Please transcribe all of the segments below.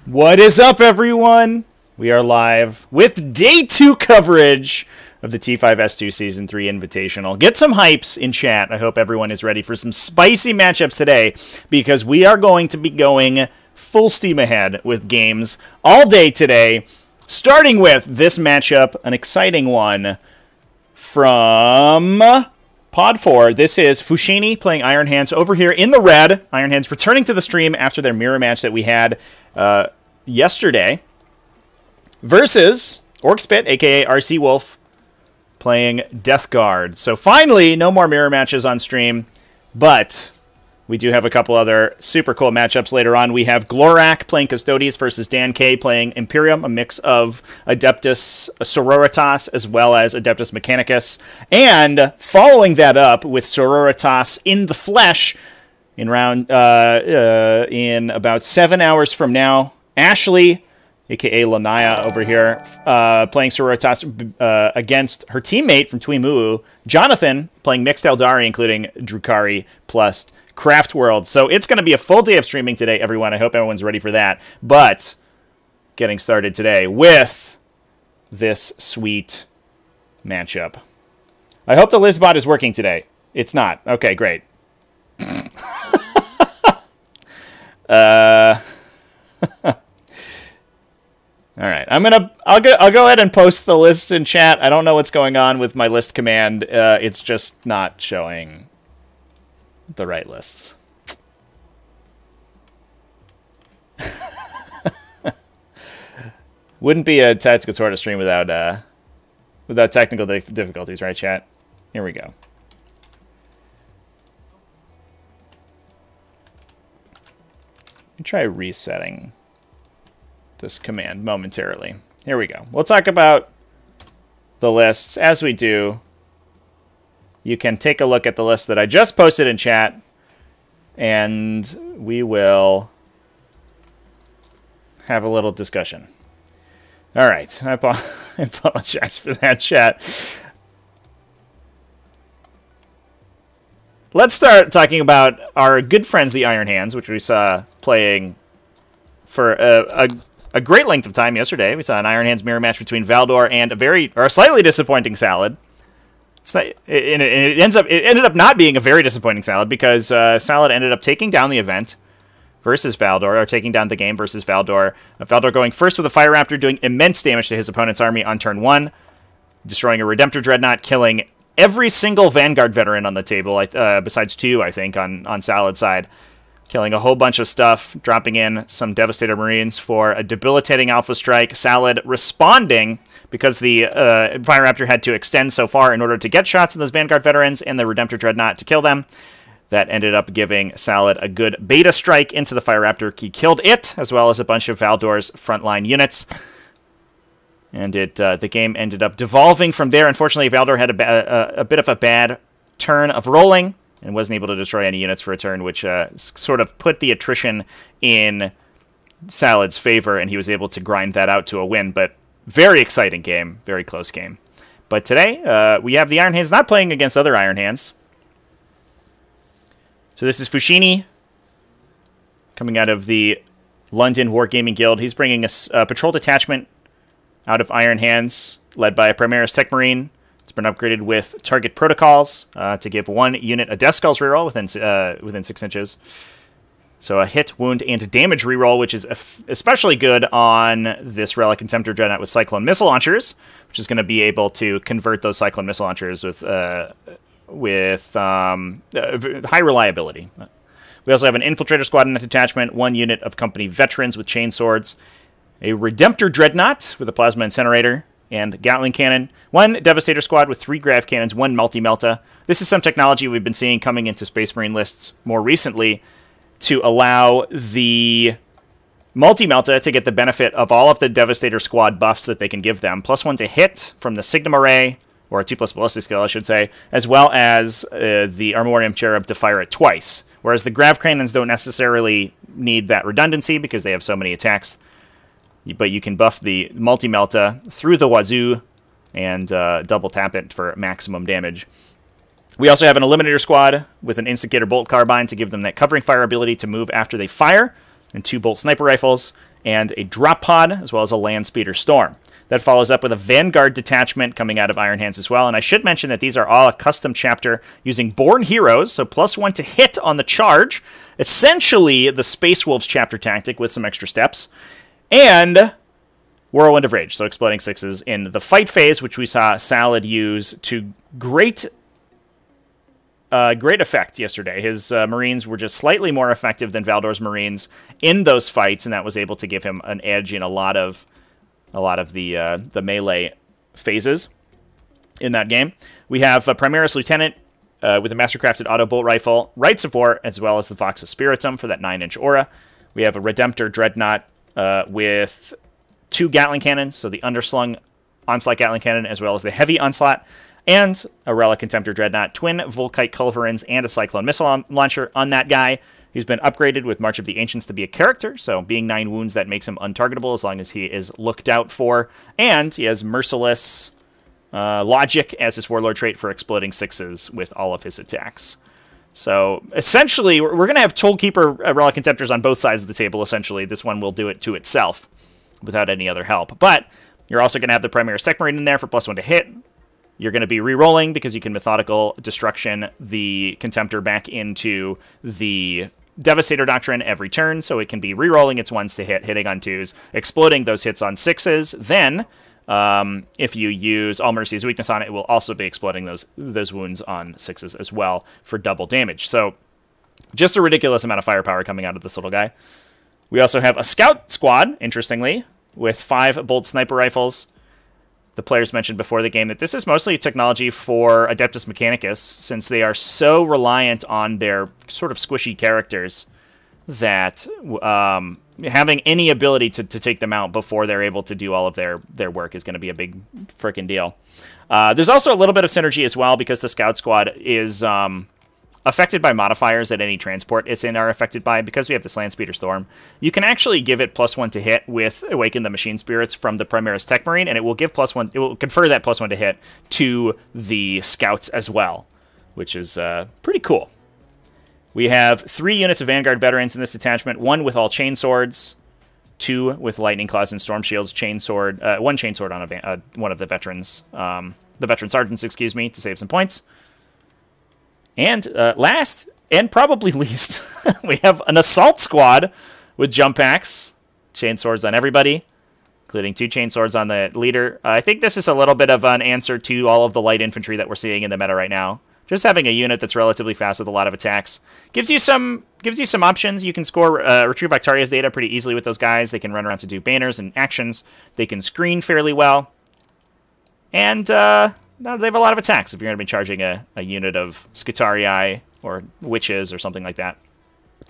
What is up, everyone? We are live with Day 2 coverage of the T5S2 Season 3 Invitational. Get some hypes in chat. I hope everyone is ready for some spicy matchups today, because we are going to be going full steam ahead with games all day today, starting with this matchup, an exciting one from Pod 4. This is Fouchini playing Iron Hands over here in the red. Iron Hands returning to the stream after their mirror match that we had yesterday, versus Orcspit, aka RC Wolf, playing Death Guard. So finally, no more mirror matches on stream, but we do have a couple other super cool matchups later on. We have Glorak playing Custodes versus Dan K playing Imperium, a mix of Adeptus Sororitas as well as Adeptus Mechanicus. And following that up with Sororitas in the flesh in in about 7 hours from now, Ashley, a.k.a. Lanaya over here, playing Sororitas against her teammate from Tuimu, Jonathan, playing Mixed Eldari, including Drukari plus Craft World. So it's going to be a full day of streaming today, everyone. I hope everyone's ready for that. But getting started today with this sweet matchup. I hope the Lizbot is working today. It's not. Okay, great. All right, I'll go ahead and post the list in chat. I don't know what's going on with my list command. It's just not showing the right lists. Wouldn't be a Tactical Tortoise stream without technical difficulties, right, chat? Here we go. Let me try resetting this command momentarily. Here we go. We'll talk about the lists. As we do, you can take a look at the list that I just posted in chat, and we will have a little discussion. All right. I apologize for that, chat. Let's start talking about our good friends, the Iron Hands, which we saw playing for a great length of time yesterday. We saw an Iron Hands mirror match between Valdor and a slightly disappointing Salad. It ended up not being a very disappointing Salad because Salad ended up taking down the event versus Valdor, or taking down the game versus Valdor. Valdor going first with a Fire Raptor, doing immense damage to his opponent's army on turn 1, destroying a Redemptor Dreadnought, killing every single Vanguard veteran on the table, besides 2, I think, on Salad's side. Killing a whole bunch of stuff, dropping in some Devastator Marines for a debilitating Alpha Strike. Salad responding because the Fire Raptor had to extend so far in order to get shots on those Vanguard veterans and the Redemptor Dreadnought to kill them. That ended up giving Salad a good beta strike into the Fire Raptor. He killed it, as well as a bunch of Valdor's frontline units. And the game ended up devolving from there. Unfortunately, Valdor had a bit of a bad turn of rolling and wasn't able to destroy any units for a turn, which sort of put the attrition in Salad's favor, and he was able to grind that out to a win. But very exciting game, very close game. But today, we have the Iron Hands not playing against other Iron Hands. So this is Fouchini, coming out of the London Wargaming Guild. He's bringing a patrol detachment out of Iron Hands, led by a Primaris Tech Marine. It's been upgraded with target protocols to give 1 unit a Death Skulls reroll within 6 inches. So a hit, wound, and damage reroll, which is especially good on this Relic Contemptor Dreadnought with Cyclone Missile Launchers, which is going to be able to convert those Cyclone Missile Launchers with high reliability. We also have an Infiltrator Squad in that detachment, 1 unit of company veterans with chainswords, a Redemptor Dreadnought with a Plasma Incinerator and Gatling Cannon, 1 Devastator Squad with 3 Grav Cannons, 1 Multi-Melta. This is some technology we've been seeing coming into Space Marine lists more recently to allow the Multi-Melta to get the benefit of all of the Devastator Squad buffs that they can give them, +1 to hit from the Signum Array, or a 2+ ballistic skill, I should say, as well as the Armorium Cherub to fire it twice. Whereas the Grav Cannons don't necessarily need that redundancy because they have so many attacks. But you can buff the Multi-Melta through the wazoo and double tap it for maximum damage. We also have an Eliminator Squad with an Instigator Bolt Carbine to give them that covering fire ability to move after they fire, and 2 Bolt Sniper Rifles, and a Drop Pod, as well as a Land Speeder Storm. That follows up with a Vanguard detachment coming out of Iron Hands as well. And I should mention that these are all a custom chapter using Born Heroes, so +1 to hit on the charge. Essentially the Space Wolves chapter tactic with some extra steps. And Whirlwind of Rage, so exploding 6s in the fight phase, which we saw Salad use to great effect yesterday. His Marines were just slightly more effective than Valdor's Marines in those fights, and that was able to give him an edge in a lot of the melee phases in that game. We have a Primaris Lieutenant with a Mastercrafted Auto Bolt Rifle, Rites of War, as well as the Vox of Spiritum for that 9-inch aura. We have a Redemptor Dreadnought with 2 Gatling Cannons, so the Underslung Onslaught Gatling Cannon, as well as the Heavy Onslaught, and a Relic Contemptor Dreadnought, twin Volkite Culverins, and a Cyclone Missile Launcher on that guy. He's been upgraded with March of the Ancients to be a character, so being 9 wounds, that makes him untargetable as long as he is looked out for. And he has Merciless Logic as his Warlord trait for exploding 6s with all of his attacks. So essentially, we're going to have Tollkeeper Relic Contemptors on both sides of the table, essentially. This one will do it to itself without any other help. But you're also going to have the Primaris Tech Marine in there for +1 to hit. You're going to be re-rolling because you can Methodical Destruction the Contemptor back into the Devastator Doctrine every turn, so it can be re-rolling its 1s to hit, hitting on 2s, exploding those hits on 6s. Then, if you use All Mercy's weakness on it, it will also be exploding those wounds on 6s as well for double damage. So Just a ridiculous amount of firepower coming out of this little guy. We also have a scout squad, interestingly, with 5 bolt sniper rifles. The players mentioned before the game that this is mostly technology for Adeptus Mechanicus, since they are so reliant on their sort of squishy characters that having any ability to take them out before they're able to do all of their work is going to be a big freaking deal. There's also a little bit of synergy as well, because the scout squad is affected by modifiers that any transport it's in are affected by. Because we have this Land Speeder Storm, you can actually give it +1 to hit with Awaken the Machine Spirits from the Primaris Tech Marine, and it will give +1. It will confer that +1 to hit to the scouts as well, which is pretty cool. We have 3 units of Vanguard veterans in this detachment: 1 with all chainswords, 2 with lightning claws and storm shields, 1 chainsword on one of the veterans, the veteran sergeants, excuse me, to save some points. And last, and probably least, we have an assault squad with jump packs, chainswords on everybody, including 2 chainswords on the leader. I think this is a little bit of an answer to all of the light infantry that we're seeing in the meta right now. Just having a unit that's relatively fast with a lot of attacks gives you some options. You can score Retrieve Victoria's data pretty easily with those guys. They can run around to do banners and actions. They can screen fairly well. And no, they have a lot of attacks if you're going to be charging a unit of Scutarii or Witches or something like that.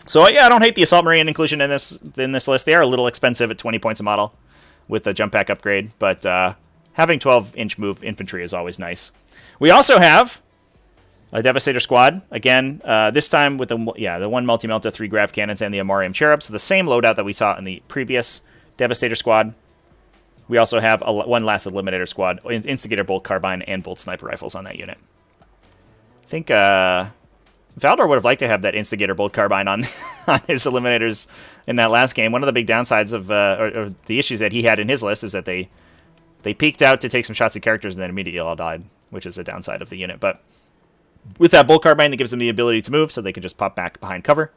So yeah, I don't hate the Assault Marine inclusion in this list. They are a little expensive at 20 points a model with the jump pack upgrade, but having 12-inch move infantry is always nice. We also have a Devastator squad, again, this time with the 1 Multi-Melta, 3 Grav Cannons, and the Amarium Cherub, so the same loadout that we saw in the previous Devastator squad. We also have 1 last Eliminator squad, Instigator Bolt Carbine, and Bolt Sniper Rifles on that unit. I think Valdor would have liked to have that Instigator Bolt Carbine on, on his Eliminators in that last game. One of the big downsides of or the issues that he had in his list is that they peeked out to take some shots at characters and then immediately all died, which is a downside of the unit. But with that Bolt Carbine, that gives them the ability to move, so they can just pop back behind cover,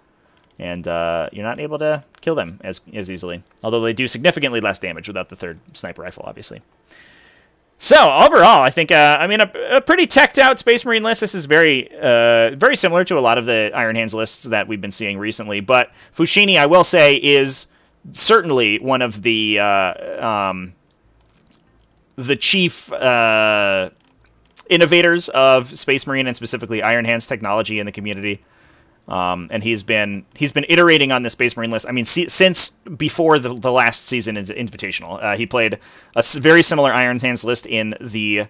and you're not able to kill them as easily. Although they do significantly less damage without the 3rd sniper rifle, obviously. So overall, I think I mean a pretty teched out Space Marine list. This is very similar to a lot of the Iron Hands lists that we've been seeing recently. But Fouchini, I will say, is certainly one of the chief innovators of Space Marine and specifically Iron Hands technology in the community. And he's been iterating on the Space Marine list. I mean, since before the last season is Invitational. He played a very similar Iron Hands list in the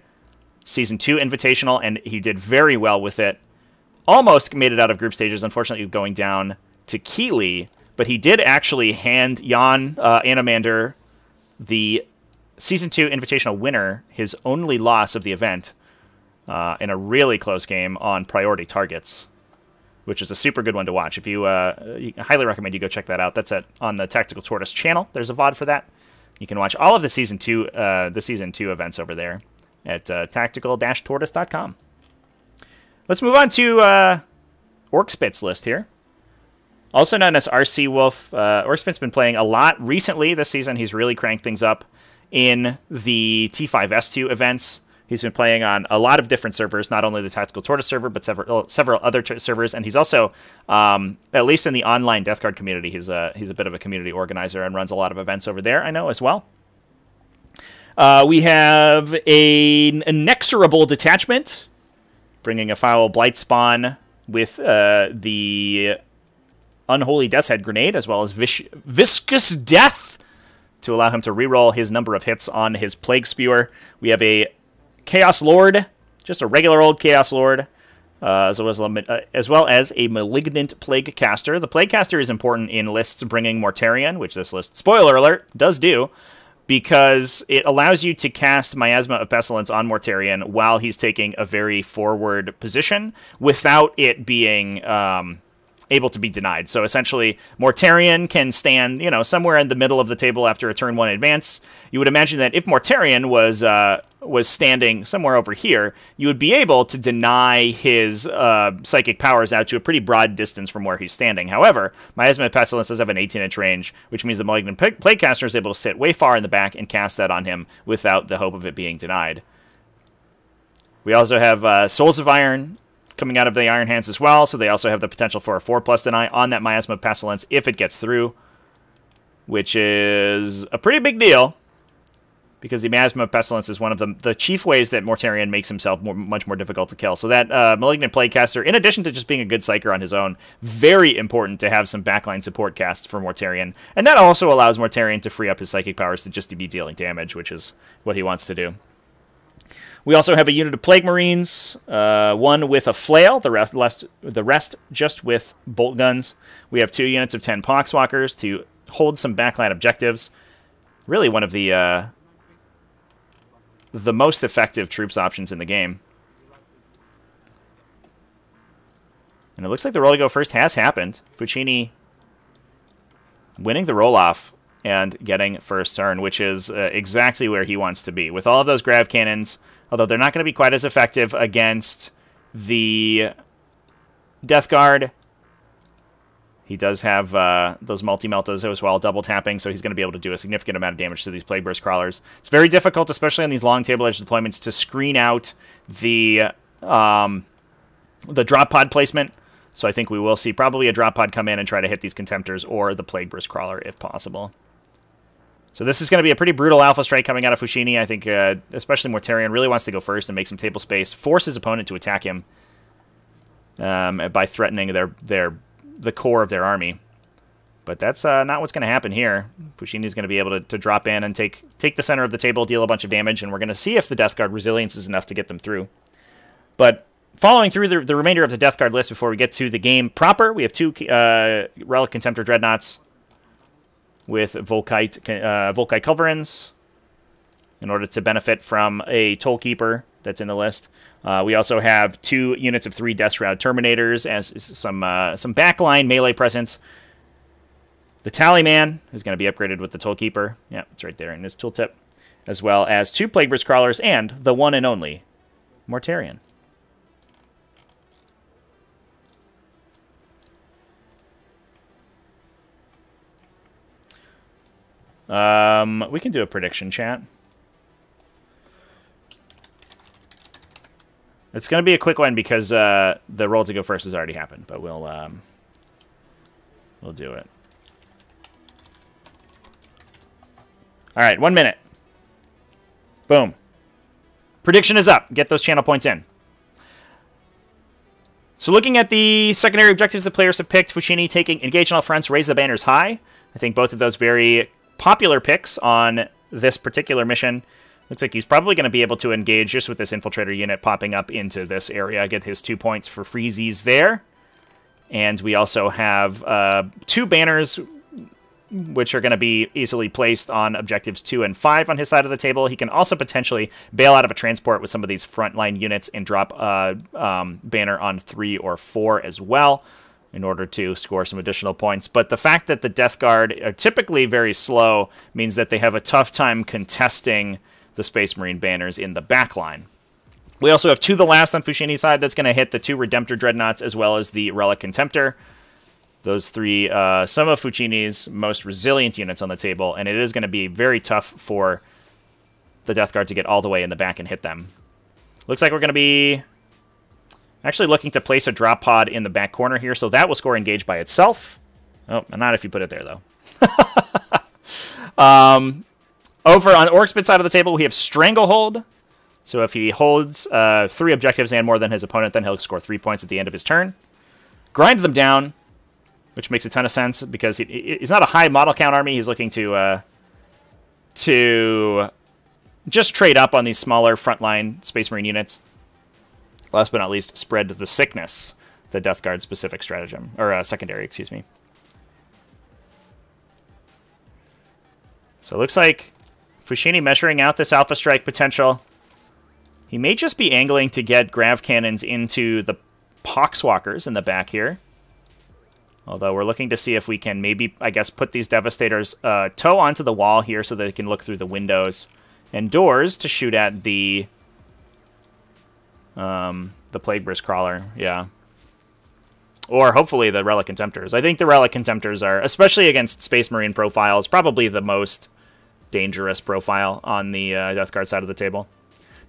Season 2 Invitational, and he did very well with it. Almost made it out of group stages, unfortunately going down to Keeley, but he did actually hand Jan Animander, the Season 2 Invitational winner, his only loss of the event, in a really close game on priority targets, which is a super good one to watch. If you, I highly recommend you go check that out. That's on the Tactical Tortoise channel. There's a VOD for that. You can watch all of the Season 2 events over there at tactical-tortoise.com. Let's move on to Orcspit's list here. Also known as RC Wolf, Orcspit's been playing a lot recently this season. He's really cranked things up in the T5S2 events. He's been playing on a lot of different servers, not only the Tactical Tortoise server, but several other servers. And he's also, at least in the online Death Guard community, he's a bit of a community organizer and runs a lot of events over there, I know, as well. We have an Inexorable detachment, bringing a Foul Blight Spawn with the Unholy Death's Head Grenade, as well as Viscous Death, to allow him to reroll his number of hits on his Plague Spewer. We have a Chaos Lord, just a regular old Chaos Lord, as well as a Malignant Plague Caster. The Plague Caster is important in lists bringing Mortarion, which this list, spoiler alert, does do, because it allows you to cast Miasma of Pestilence on Mortarion while he's taking a very forward position without it being able to be denied. So essentially, Mortarion can stand, somewhere in the middle of the table after a turn 1 advance. You would imagine that if Mortarion was standing somewhere over here, you would be able to deny his psychic powers out to a pretty broad distance from where he's standing. However, Miasma of Pestilence does have an 18-inch range, which means the Malignant Plaguecaster is able to sit way far in the back and cast that on him without the hope of it being denied. We also have Souls of Iron coming out of the Iron Hands as well, so they also have the potential for a 4+ deny on that Miasma of Pestilence if it gets through, which is a pretty big deal, because the Miasma of Pestilence is one of the chief ways that Mortarion makes himself much more difficult to kill. So that Malignant Plaguecaster, in addition to just being a good Psyker on his own, very important to have some backline support casts for Mortarion, and that also allows Mortarion to free up his Psychic powers to just to be dealing damage, which is what he wants to do. We also have a unit of Plague Marines, one with a flail, the rest just with bolt guns. We have 2 units of 10 Poxwalkers to hold some backline objectives. Really one of the most effective troops options in the game. And it looks like the roll to go first has happened. Fouchini winning the roll-off and getting first turn, which is exactly where he wants to be. With all of those grav cannons, although they're not going to be quite as effective against the Death Guard, he does have those multi-meltas as well, double tapping, so he's going to be able to do a significant amount of damage to these Plague Burst Crawlers. It's very difficult, especially on these long table edge deployments, to screen out the drop pod placement. So I think we will see probably a drop pod come in and try to hit these Contemptors or the Plague Burst Crawler if possible. So this is going to be a pretty brutal alpha strike coming out of Fouchini. I think especially Mortarion really wants to go first and make some table space, force his opponent to attack him by threatening the core of their army. But that's not what's going to happen here. Fouchini is going to be able to drop in and take the center of the table, deal a bunch of damage, and we're going to see if the Death Guard resilience is enough to get them through. But following through the remainder of the Death Guard list before we get to the game proper, we have 2 Relic Contemptor Dreadnoughts with Volkite Culverins in order to benefit from a Tollkeeper that's in the list. We also have 2 units of 3 Death Shroud Terminators as some backline melee presence. The Tallyman is going to be upgraded with the Tollkeeper. Yeah, it's right there in his tooltip. As well as 2 Plague Burst Crawlers and the one and only Mortarion. We can do a prediction, chat. It's going to be a quick one because the roll to go first has already happened, but we'll do it. All right, 1 minute. Boom. Prediction is up. Get those channel points in. So looking at the secondary objectives the players have picked, Fouchini taking Engage on all fronts, raise the banners high. I think both of those very popular picks on this particular mission. Looks like he's probably going to be able to engage just with this Infiltrator unit popping up into this area. Get his 2 points for freezies there. And we also have 2 banners, which are going to be easily placed on objectives 2 and 5 on his side of the table. He can also potentially bail out of a transport with some of these frontline units and drop a banner on 3 or 4 as well, in order to score some additional points. But the fact that the Death Guard are typically very slow means that they have a tough time contesting the Space Marine banners in the backline. We also have 2 the last on Fouchini's side. That's going to hit the 2 Redemptor Dreadnoughts as well as the Relic Contemptor. Those 3, some of Fouchini's most resilient units on the table, and it is going to be very tough for the Death Guard to get all the way in the back and hit them. Looks like we're going to be actually looking to place a drop pod in the back corner here, so that will score engage by itself. Oh, not if you put it there, though. Over on Orcspit side of the table, we have Stranglehold. So if he holds 3 objectives and more than his opponent, then he'll score 3 points at the end of his turn. Grind them down, which makes a ton of sense, because he's not a high model count army. He's looking to just trade up on these smaller frontline Space Marine units. Last but not least, spread the sickness, the Death Guard specific stratagem, or secondary, excuse me. So it looks like Fouchini measuring out this Alpha Strike potential. He may just be angling to get Grav Cannons into the Poxwalkers in the back here. Although we're looking to see if we can maybe, I guess, put these Devastators toe onto the wall here so that they can look through the windows and doors to shoot at the Plague Burst Crawler, yeah. Or hopefully the Relic Contemptors. I think the Relic Contemptors are, especially against Space Marine profiles, probably the most dangerous profile on the Death Guard side of the table.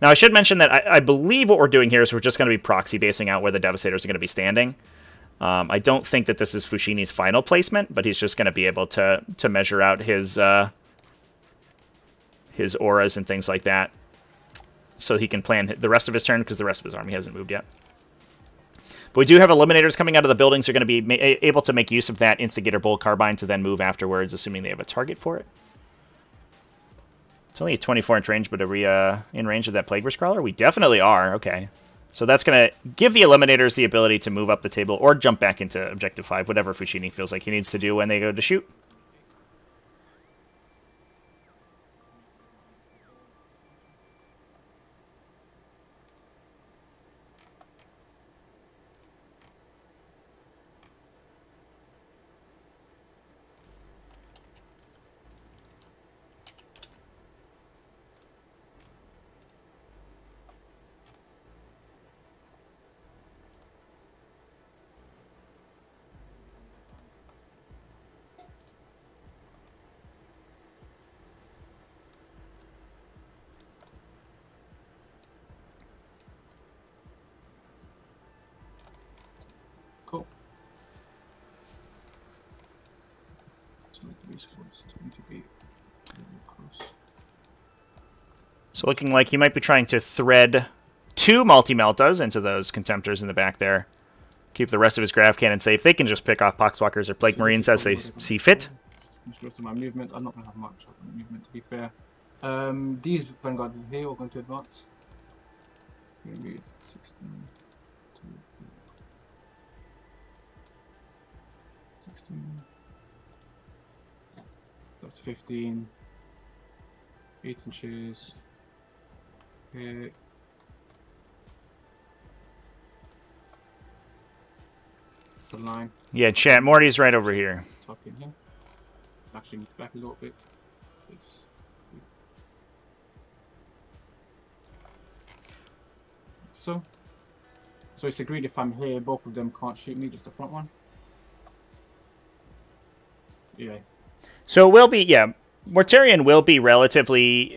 Now, I should mention that I believe what we're doing here is we're just going to be proxy basing out where the Devastators are going to be standing. I don't think that this is Fouchini's final placement, but he's just going to be able to measure out his auras and things like that, so he can plan the rest of his turn, because the rest of his army hasn't moved yet. But we do have Eliminators coming out of the buildings. They're going to be able to make use of that Instigator Bull Carbine to then move afterwards, assuming they have a target for it. It's only a 24-inch range, but are we in range of that Plague Crawler? We definitely are. Okay. So that's going to give the Eliminators the ability to move up the table or jump back into Objective 5, whatever Fouchini feels like he needs to do when they go to shoot. Cool. So looking like he might be trying to thread 2 multi-meltas into those Contemptors in the back there. Keep the rest of his Grav Cannon safe. They can just pick off Poxwalkers or Plague Marines as they see fit. Most of my movement. I'm not going to have much movement, to be fair. These Vanguards here are going to advance. Maybe 16. 16. So that's 15. 8 inches. Here. The line. Yeah, chat. Morty's right over here. Tuck in here. Actually, move back a little bit. So it's agreed if I'm here, both of them can't shoot me, just the front one. Yeah. So it will be, yeah, Mortarion will be relatively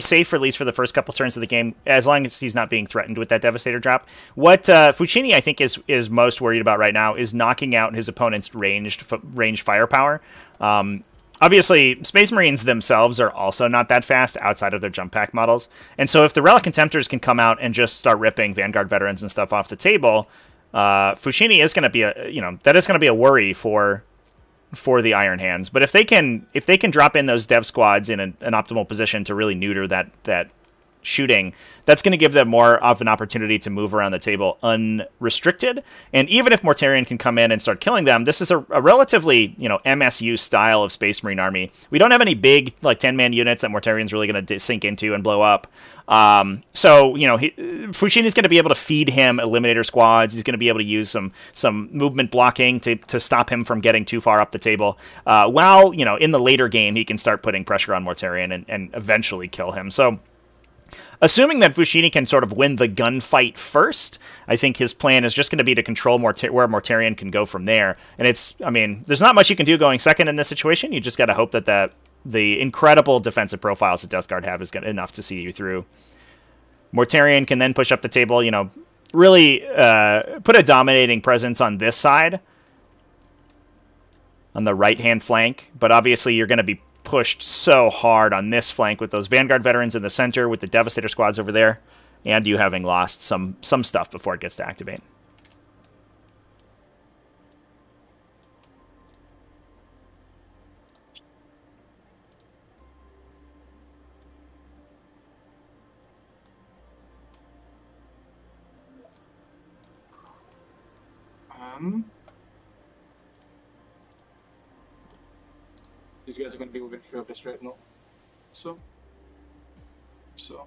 safe, for at least for the first couple turns of the game, as long as he's not being threatened with that Devastator drop. What Fouchini, I think, is most worried about right now is knocking out his opponent's ranged firepower. Obviously, Space Marines themselves are also not that fast outside of their jump pack models. And so if the Relic Contemptors can come out and just start ripping Vanguard Veterans and stuff off the table, Fouchini is going to be that is going to be a worry for the Iron Hands. But if they can drop in those dev squads in an optimal position to really neuter that shooting, that's going to give them more of an opportunity to move around the table unrestricted. And even if Mortarion can come in and start killing them, this is a relatively, MSU style of Space Marine army. We don't have any big, 10-man units that Mortarion's really going to sink into and blow up. So, Fouchini's going to be able to feed him Eliminator squads. He's going to be able to use some movement blocking to stop him from getting too far up the table. While, in the later game, he can start putting pressure on Mortarion and eventually kill him. So, assuming that Fouchini can sort of win the gunfight first, I think his plan is just going to be to control where Mortarion can go from there. And there's not much you can do going second in this situation. You just got to hope that the incredible defensive profiles that Death Guard have is enough to see you through. Mortarion can then push up the table, really put a dominating presence on this side, on the right-hand flank. But obviously you're going to be pushed so hard on this flank with those Vanguard Veterans in the center, with the Devastator squads over there, and you having lost some stuff before it gets to activate. These guys are going to be within 3 of the straight north. So, choose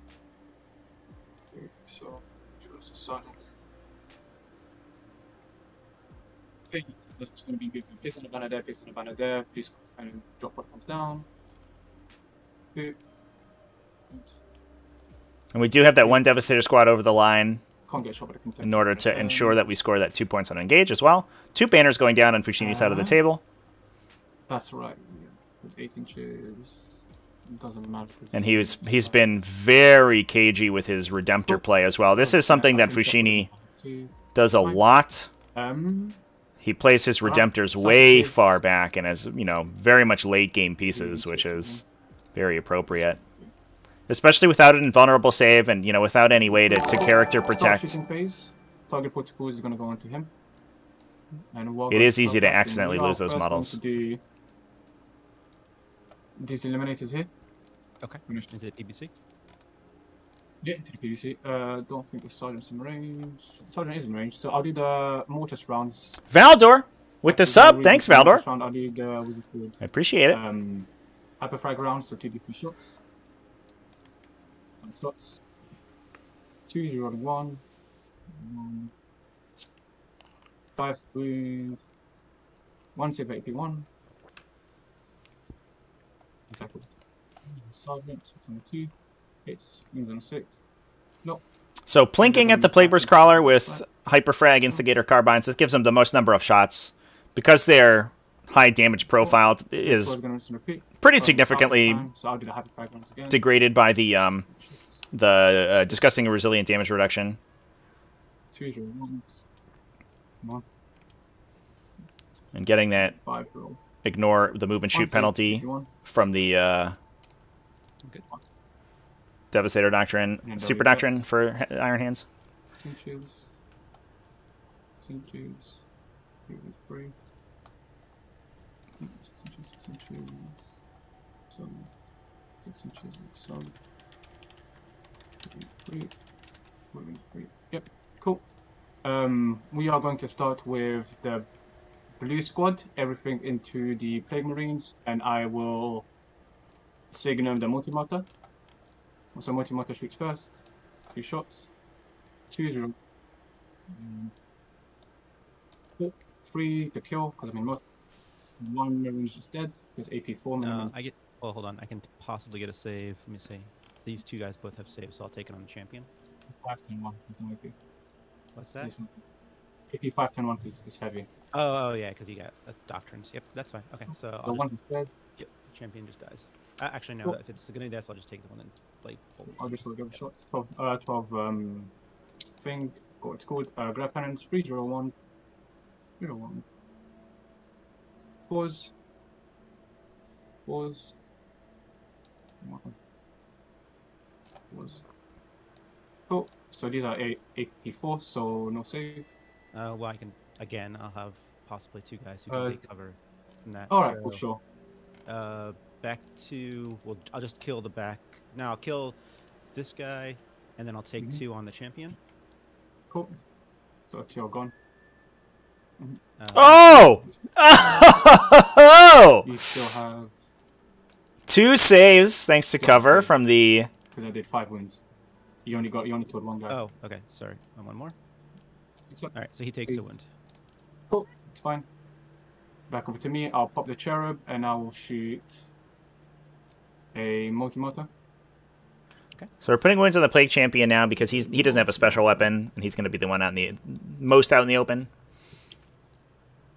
the sun. Okay, that's going to be good. Place on the banner there, place on the banner there. Please kind of drop what comes down. Okay. And we do have that one Devastator squad over the line Can't get shot by the Contemptor in order to ensure that we score that 2 points on engage as well. 2 banners going down on Fouchini's side of the table. That's right. Yeah. 8 inches. It doesn't matter. And he's been very cagey with his Redemptor play as well. This is something that Fouchini does a lot. He plays his Redemptors way far back and has, you know, very much late game pieces, which is very appropriate. Especially without an invulnerable save and, you know, without any way to character protect. Target particles is going to go into him. And it is easy to accidentally lose those models. These eliminators here. Okay. Into the PBC? Yeah, to the PBC. Don't think the Sergeant's in range. The Sergeant is in range, so I'll do the Mortis rounds. Valdor! With the sub! Thanks, Valdor! Round, I'll do the I appreciate it. Hyperfrag rounds, so 2d3 shots. Shots. 2, 0, 1. 5 wound. 1 save AP1. Sergeant, it's on 2. It's on 6. Nope. So plinking at the Plagueburst Crawler with Hyperfrag Instigator Carbines, it gives them the most number of shots. Because their high damage profile is pretty significantly degraded by the disgusting and resilient damage reduction. 2, 0, 1. Come on. And getting that 5 roll. Ignore the move and shoot penalty from the Devastator Doctrine, Super Doctrine for Iron Hands. Inches. 3. 6 inches. 6 inches. 3. Yep, cool. We are going to start with the blue squad, everything into the Plague Marines, and I will signal the Multi-Motor. So Multi-Motor shoots first. 2 shots. 2, 0. 3 to kill, because I mean, 1 Marine is just dead, because AP4. I get. Oh, hold on. I can possibly get a save. Let me see. These two guys both have saves, so I'll take it on the champion. 5-10-1 is an AP. What's that? AP 5-10-1 is heavy. Oh yeah, because you got doctrines. Yep, that's fine. Okay, so the one is dead. Yep, champion just dies. Actually, no. Cool. If it's gonna do that, so I'll just take the one and play. I'll just give it a shot. 12 thing. What it's called? Grab cannons. 3, 0, 1. 0, 1. Pause. Pause. Pause. Cool. So these are AP4, so no save. Well, I can again. I'll have possibly 2 guys who can take cover from that. All right, so, well, sure. Back to. Well, I'll just kill the back. Now I'll kill this guy, and then I'll take 2 on the champion. Cool. So you're gone. Oh! Oh! You still have 2 saves thanks to cover from the. Because I did 5 wounds. You only killed 1 guy. Oh, okay. Sorry. And 1 more. Alright, so he takes a wound. Cool, it's fine. Back over to me, I'll pop the cherub and I will shoot a multi-motor. Okay. So we're putting wounds on the Plague Champion now because he doesn't have a special weapon and he's going to be the one out in the out in the open.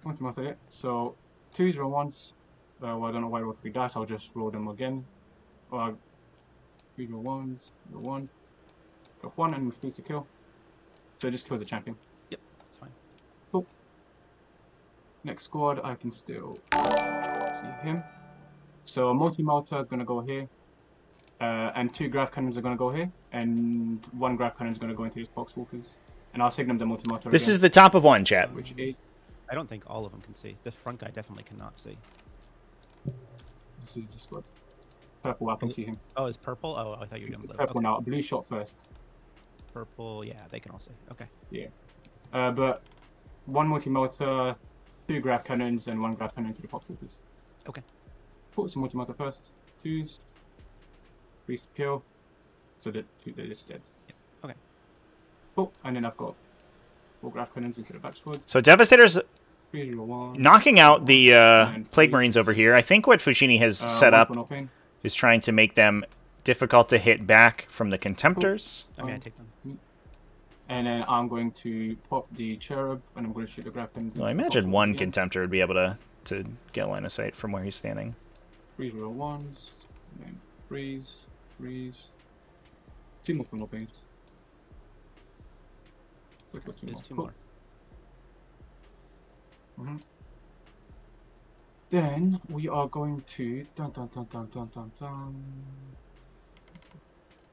Multi-motor, yeah. So 2 0 1s. Well, I don't know why I rolled 3 dice. I'll just roll them again. 3 0 1s. 0 1. Got 1 and refuse to kill. So just kill the champion. Yep, that's fine. Cool. Next squad, I can still see him. So a multi-motor is going to go here. And 2 grav cannons are going to go here. And 1 grav cannon is going to go into these Poxwalkers. And I'll signal the multi-motor This again, is the top of 1, chat. which is... I don't think all of them can see. The front guy definitely cannot see. This is the squad. Purple, I can see him. Oh, it's purple? Oh, I thought you were going to blue. Purple Okay. now. Blue shot first. Purple, yeah, they can all see. Okay. Yeah. But 1 multi-motor, 2 grav cannons, and 1 grav cannon to the Poxwalkers. Okay. Put some multi-motor first. 2s. 3s to kill. So that they're just dead. Yep. Okay. Cool. And then I've got 4 grav cannons into the back squad. So Devastator's 3 0 1. knocking out the Plague Marines over here. I think what Fouchini has set up is trying to make them difficult to hit back from the Contemptors. I mean, I take them. And then I'm going to pop the cherub, and I'm going to shoot the grav cannons. Well, I imagine 1 Contemptor would be able to get line of sight from where he's standing. 3 0 1s. And then freeze, freeze. 2 more thermal beams. So it goes 2 more. There's 2 Cool. more. Then we are going to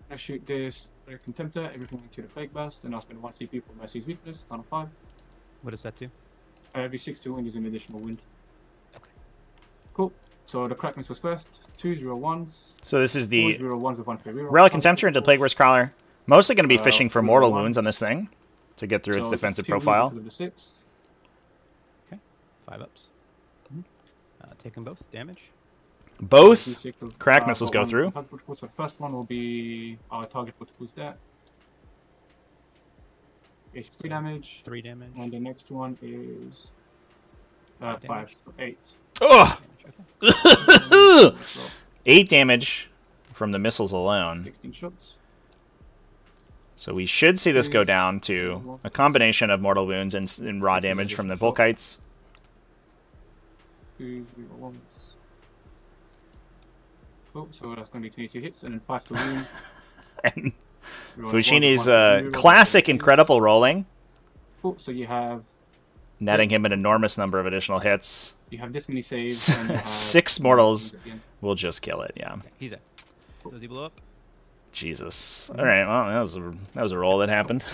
I shoot this Contemptor, everything into the Plague Burst, and I'll spend 1 CP for Mercy's weakness, down to 5. What does that do? Every 6 to wound is an additional wound. Okay. Cool. So the Crackness was first. 2/0/1s. So this is the 2/0/1s with 1 free reroll. Relic Contemptor into Plague Burst Crawler. Mostly going to be fishing for mortal 2/0/1s. wounds on this thing to get through its So defensive it's 2 wounds profile. because of the 6. Okay. 5 ups. Take them both. Damage. Both crack missiles go through. So the first one will be our target for boost that. HP damage. 3 damage. And the next one is 5, so 8. Ugh! Okay. 8 damage from the missiles alone. 16 shots. So we should see this go down to a combination of mortal wounds and raw damage from the Volkites. 2/0/1s. Cool, so that's going to be 22 hits, and then 5 to wound. And Fouchini's classic incredible rolling, Cool, so you have netting him an enormous number of additional hits. you have this many saves. And you have 6 mortals at the end. will just kill it, yeah. Okay, he's at. Does he blow up? Jesus. All right, well, that was a roll that happened.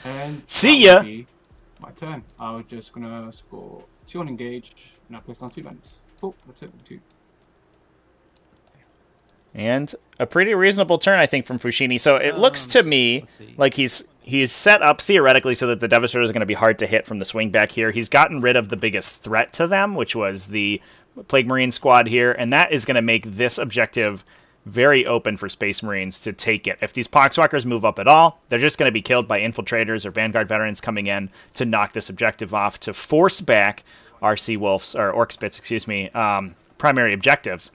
And See that ya! would be my turn. I was just going to score 2 on engage, and I placed down 2 bandits. Cool, that's it. 2. And a pretty reasonable turn, I think, from Fouchini. So it looks to me like he's set up theoretically so that the Devastator is going to be hard to hit from the swing back here. He's gotten rid of the biggest threat to them, which was the Plague Marine squad here, and that is going to make this objective very open for Space Marines to take it. If these Poxwalkers move up at all, they're just going to be killed by infiltrators or Vanguard veterans coming in to knock this objective off, to force back our Sea Wolves, or Orcspits, excuse me, primary objectives.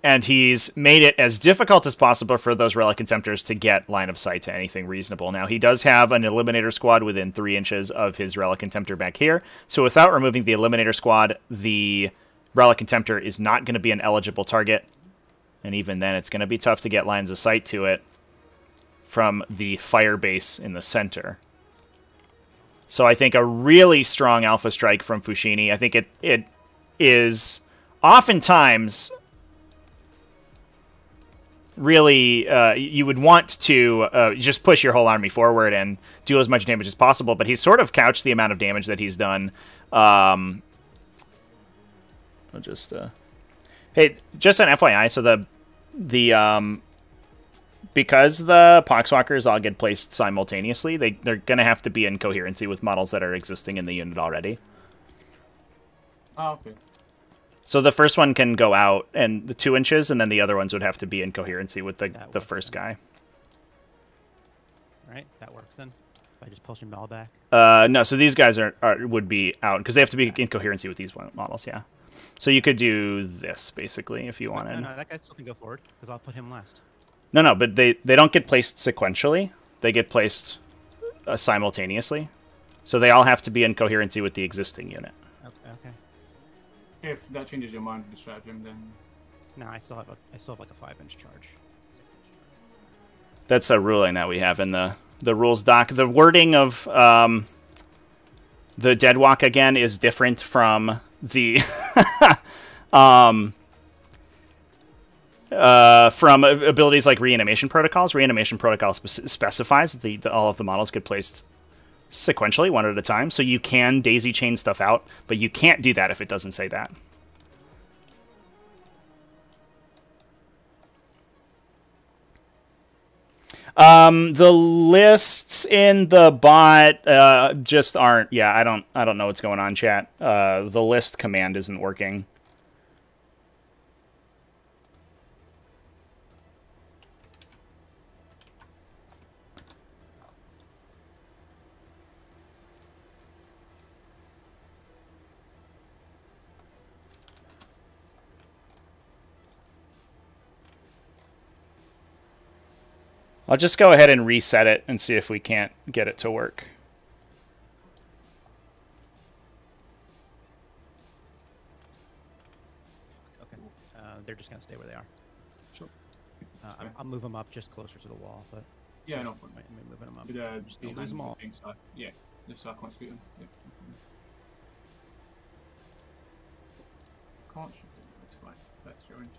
And he's made it as difficult as possible for those Relic Contemptors to get line of sight to anything reasonable. Now, he does have an Eliminator squad within 3 inches of his Relic Contemptor back here. So without removing the Eliminator squad, the Relic Contemptor is not going to be an eligible target. And even then, it's going to be tough to get lines of sight to it from the fire base in the center. So I think a really strong Alpha Strike from Fouchini. I think it is oftentimes really, you would want to just push your whole army forward and do as much damage as possible, but he's sort of couched the amount of damage that he's done. I'll just, hey, just an FYI, so because the Poxwalkers all get placed simultaneously, they're going to have to be in coherency with models that are existing in the unit already. Oh, okay. So the first one can go out and the 2 inches, and then the other ones would have to be in coherency with the first guy. Right, that works then. If I just push him all back. No, so these guys would be out because they have to be in coherency with these models. Yeah. So you could do this basically if you wanted. No, that guy still can go forward because I'll put him last. No, but they don't get placed sequentially. They get placed simultaneously. So they all have to be in coherency with the existing unit. Okay. If that changes your mind with the stratagem, then No, I still have like a 5-inch charge. That's a ruling that we have in the rules doc. The wording of the Deadwalk again is different from the from abilities like Reanimation Protocols. Reanimation Protocol specifies that all of the models get placed sequentially, one at a time, so you can daisy chain stuff out, but you can't do that if it doesn't say that. The lists in the bot just aren't. Yeah, I don't know what's going on, chat. The list command isn't working. I'll just go ahead and reset it and see if we can't get it to work. Okay. they're just gonna stay where they are. Sure. I'll move them up just closer to the wall, but Yeah, no problem. I'm moving them up. With Just don't lose them all. Inside. Yeah, just so I can't shoot them. Yeah. Can't shoot them. That's fine. That's your interest.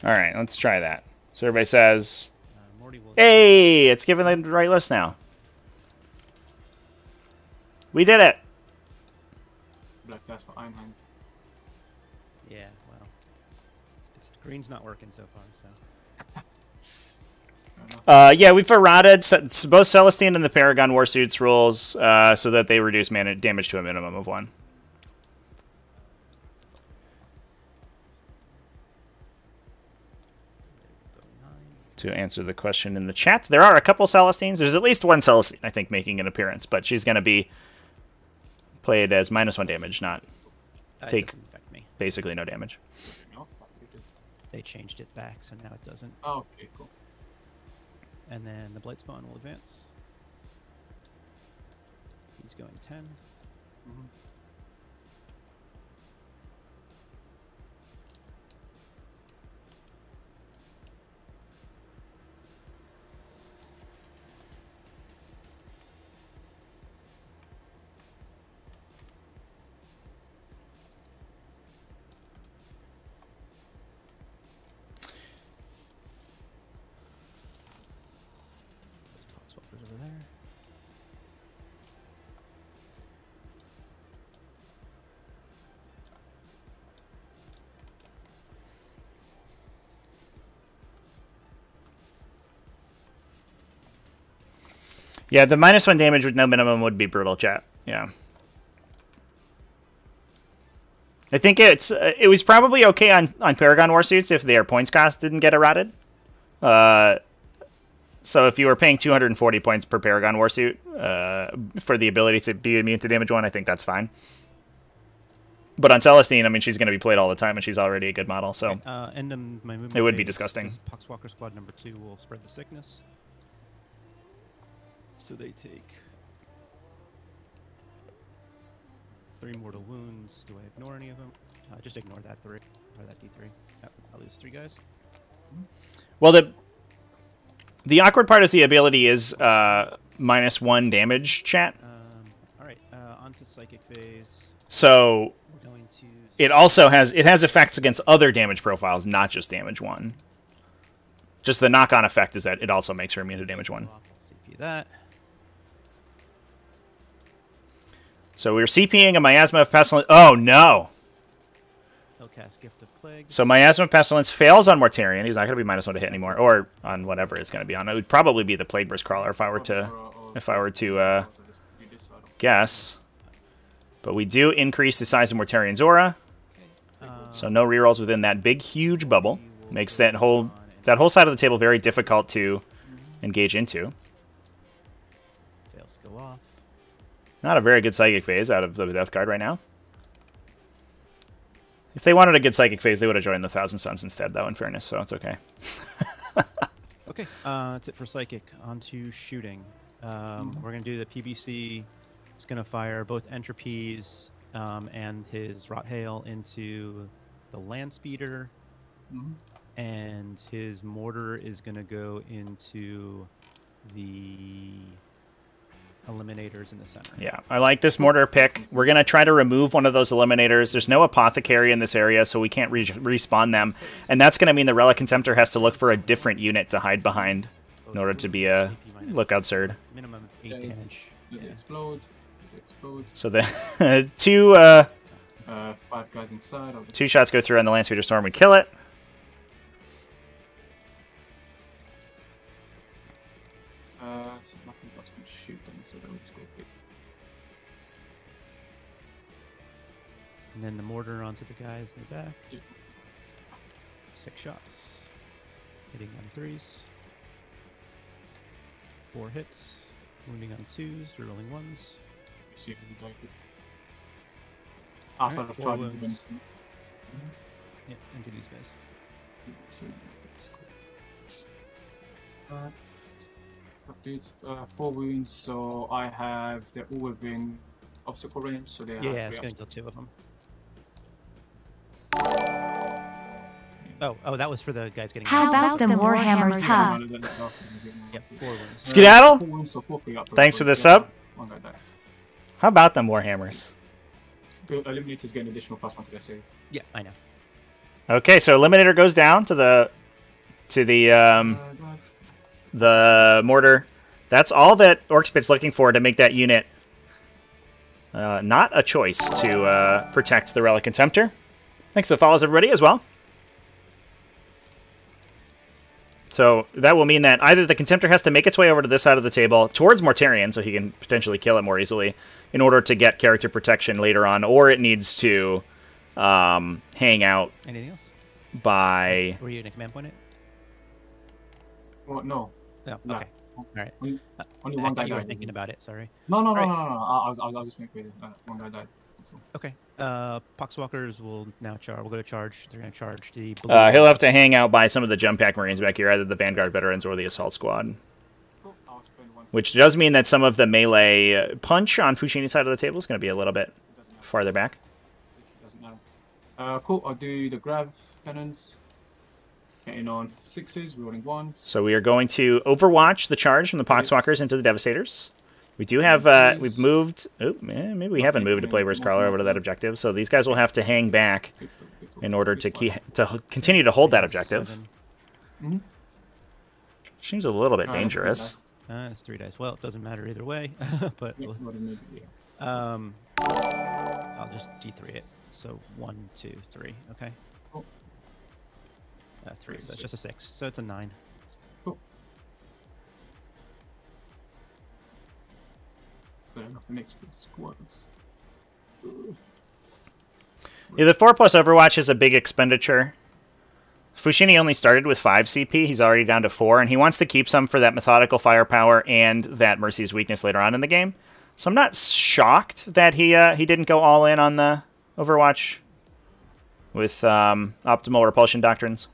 All right, let's try that. So everybody says, Morty will. hey, it's giving the right list now. We did it. Black dash for Iron Hands. Yeah, well, green's not working so far, so. Yeah, we've errated both Celestine and the Paragon Warsuits rules so that they reduce mana damage to a minimum of 1. To answer the question in the chat, there are a couple Celestines. There's at least one Celestine, I think, making an appearance, but she's going to be played as -1 damage, not take Doesn't affect me. basically no damage. No? They changed it back, so now it doesn't. Oh, okay, cool. And then the Blight Spawn will advance. He's going 10. Mm-hmm. Those Podswalkers over there. Yeah, the -1 damage with no minimum would be brutal, chat. Yeah. I think it was probably okay on Paragon Warsuits if their points cost didn't get errated. So if you were paying 240 points per Paragon Warsuit for the ability to be immune to damage 1, I think that's fine. But on Celestine, I mean, she's going to be played all the time, and she's already a good model, so And my movement it would be phase, disgusting. this Poxwalker squad number 2 will spread the sickness. So they take 3 mortal wounds. Do I ignore any of them? Just ignore that 3 or that D3. Yep, I'll lose 3 guys. Well, the awkward part is the ability is -1 damage, chat. All right, onto psychic phase. So We're going to. it also has effects against other damage profiles, not just damage 1. Just the knock-on effect is that it also makes her immune to damage 1. CP that. So we're CPing a Miasma of Pestilence. Oh, no. He'll cast Gift of Plague. So Miasma of Pestilence fails on Mortarion. He's not going to be -1 to hit anymore. Or on whatever it's going to be on. It would probably be the Plague Burst Crawler if I were to guess. But we do increase the size of Mortarion's aura. So no rerolls within that big, huge bubble. Makes that whole side of the table very difficult to engage into. Tails go off. Not a very good Psychic Phase out of the Death Guard right now. If they wanted a good Psychic Phase, they would have joined the Thousand Suns instead, though, in fairness, so it's okay. Okay, that's it for Psychic. On to shooting. We're going to do the PBC. It's going to fire both Entropies and his Rot Hail into the Land Speeder. And his Mortar is going to go into the Eliminators in the center. Yeah, I like this mortar pick. We're going to try to remove one of those eliminators. There's no apothecary in this area, so we can't respawn them. And that's going to mean the Relic Contemptor has to look for a different unit to hide behind in order to be a lookout surd. Minimum 8 damage. Explode. So the two 5 guys inside. 2 shots go through on the Landspeeder Storm and kill it. So nothing else can shoot them, so they'll just go quick. And then the Mortar onto the guys in the back. Yeah. 6 shots. Hitting on 3s. 4 hits. Wounding on 2s. Rolling 1s. Outside Alright, of 4 charging. wounds. Yeah, into these guys. Updates, 4 wounds, so I have, they're all within obstacle range, so they have Yeah, 3 it's gonna kill obstacles. 2 of them. Oh, that was for the guys getting How out. about them Warhammers, huh? Yep, 4 wounds. Skedaddle? 4 wounds, so 4 free up. Thanks for the sub. One guy dies. How about them Warhammers? Eliminators get an additional +1 to their save. Yeah, I know. Okay, so Eliminator goes down to the mortar. That's all that Orcspit's looking for to make that unit not a choice to protect the Relic Contemptor. Thanks for the follows, everybody, as well. So that will mean that either the Contemptor has to make its way over to this side of the table towards Mortarion, so he can potentially kill it more easily, in order to get character protection later on, or it needs to hang out Anything else? by... Were you gonna command point it? Well, no. No. No. Okay. All right. Only I one guy thought you were died. thinking about it. Sorry. No. Right. I'll just make it. One guy died. So. Okay. Poxwalkers will now charge. We'll go to charge. They're gonna charge the. he'll have to hang out by some of the jump pack Marines back here, either the Vanguard veterans or the Assault Squad. Cool. I'll spend 1 Which does mean that some of the melee punch on Fouchini's side of the table is going to be a little bit farther back. Doesn't matter. Cool. I'll do the grav cannons. Hitting on 6s, rolling 1s. So we are going to overwatch the charge from the Poxwalkers into the Devastators. We do have, we've moved, maybe we haven't moved to Playboy's Crawler over to that objective, so these guys will have to hang back in order to continue to hold that objective. Seems a little bit dangerous. It's 3 dice. Well, it doesn't matter either way. But Yeah. I'll just D3 it. So 1, 2, 3. Okay. Cool. 3. So it's just a 6. So it's a 9. Cool. Good enough. The next squads. Yeah, the 4+ Overwatch is a big expenditure. Fouchini only started with 5 CP. He's already down to 4, and he wants to keep some for that methodical firepower and that Mercy's weakness later on in the game. So I'm not shocked that he didn't go all in on the Overwatch with optimal repulsion doctrines.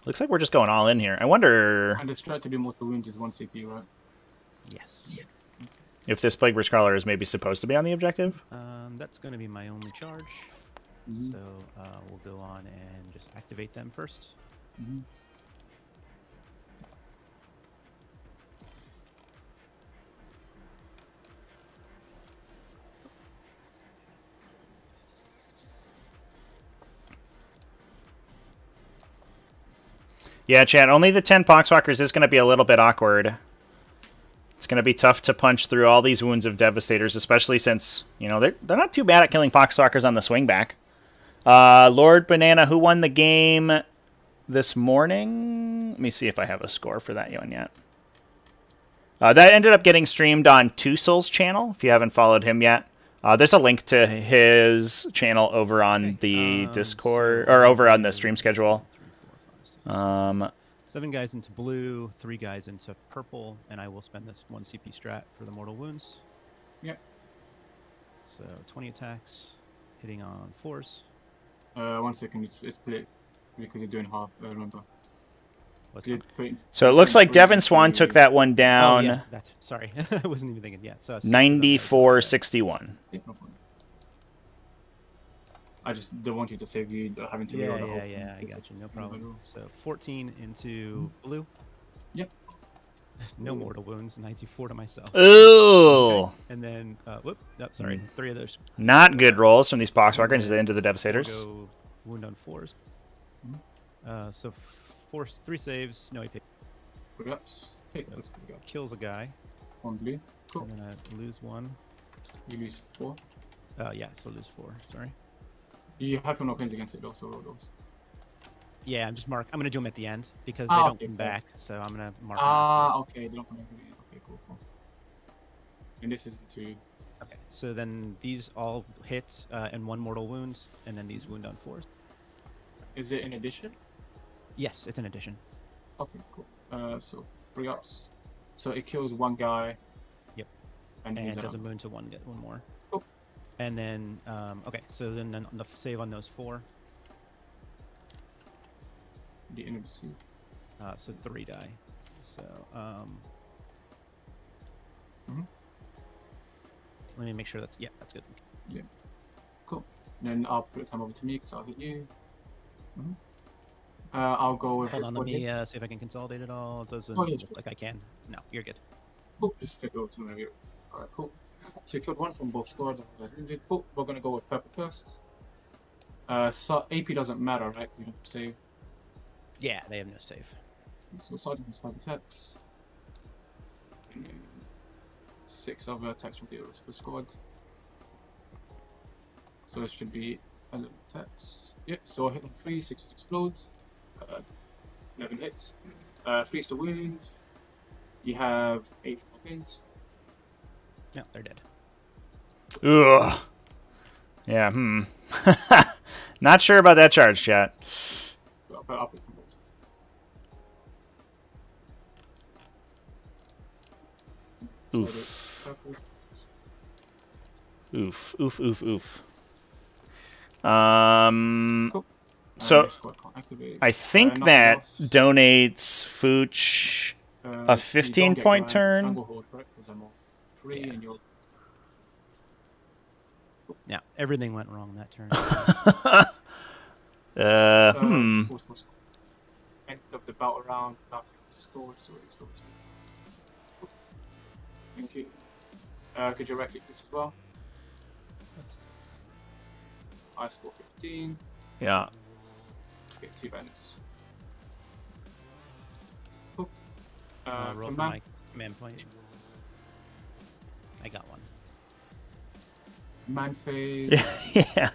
Looks like we're just going all in here. I wonder And the strat to do multiple wounds is 1 CP, right? Yes. if this Plague Burst Crawler is maybe supposed to be on the objective. That's going to be my only charge. So we'll go on and just activate them first. Yeah, chat, only the 10 Poxwalkers is going to be a little bit awkward. It's going to be tough to punch through all these wounds of Devastators, especially since, you know, they're not too bad at killing Poxwalkers on the swing back. Lord Banana, who won the game this morning? Let me see if I have a score for that one yet. That ended up getting streamed on Two Souls' channel, if you haven't followed him yet. There's a link to his channel over on the Discord, or over on the stream schedule. 7 guys into blue, 3 guys into purple, and I will spend this 1 CP strat for the mortal wounds. Yep. So 20 attacks, hitting on 4s. 1 second, it's split because you're doing half. Remember. So it looks like Devin Swan took that one down. Oh, yeah, that's sorry, I wasn't even thinking. Yeah, so 94-61. Yeah, no problem. I just don't want you to save you having to reload the whole thing. Yeah, I got you. No problem. So 14 into blue. Yep. No mortal wounds. 94 to myself. Ooh. Okay. And then, whoop. Oh, sorry. 3 of those. Not good rolls from these Poxwalkers into the Devastators. Go wound on 4s. So 3 saves. No AP. Perhaps. Hey, let's go. Kills a guy. 1 blue. Cool. And then I lose 1. You lose 4. Yeah, so lose 4. Sorry. You have no pins against it though, so roll those. Yeah, I'm gonna do them at the end because they don't okay, come fair. back. So I'm gonna mark them. Okay, they don't come back again. Okay, cool. And this is 2. Okay, so then these all hit and 1 mortal wound, and then these wound on 4th. Is it in addition? Yes, it's an addition. Okay, cool. So 3 ups. So it kills 1 guy. Yep. And And heals does a another. wound to 1, get 1 more. Cool. And then, okay, so then on the save on those 4, The intimacy. so 3 die. So, Mhm. let me make sure that's, yeah, that's good. Yeah. Cool. Then I'll put time over to me because I'll hit you. I'll go with Hold this on, one let me here. see if I can consolidate it all. It doesn't Oh, yeah, look like I can. No, you're good. Cool. Just flip it over to me here. Alright, cool. So you killed 1 from both squads. Cool. We're gonna go with purple first. So AP doesn't matter, right? We don't save. Yeah, they have no save. So Sergeant has 5 attacks. And then 6 other attacks from the rest of the squad. So it should be 11 attacks. Yep, so I hit on 3, 6 explode. 11 hits. 3 is the wound. You have 8 points. No, they're dead. Ugh. Yeah, Not sure about that charge, chat. I'll put them both. Oof. So Oof, oof, oof, oof. cool. So This squad can't activate. I think Nothing that else. donates Fouch a You don't 15-point get turn. Stranglehold, correct? Because I'm all 3 Yeah. and you're... Yeah, everything went wrong that turn. Of course. End of the battle round. Nothing scored, so it's still 2. Thank you. Could you record this as well? I score 15. Yeah. Get 2 bandits. Cool. Roll for command. my command point. I got one. Man phase. Yeah.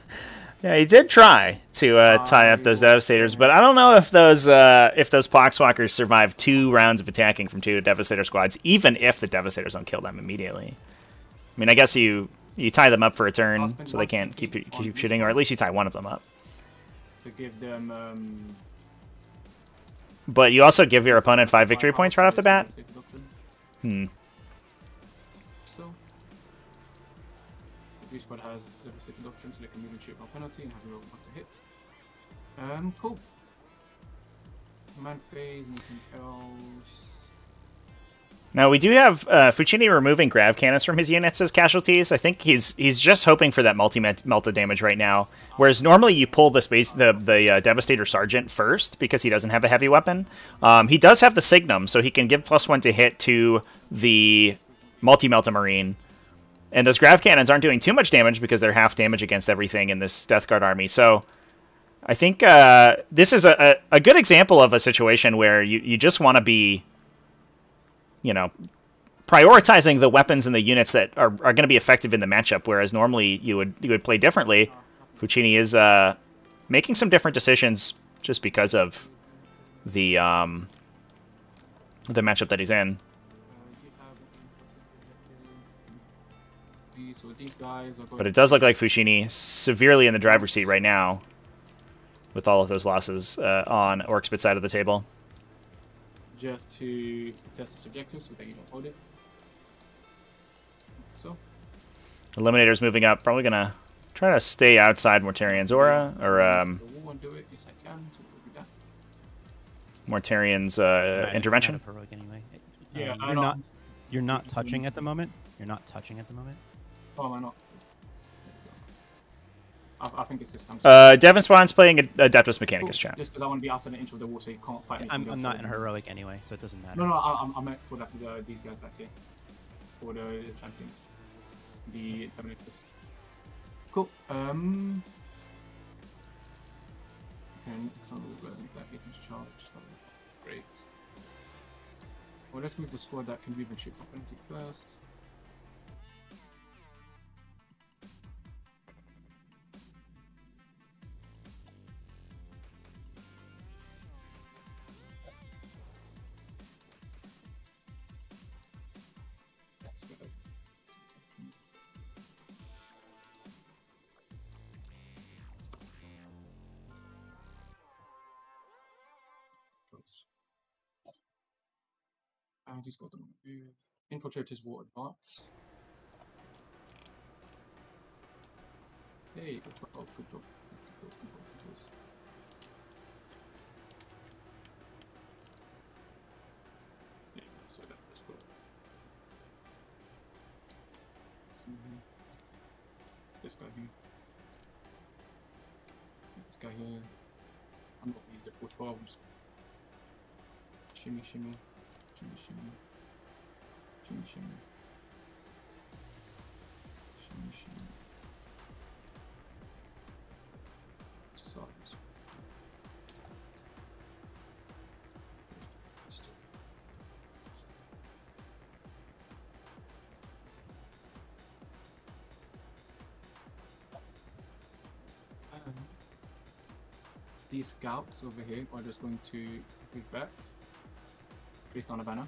Yeah, he did try to tie up those Devastators, but I don't know if those Poxwalkers survive 2 rounds of attacking from 2 Devastator squads, even if the Devastators don't kill them immediately. I mean, I guess you tie them up for a turn so they can't keep shooting, or at least you tie one of them up. To give them. But you also give your opponent 5 victory points right off the bat. So, each squad has devastating doctrine, so they can move and shoot no penalty and have a roll once they hit. Cool. Man phase, anything else? Now, we do have Fouchini removing grav cannons from his units as casualties. I think he's just hoping for that multi-melta damage right now. Whereas normally you pull the Devastator Sergeant first because he doesn't have a heavy weapon. He does have the Signum, so he can give +1 to hit to the multi-melta Marine. And those grav cannons aren't doing too much damage because they're half damage against everything in this Death Guard army. So I think this is a good example of a situation where you just want to be, you know, prioritizing the weapons and the units that are going to be effective in the matchup, whereas normally you would play differently. Fouchini is making some different decisions just because of the matchup that he's in. But it does look like Fouchini severely in the driver's seat right now with all of those losses on Orcspit side of the table. Just to test the objective so that you don't hold it. So. Eliminator's moving up. Probably going to try to stay outside Mortarian's aura, or Mortarian's intervention. Anyway. Yeah, you're not touching at the moment. You're not touching at the moment. Oh, am I not? I think it's this time. Devin Spawn's playing Adeptus Mechanicus, chat. Just because I want to be outside the inch of the wall so you can't fight anything. I'm not in heroic anyway, so it doesn't matter. No, I meant for that, these guys back here. For the champions. The Terminators. Cool. And some of the back here can charge. Great. Well, let's move the squad that can move and shoot opportunity first. These guys don't move. Infiltrators will advance. Hey, good job, good job, good job, good job. Yeah, so that's good. This guy here. This guy here. I'm not using the 412s. Shimmy, shimmy, shimmy, shimmy, shimmy, shimmy, shimmy, shimmy. Size. These scouts over here are just going to move back. Based on a banner.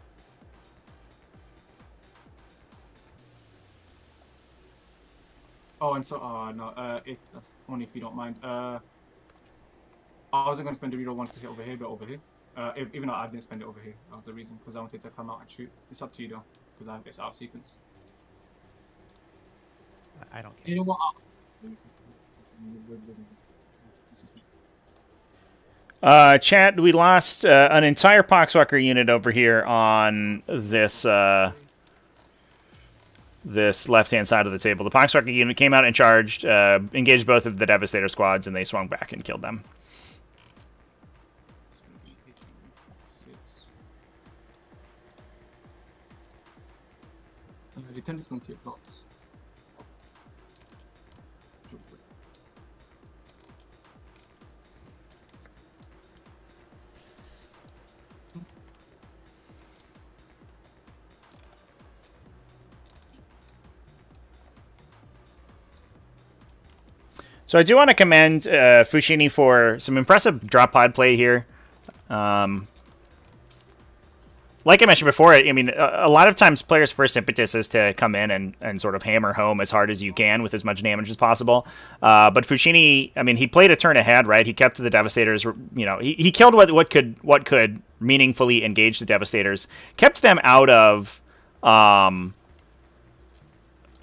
Oh, and so, no, that's only if you don't mind. I wasn't going to spend a reroll once to hit over here, but over here. Even though I didn't spend it over here, that was the reason, because I wanted to come out and shoot. It's up to you though, because it's out of sequence. I don't care. You know what? Chat, we lost an entire Poxwalker unit over here on this this left-hand side of the table. The Poxwalker unit came out and charged, engaged both of the Devastator squads, and they swung back and killed them. Return this one to your plots. So I do want to commend Fouchini for some impressive drop pod play here. Like I mentioned before, I mean, a lot of times players' first impetus is to come in and sort of hammer home as hard as you can with as much damage as possible. But Fouchini, I mean, he played a turn ahead, right? He kept the Devastators, you know, he killed what could meaningfully engage the Devastators, kept them out of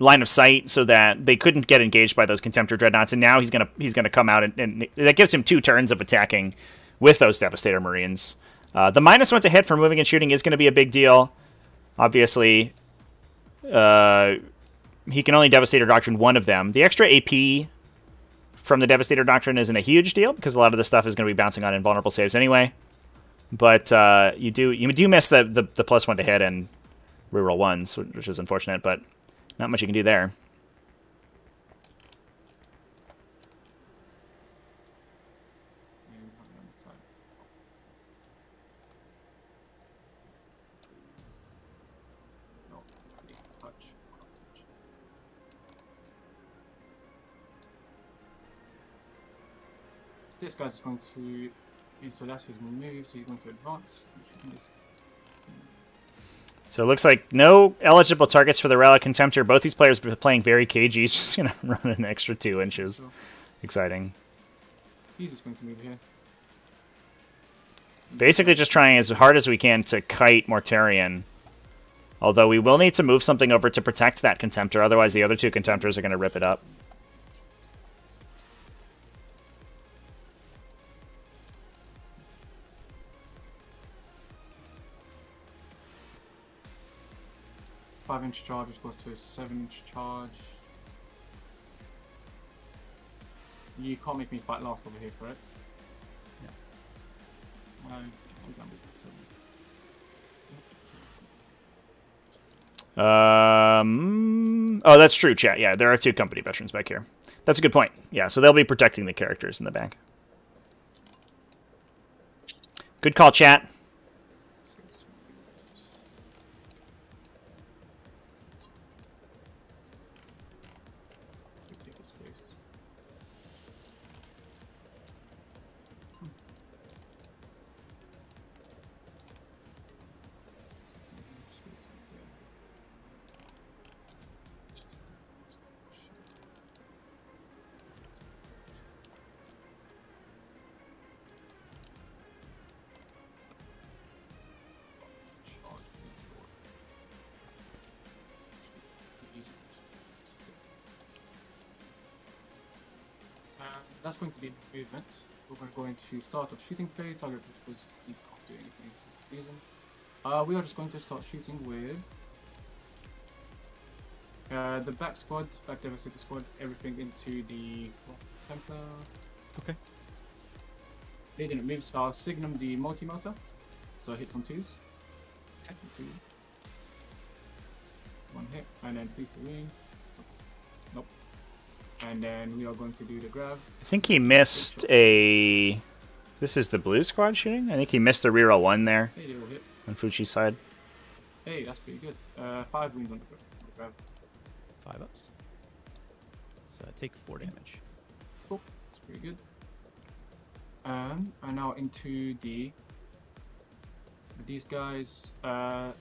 line of sight so that they couldn't get engaged by those Contemptor Dreadnoughts, and now he's gonna come out and that gives him 2 turns of attacking with those Devastator Marines. The -1 to hit for moving and shooting is going to be a big deal. Obviously, he can only Devastator Doctrine one of them. The extra AP from the Devastator Doctrine isn't a huge deal because a lot of the stuff is going to be bouncing on invulnerable saves anyway. But you do miss the +1 to hit and reroll ones, which is unfortunate, but not much you can do there. This guy's going to, so that's his move, so he's going to advance. So it looks like no eligible targets for the Relic Contemptor. Both these players are playing very cagey. He's just going to run an extra 2 inches. Exciting. He's just going to move here. Basically just trying as hard as we can to kite Mortarion. Although we will need to move something over to protect that Contemptor, otherwise the other 2 Contemptors are going to rip it up. Five-inch charge, which goes to a 7-inch charge. You can't make me fight last over here, correct? Yeah. Oh, that's true, chat. Yeah, there are 2 company veterans back here. That's a good point. Yeah, so they'll be protecting the characters in the back. Good call, chat. that's going to be the movement. We're going to start off shooting phase. Target was not doing anything for some reason. We are just going to start shooting with the back squad, back Devastator squad, everything into the Templar. Okay. They didn't move, so I'll signal the multi-motor. So it hits on 2s. Okay. 2. 1 hit, and then please the wing. Nope. And then we are going to do the grab. I think he missed a... This is the blue squad shooting? I think he missed a reroll 1 there. Hey, they will hit. On Fouchi's side. Hey, that's pretty good. 5 wounds on the grab. 5 ups. So take 4 damage. Cool. That's pretty good. And now into these guys. The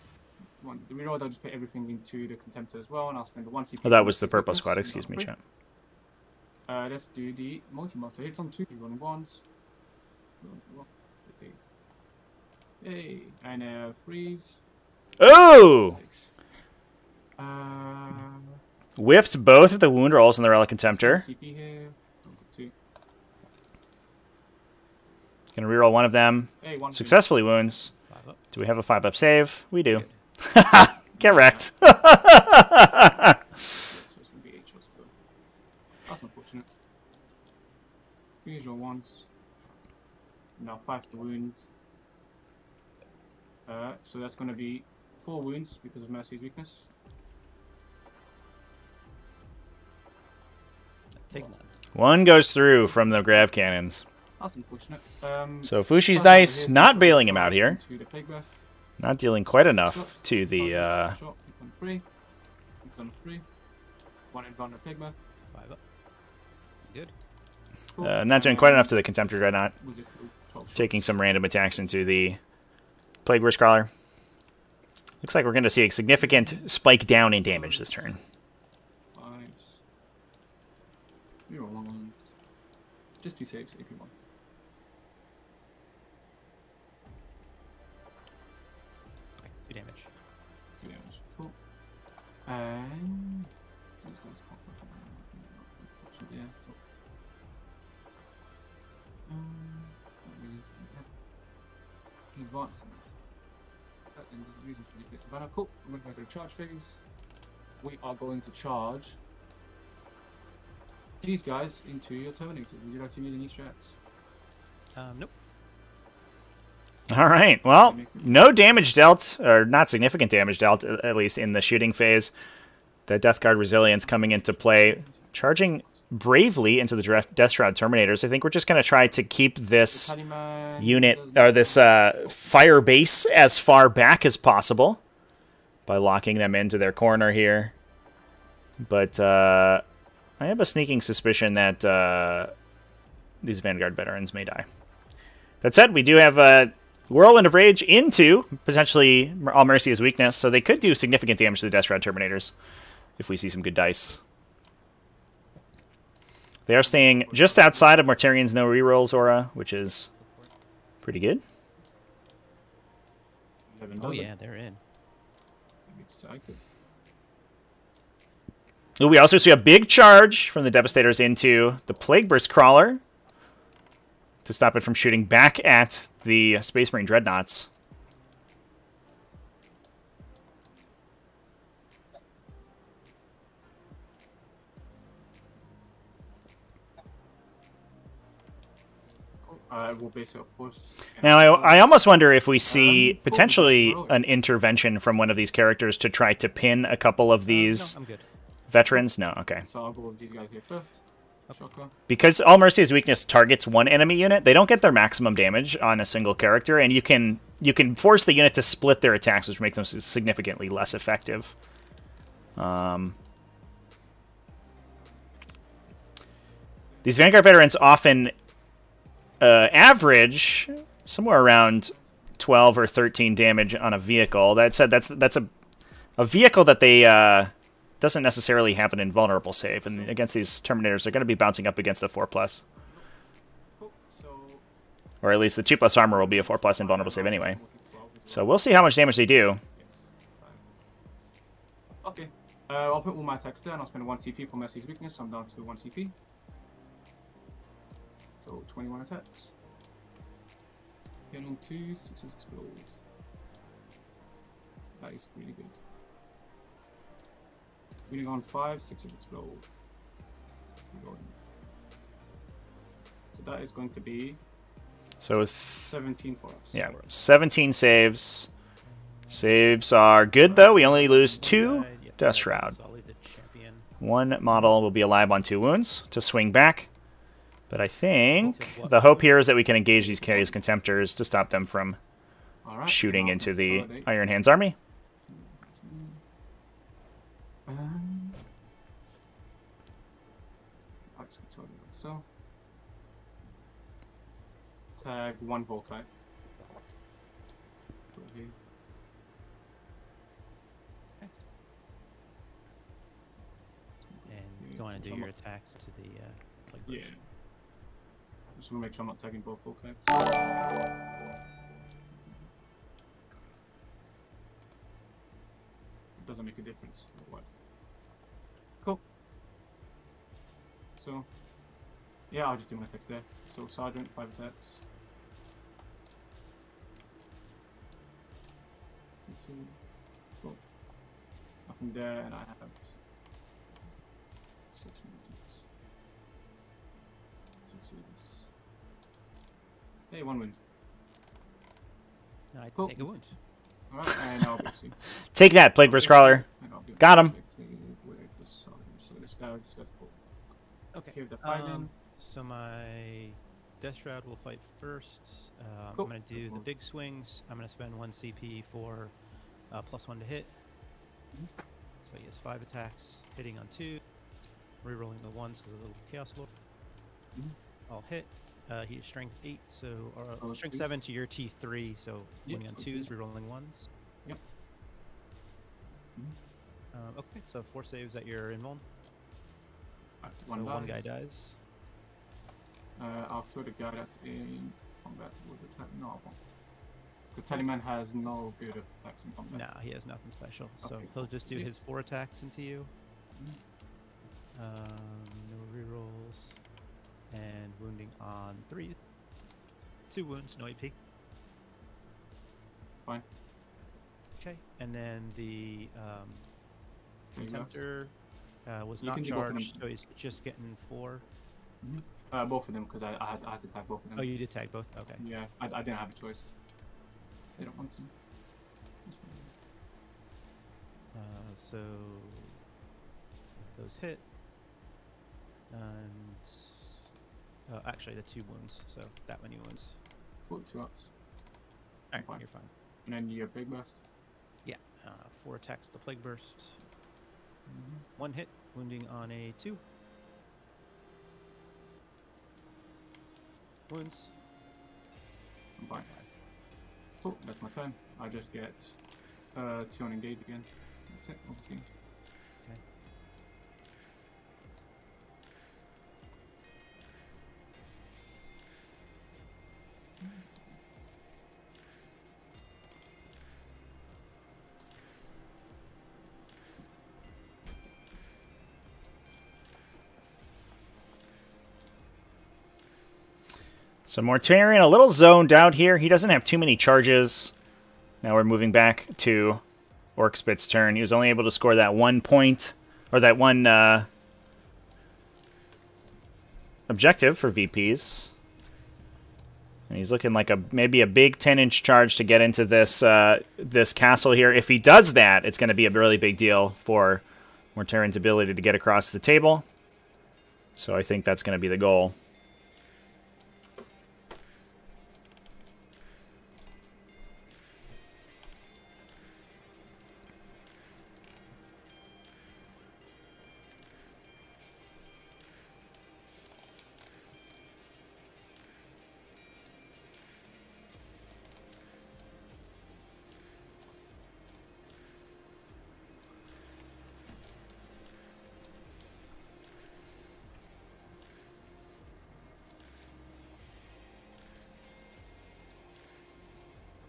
reroll, I'll just put everything into the contemptor as well, and I'll spend the 1 CP. Oh, that was the purple squad, excuse me, chat. Let's do the multi-motor. Hits on 2, running 1s. Hey, and freeze. Oh! 6. Whiffs both of the wound rolls in the Relic Contemptor. CP here. 2. Gonna reroll 1 of them. Hey, 1 Successfully wounds. 5 up. Do we have a 5-up save? We do. Get wrecked. So it's going to be 8 shots though. That's unfortunate. Usual ones. Now 5 to wounds. So that's going to be 4 wounds because of Mercy's weakness. Take 1. 1 goes through from the grav cannons. That's unfortunate. So Fouchi's dice not bailing him out here. To the plague breath. Not dealing quite enough to the... Shot. It's on 3. It's on 3. 1 inbound on plague breath. 5 up. Good. Cool. not doing quite enough to the Contemptor Dreadnought. Was it 12 shots? Taking some random attacks into the Plague Burst Crawler. Looks like we're going to see a significant spike down in damage this turn. 5. 0 1. Just 2 saves if you want. Okay, 2 damage. 2 damage. Cool. And these guys pop up. Yeah. Advancing. And there's a reason for the Savannah. Cool. We're going to go to the charge phase. We are going to charge these guys into your Terminators. Would you like to use any strats? Nope. All right. Well, no damage dealt, or not significant damage dealt, at least in the shooting phase. The Death Guard Resilience coming into play, charging bravely into the Death Shroud Terminators. I think we're just going to try to keep this unit, or this fire base, as far back as possible by locking them into their corner here. But I have a sneaking suspicion that these Vanguard veterans may die. That said, we do have a Whirlwind of Rage into potentially All Mercy as weakness, so they could do significant damage to the Death Shroud Terminators if we see some good dice. They are staying just outside of Mortarian's no rerolls aura, which is pretty good. Oh yeah, they're in. I'm excited. Ooh, we also see a big charge from the Devastators into the Plague Burst Crawler to stop it from shooting back at the Space Marine Dreadnoughts. We'll base it, of course. Now, I almost wonder if we see potentially an intervention from one of these characters to try to pin a couple of these No, I'm good. veterans. No, okay. So I'll go with these guys here first. Shocker. Because All Mercy's weakness targets one enemy unit, they don't get their maximum damage on a single character, and you can force the unit to split their attacks, which make them significantly less effective. These Vanguard veterans often average somewhere around 12 or 13 damage on a vehicle. That said, that's a vehicle that they doesn't necessarily have an invulnerable save, and against these Terminators, they're going to be bouncing up against the 4+. Cool. So, Or at least the 2+ armor will be a 4+ invulnerable save anyway. So we'll see how much damage they do. okay. I'll put all my attacks there, and I'll spend 1 CP for Mercy's weakness. I'm down to 1 CP. So 21 attacks. Get on 2, 6 explode. That is really good. Winning on 5, 6 explode. So that is going to be So 17 for us. yeah, 17 saves. Saves are good though. We only lose 2 Death Shroud. One model will be alive on 2 wounds to swing back. But I think the hope here is that we can engage these Carrier's Contemptors to stop them from shooting into the Iron Hands army. So tag 1 Volkite. And go on and do your attacks to the yeah. Just want to make sure I'm not tagging both Volkites. It doesn't make a difference. What? Cool. So, yeah, I'll just do my attacks there. So, Sergeant, 5 attacks. Cool. Nothing there, and I have 6 attacks. 6 saves. Hey, 1 wound. I Cool. take a wound. Alright, and I'll be see. Take that, Plague Burst Crawler. Got him. So this guy just got full. Okay. Give the 5 in. So my Death Shroud will fight first. Cool. I'm going to do the big swings. I'm going to spend 1 CP for +1 to hit. So he has 5 attacks, hitting on 2, rerolling the 1s because of the Chaos Lord. I'll hit. He is strength 8, so or strength 7 to your T3, so winning on 2s, rerolling 1s. Yep. Okay, so 4 saves at your invuln. One so 1 guy dies. I'll kill the guy that's in combat with the no, I won't. The Tallyman has no good attacks in combat. Nah, he has nothing special. So Okay, he'll cool. just do his 4 attacks into you. No rerolls. And wounding on 3. 2 wounds, no AP. Fine. Okay, and then the Contemptor was You not can do both of them. charged, so he's just getting 4. Both of them, because I had to tag both of them. Oh, you did tag both? Okay. Yeah, I didn't have a choice. They don't want to. So those hit, and actually the 2 wounds, so that many wounds. Cool, 2 ups. Alright, Fine. you're fine. And then your big burst. Yeah, 4 attacks the Plague Burst. 1 hit, wounding on a 2. Wounds. I'm fine. Cool, that's my turn. I just get 2 on engage again. That's it, obviously. Okay. So Mortarion a little zoned out here. He doesn't have too many charges. Now we're moving back to Orcspit's turn. He was only able to score that 1 point, or that 1 objective for VPs. And he's looking like maybe a big 10-inch charge to get into this this castle here. If he does that, it's going to be a really big deal for Mortarion's ability to get across the table. So I think that's going to be the goal.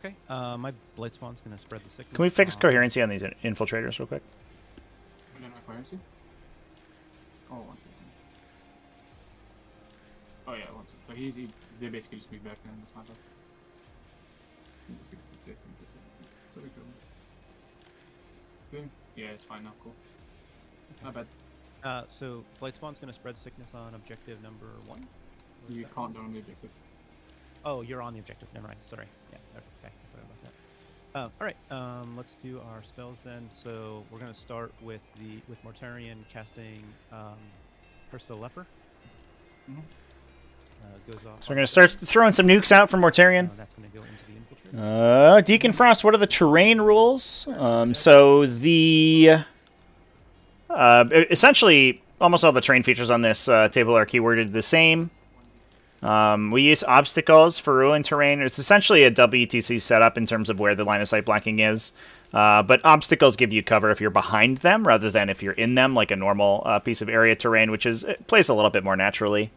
Okay, my Blight Spawn's gonna spread the sickness. Can we fix coherency on these infiltrators real quick? And then my coherency? Oh, 1 second. Oh yeah, 1 second. So they basically just move back and that's my bad. So we go. Boom. Yeah, it's fine now. Cool. Not bad. So Blightspawn's going to spread sickness on objective number 1. You can't do on the objective. Oh, you're on the objective. Never mind. Sorry. Yeah. Okay. I forgot about that. All right. Let's do our spells then. So we're going to start with Mortarion casting Curse of the Leper. Mm-hmm. Goes off. So we're going to start throwing some nukes out from Mortarion. That's going to go into the infiltrator. Deacon Frost, what are the terrain rules? So the... essentially, almost all the terrain features on this table are keyworded the same. We use obstacles for ruin terrain. It's essentially a WTC setup in terms of where the line of sight blocking is. But obstacles give you cover if you're behind them rather than if you're in them, like a normal piece of area terrain, which plays a little bit more naturally.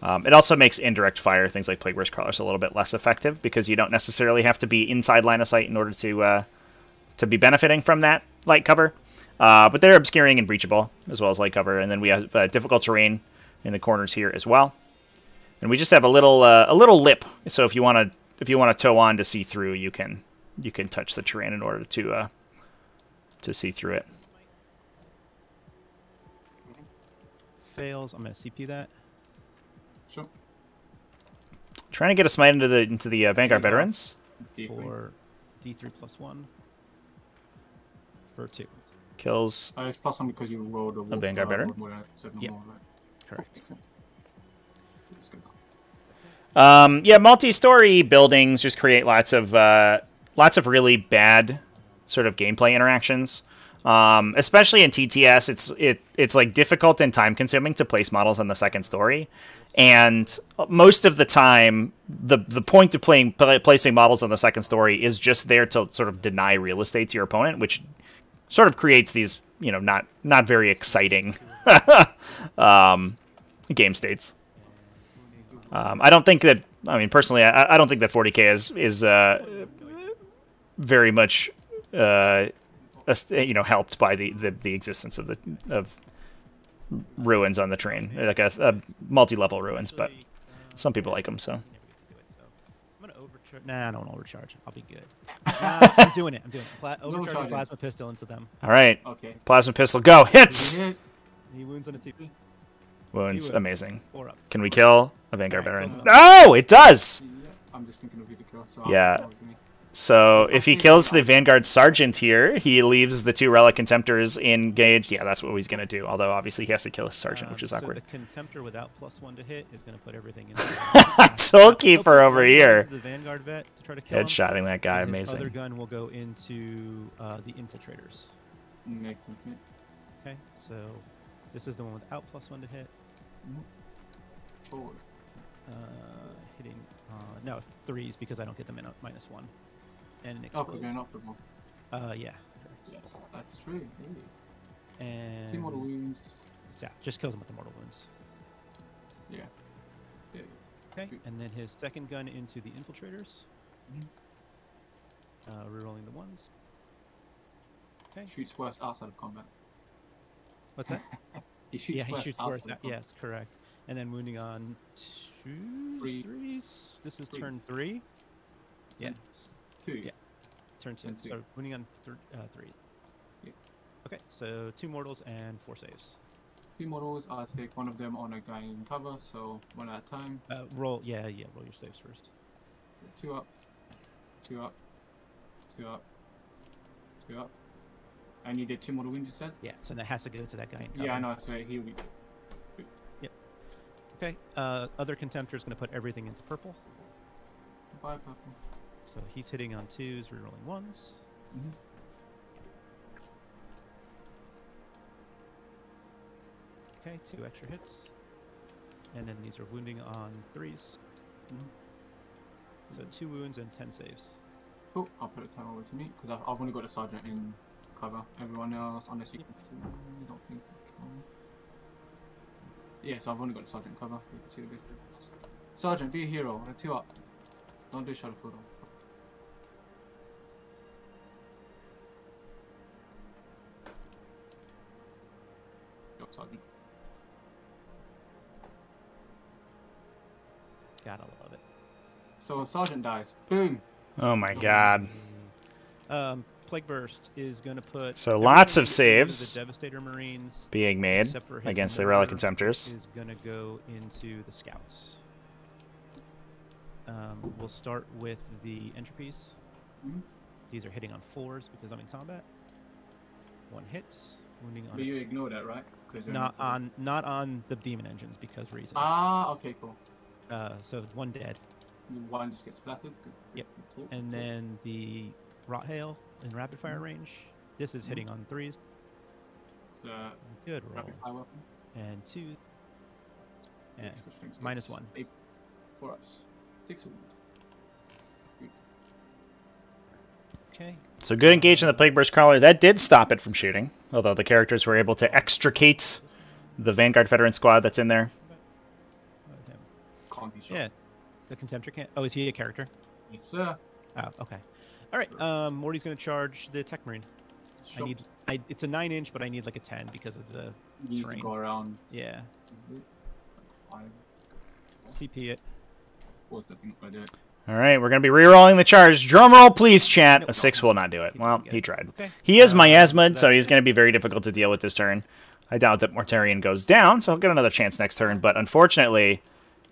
It also makes indirect fire, things like Plague Burst Crawlers, a little bit less effective because you don't necessarily have to be inside line of sight in order to be benefiting from that light cover. But they're obscuring and breachable as well as light cover, and then we have difficult terrain in the corners here as well. And we just have a little lip, so if you want to toe on to see through, you can touch the terrain in order to see through it. Fails. I'm going to CP that. Sure. Trying to get a smite into the Vanguard veterans. For D3 +1 for 2. Kills It's +1 because you rolled a Vanguard veteran. Yep. More, right? Correct. Yeah, multi-story buildings just create lots of really bad sort of gameplay interactions. Especially in TTS, it's like difficult and time consuming to place models on the second story, and most of the time, the point of placing models on the second story is just there to sort of deny real estate to your opponent, which sort of creates these not very exciting game states. I don't think that. I mean, personally, I don't think that 40k is very much helped by the existence of ruins on the train, like a multi-level ruins. But some people like them, so. I'm gonna overcharge. Nah, I don't want to overcharge. I'll be good. I'm doing it. Overcharging plasma pistol into them. All right. Okay. Plasma pistol, go hits. He wounds on a TP. Wounds, amazing. 4 up. Can we kill a Vanguard veteran? No, it does. I'm just thinking of you to kill. So Yeah. So if he kills the Vanguard Sergeant here, he leaves the 2 Relic Contemptors engaged. Yeah, that's what he's going to do. Although, obviously, he has to kill his Sergeant, which is awkward. So the Contemptor without +1 to hit is going to put everything in. Soul Keeper over here. The Vanguard vet to try to kill him. Headshotting that guy, And his amazing. other gun will go into the Infiltrators. Makes sense, mate. Okay, so this is the one without +1 to hit. Forward. Hitting, no, 3s because I don't get them in -1. And an Oh, explode. we're going up for more. Yeah. Yes, that's true. Really. And 2 mortal wounds. yeah, just kills him with the mortal wounds. Yeah. Yeah. Okay, and then his second gun into the Infiltrators. Rerolling the 1s. Okay. Shoots worse outside of combat. What's that? He shoots Yeah, he worse shoots worse. outside of Yeah, combat. that's correct. And then wounding on 2s, 3s. This is turn 3. Yeah. 2. Yeah. Turn 2. Turn two. So wounding on 3. Yeah. Okay, so 2 mortals and 4 saves. 2 models, I'll take one of them on a guy in cover, so 1 at a time. Roll, yeah, roll your saves first. So 2 up, 2 up, 2 up, 2 up. And you did 2 mortal wounds, you said? Yeah, so that has to go to that guy in cover. Yeah, I know, so he'll be. Okay, other Contemptor is going to put everything into purple. Bye, purple. So he's hitting on 2s, rerolling 1s. Okay, 2 extra hits. And then these are wounding on 3s. So 2 wounds and 10 saves. Cool, I'll put a time over to me, because I've only got a sergeant in cover. Everyone else, unless you don't think. Yeah, so I've only got a sergeant cover. With 2 victories. Sergeant, be a hero. 2 up. Don't do shadow foot. Sergeant. Got So Sergeant dies. Boom. Oh my god. Plague Burst is going to put. So lots of everything into saves The Devastator Marines being made except for his against the Relic mortar Contemptors. is going to go into the Scouts. We'll start with the Entropies. These are hitting on 4s because I'm in combat. 1 hit, wounding on. But you ignore that, right? Not on the demon engines because reasons. Ah, okay, cool. So 1 dead. 1 just gets splattered. Good. Yep. Cool. And then the Rot Hail in rapid fire range. This is hitting on 3s. So Good roll. rapid fire weapon. And 2. And Strength -1. 8 for us. 6 wound. Okay. So good engage in the Plague Burst Crawler. That did stop it from shooting, although the characters were able to extricate the Vanguard Veteran squad that's in there. Can't be shot. Yeah. The Contemptor can't. Oh, is he a character? Yes, sir. Oh, okay. All right. Morty's going to charge the Tech Marine. Shot. It's a 9-inch, but I need like a 10 because of the You need terrain. to go around. Yeah. Is it? 5. CP it. What's the thing I do it? All right, we're going to be re-rolling the charge. Drum roll, please, chat. A 6 will not do it. Well, he tried. Okay. He is miasmid, so he's going to be very difficult to deal with this turn. I doubt that Mortarion goes down, so he'll get another chance next turn. But unfortunately,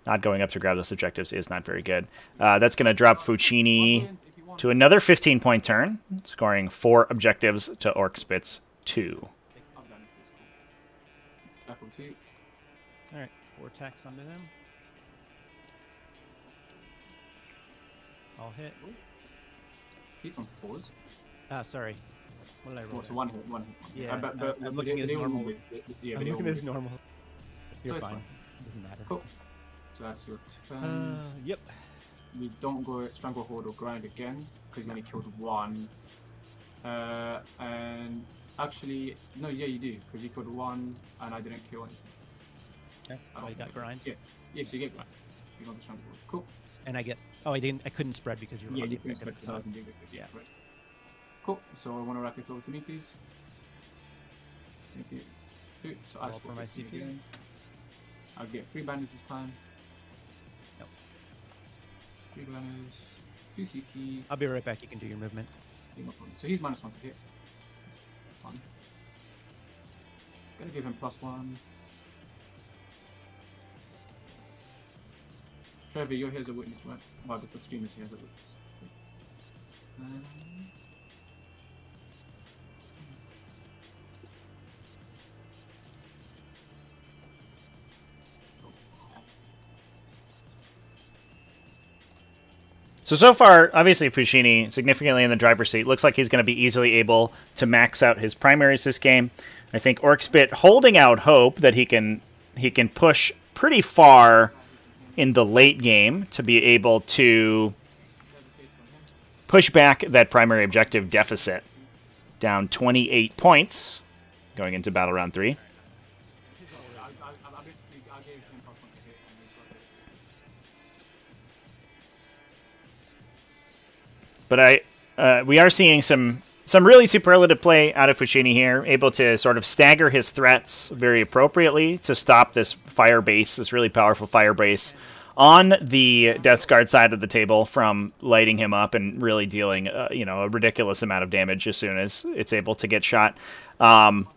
not going up to grab those objectives is not very good. That's going to drop Fouchini to another 15-point turn, scoring 4 objectives to Orcspit's 2. Back on 2. All right. 4 attacks onto them. I'll hit. He's on 4s. Sorry. What did I roll? Oh, so 1 hit, 1 hit. Yeah, but I'm looking at his normal. Yeah, I'm looking at his normal. You're it's fine. fine. Doesn't matter. Cool. So that's your turn. Yep. We don't go Stranglehold or Grind again, because you only killed 1. And actually, no, yeah, you do, because you killed 1 and I didn't kill anything. Okay. Oh, you got grind. Yeah. Yes, you get Grind. You got the Stranglehold. Cool. And I get. Oh, I didn't. I couldn't spread because you were. Yeah, on the you can objective. expect 1,000 digits. Yeah. Right. Cool. So I want to wrap it over to me, please. Thank you. Good. So I Roll for my CP. again. I'll get 3 banners this time. Nope. 3 banners. 2 CP. I'll be right back. You can do your movement. Yeah, no problem. So he's -1 to hit. That's fun. Gonna give him +1. Trevor, you're here as a witness, right? Well, that's the streamer's here as a witness. So far, obviously, Fouchini significantly in the driver's seat. Looks like he's going to be easily able to max out his primaries this game. I think Orcspit holding out hope that he can push pretty far in the late game to be able to push back that primary objective deficit down 28 points going into battle round 3. But we are seeing some really superlative play out of Fouchini here, able to sort of stagger his threats very appropriately to stop this fire base, this really powerful fire base on the Death's Guard side of the table from lighting him up and really dealing a ridiculous amount of damage as soon as it's able to get shot. And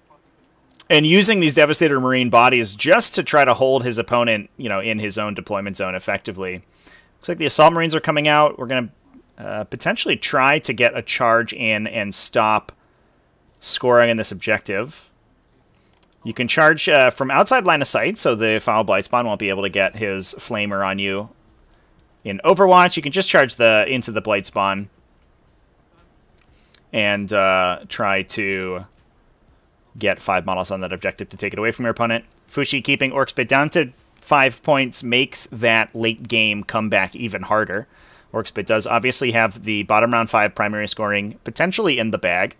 using these Devastator Marine bodies just to try to hold his opponent, in his own deployment zone effectively. Looks like the Assault Marines are coming out. We're going to potentially try to get a charge in and stop scoring in this objective. You can charge from outside line of sight, so the Foul Blightspawn won't be able to get his Flamer on you. In Overwatch, you can just charge into the Blightspawn and try to get 5 models on that objective to take it away from your opponent. Fushi keeping Orcspit down to 5 points makes that late game comeback even harder. Orcspit does obviously have the bottom round 5 primary scoring potentially in the bag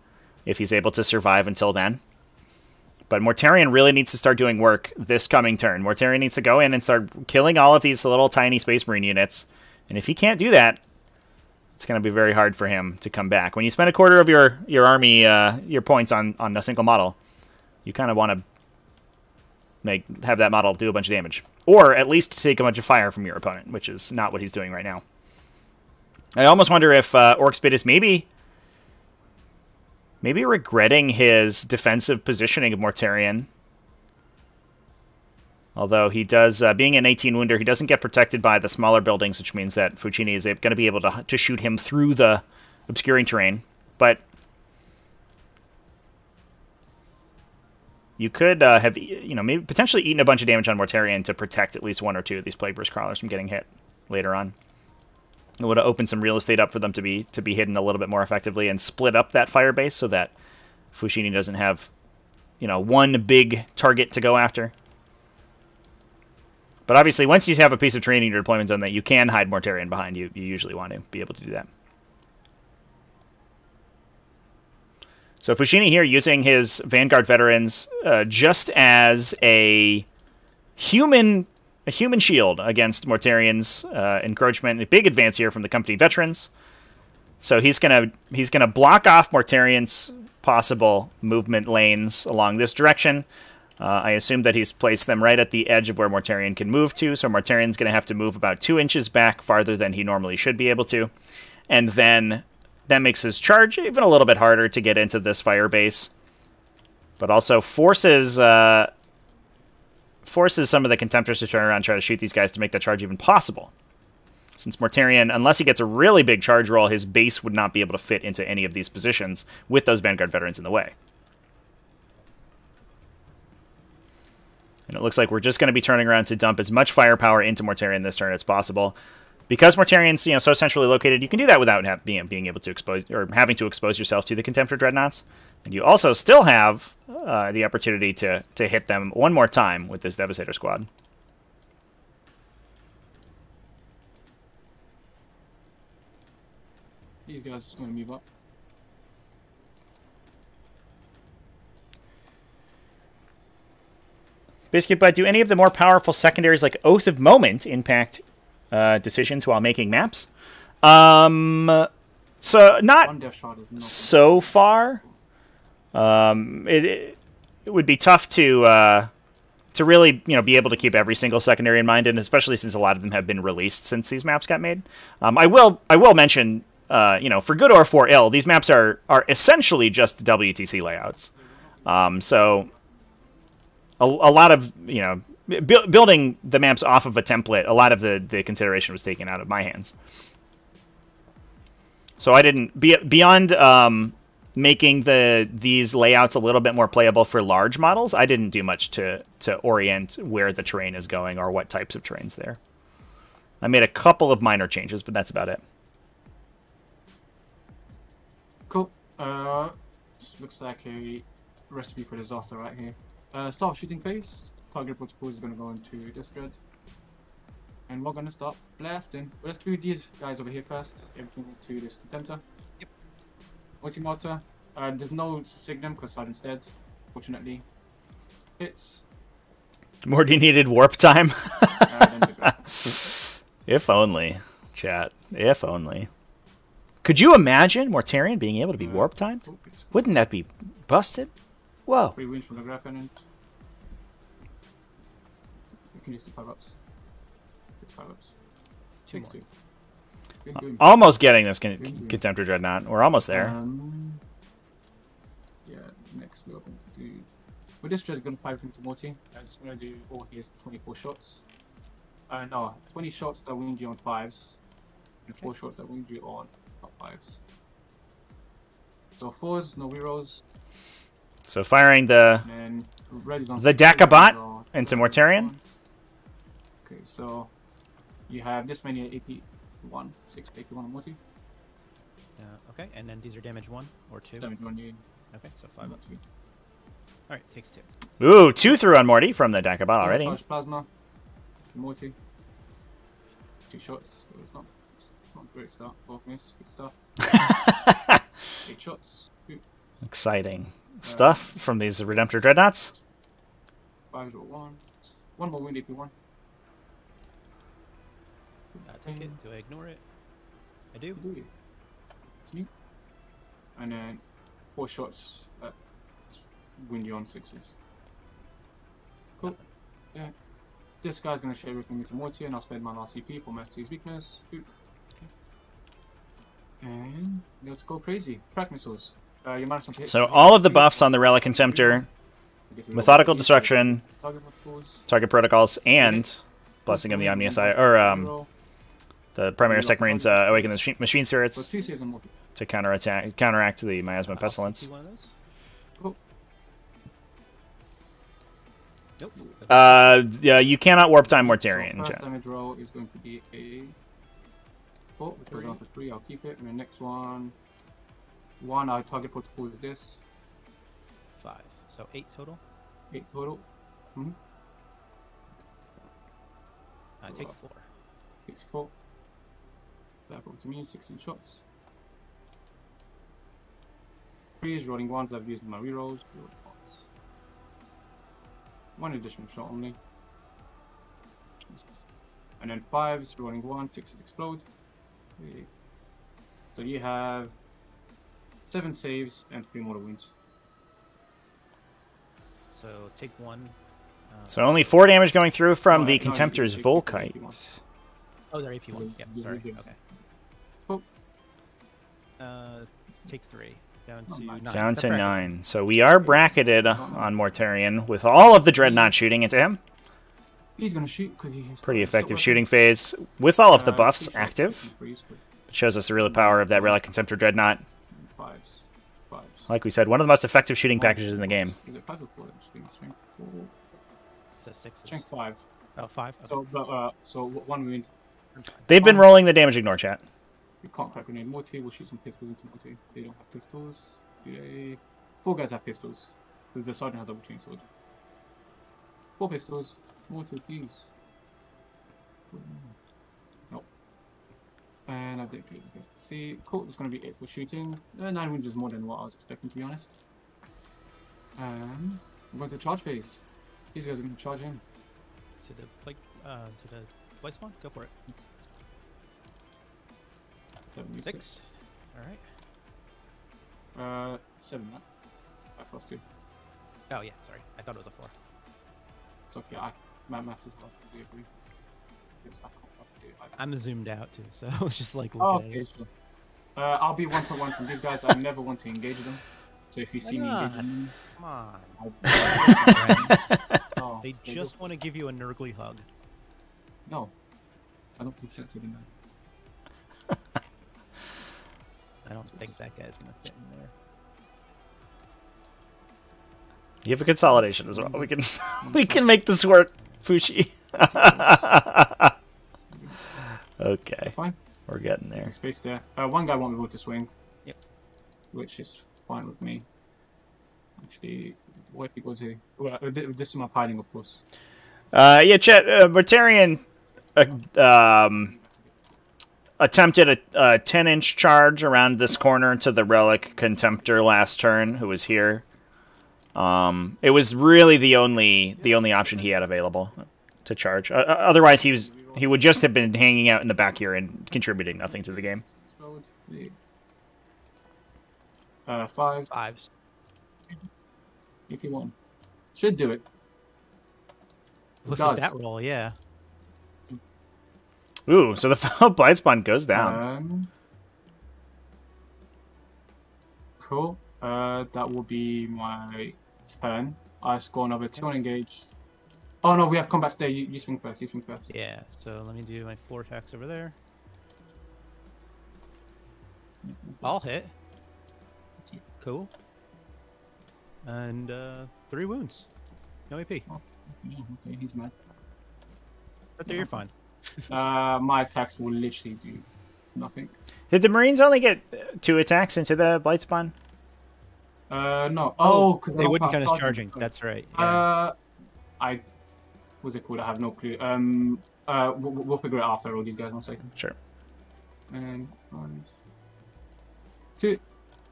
if he's able to survive until then. But Mortarion really needs to start doing work this coming turn. Mortarion needs to go in and start killing all of these little tiny Space Marine units. And if he can't do that, it's going to be very hard for him to come back. When you spend a quarter of your army, your points on a single model, you kind of want to have that model do a bunch of damage. Or at least take a bunch of fire from your opponent, which is not what he's doing right now. I almost wonder if Orcspit is maybe regretting his defensive positioning of Mortarion. Although he does, being an 18 wounder, he doesn't get protected by the smaller buildings, which means that Fouchini is going to be able to shoot him through the obscuring terrain. But you could have, maybe potentially eaten a bunch of damage on Mortarion to protect at least one or two of these Plague Burst Crawlers from getting hit later on. It would have opened some real estate up for them to be hidden a little bit more effectively and split up that fire base so that Fouchini doesn't have, one big target to go after. But obviously, once you have a piece of terrain in your deployment zone that you can hide Mortarion behind, you usually want to be able to do that. So Fouchini here using his Vanguard veterans just as a human shield against Mortarion's encroachment. A big advance here from the company veterans. So he's gonna block off Mortarion's possible movement lanes along this direction. I assume that he's placed them right at the edge of where Mortarion can move to, so Mortarion's going to have to move about 2 inches back farther than he normally should be able to. And then that makes his charge even a little bit harder to get into this fire base, but also forces some of the Contemptors to turn around and try to shoot these guys to make that charge even possible. Since Mortarion, unless he gets a really big charge roll, his base would not be able to fit into any of these positions with those Vanguard veterans in the way. And it looks like we're just going to be turning around to dump as much firepower into Mortarion this turn as possible. Because Mortarion's so centrally located, you can do that without being able to expose or having to expose yourself to the Contemptor Dreadnoughts. And you also still have the opportunity to hit them one more time with this Devastator Squad. These guys are just going to move up. Biscuit Butt, do any of the more powerful secondaries like Oath of Moment impact decisions while making maps? So not so far. It would be tough to really be able to keep every single secondary in mind, and especially since a lot of them have been released since these maps got made. I will mention for good or for ill, these maps are essentially just WTC layouts. So a lot of building the maps off of a template, a lot of the consideration was taken out of my hands. So I didn't beyond making these layouts a little bit more playable for large models. I didn't do much to orient where the terrain is going or what types of terrains there. I made a couple of minor changes, but that's about it. Cool. This looks like a recipe for disaster right here. Start shooting phase. Target protocol is going to go into this dread. And we're going to start blasting. Well, let's do these guys over here first. Everything to this contemptor. Yep. Multi-mortar. There's no signum because Sergeant's dead, fortunately. Hits. Morty needed warp time. If only, chat. If only. Could you imagine Mortarion being able to be warp timed? Wouldn't that be busted? Whoa. 3 wins from the graph cannon. We can just do 5-ups. 5-ups. 6-2. Almost getting this Contemptor Dreadnought. We're almost there. Yeah, next we're going to do... Well, this dread's going to 5 into Morty. I'm just going to do all his 24 shots. No, 20 shots that wound you on 5s. And 4 shots that wound you on top 5s. So 4s, no rerolls. So firing the Dakabot into Mortarion. Okay, so you have this many AP1, 6 AP1 on Morty. Okay, and then these are damage 1 or 2? Damage 1, you. Okay, so 5 up. Alright, takes 2. Ooh, 2 through on Morty from the Dakabot already. Plasma. Morty. 2 shots. So it's not a great start. Both miss. Good stuff. 8 shots. Exciting stuff from these Redemptor Dreadnoughts. 5 1. One more wound AP1. Take it. Do I ignore it? I do. Sneak. And then 4 shots that wound you on 6s. Cool. Yeah. This guy's gonna share everything into Morty, and I'll spend my last CP for Master's weakness. And let's go crazy. Crack missiles. You managed to hit. So all of the buffs on the Relic Contemptor, Methodical Destruction, Target Protocols, and Blessing of the Omnious Eye, or the Primary Second Marines Awaken the Machine Spirits to counteract the Miasma Pestilence. Yeah, you cannot warp time Mortarion. So first damage roll is going to be a 4, which goes on for 3. I'll keep it. And the next one, our target protocol is this. 5. So 8 total. 8 total. Take 4. Takes 4. That goes to me. 16 shots. 3s, rolling 1s. I've used my rerolls. 1 additional shot only. And then 5s, rolling 1, 6s explode. So you have 7 saves and 3 mortal wounds. So take 1. So only 4 damage going through from the Contemptor's Volkite. Oh, they're AP1. Yeah, sorry. Okay. Cool. Take 3. Down to 9. Down to 9. So we are bracketed on Mortarion with all of the Dreadnought shooting into him. He's going to shoot because he's pretty effective shooting phase with all of the buffs active. It shows us the real power of that Relic Contemptor Dreadnought. 5s. Like we said, one of the most effective shooting packages in the game. Is it 5 or 4? Strength 4. Says 6. Strength 5. Oh, 5. Okay. So 1 wound. They've been rolling the damage ignore chat. You can't crack grenade. Morty will shoot some pistols into Morty. They don't have pistols. Do they? 4 guys have pistols. Because the sergeant has double chain sword. 4 pistols. Morty, please. Nope. And I did get to see. Cool, there's going to be 8 for shooting. 9 wounds is more than what I was expecting, to be honest. I'm going to charge phase. These guys are going to charge him. To the Blight Spawn? Go for it. 6. Alright. 7, that. 5+2. Oh, yeah, sorry. I thought it was a 4. It's okay, my maths is well. We agree. I'm zoomed out too, so I was just like looking at it. Sure. I'll be 1-for-1 from these guys. I never want to engage them. So if you see me engaging them... Come on. They just want to give you a nurgly hug. No. I don't consent to them. I don't think that guy's gonna fit in there. You have a consolidation as well. We can make this work, Fushi. Okay. Fine. We're getting there. There's space there. One guy won't be able to swing. Yep. Which is fine with me. Actually, what if he goes here? Well, this is my piling, of course. Yeah, Chet. Mortarion attempted a 10-inch charge around this corner to the Relic Contemptor last turn, who was here. It was really the only option he had available to charge. Otherwise, he would just have been hanging out in the back here and contributing nothing to the game. 5s. If you want, should do it. Look at that roll, yeah. Ooh, so the foul blight spawn goes down. Cool. That will be my turn. I score another 2 on engage. Oh no, we have combat stay. You swing first. You swing first. Yeah. So let me do my 4 attacks over there. I'll hit. Cool. And 3 wounds. No AP. Oh, okay, he's mad. But there, you're fine. My attacks will literally do nothing. Did the Marines only get 2 attacks into the blight spawn? No. Oh, because they wouldn't count as charging. That's right. Yeah. What's it called? I have no clue. We'll figure it out after all these guys. 1 second. Sure. And 1, 2.